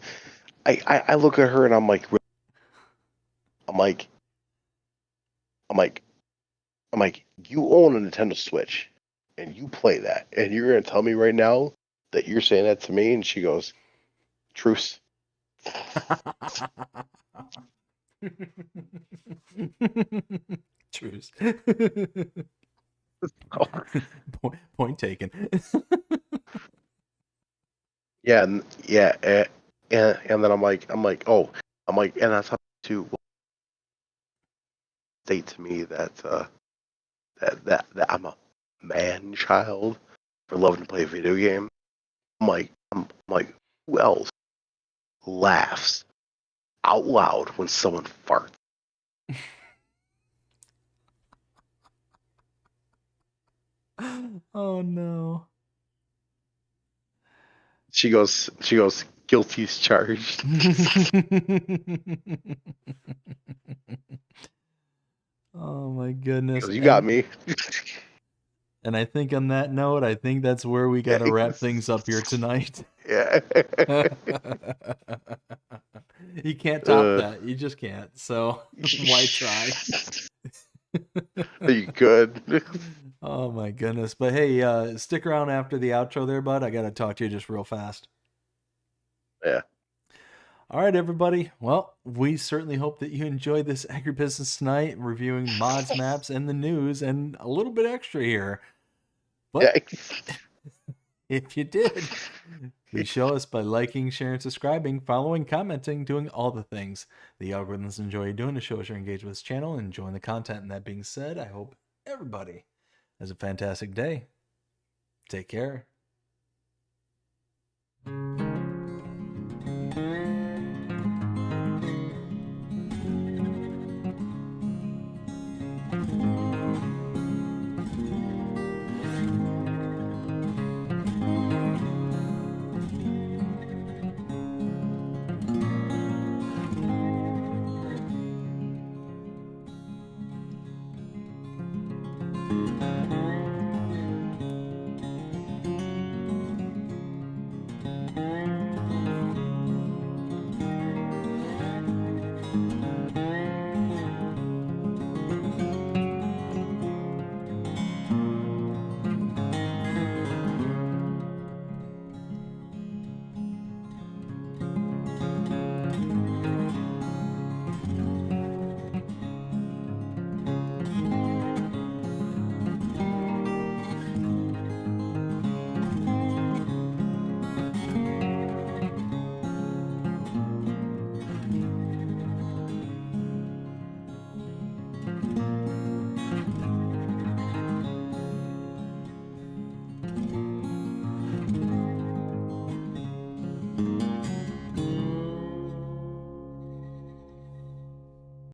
I look at her and I'm like, I'm like, I'm like, I'm like, you own a Nintendo Switch and you play that, and you're gonna tell me right now that you're saying that to me? And she goes, "Truce." Truce. Point taken. Yeah, yeah, and then oh, and that's how to state to me that that I'm a man child for loving to play a video game. I'm like, who else laughs out loud when someone farts? Oh no. She goes, "Guilty as charged." Oh my goodness. Because you got me. And I think on that note, I think that's where we got to wrap things up here tonight. Yeah. You can't top that. You just can't. So why try? You good? Oh my goodness. But hey, stick around after the outro there, bud. I got to talk to you just real fast. Yeah. All right, everybody. Well, we certainly hope that you enjoyed this AgriBusiness Tonight, reviewing mods, maps, and the news, and a little bit extra here. But if you did, please show us by liking, sharing, subscribing, following, commenting, doing all the things the algorithms enjoy you doing to show us you're engaged with this channel and enjoying the content. And that being said, I hope everybody has a fantastic day. Take care.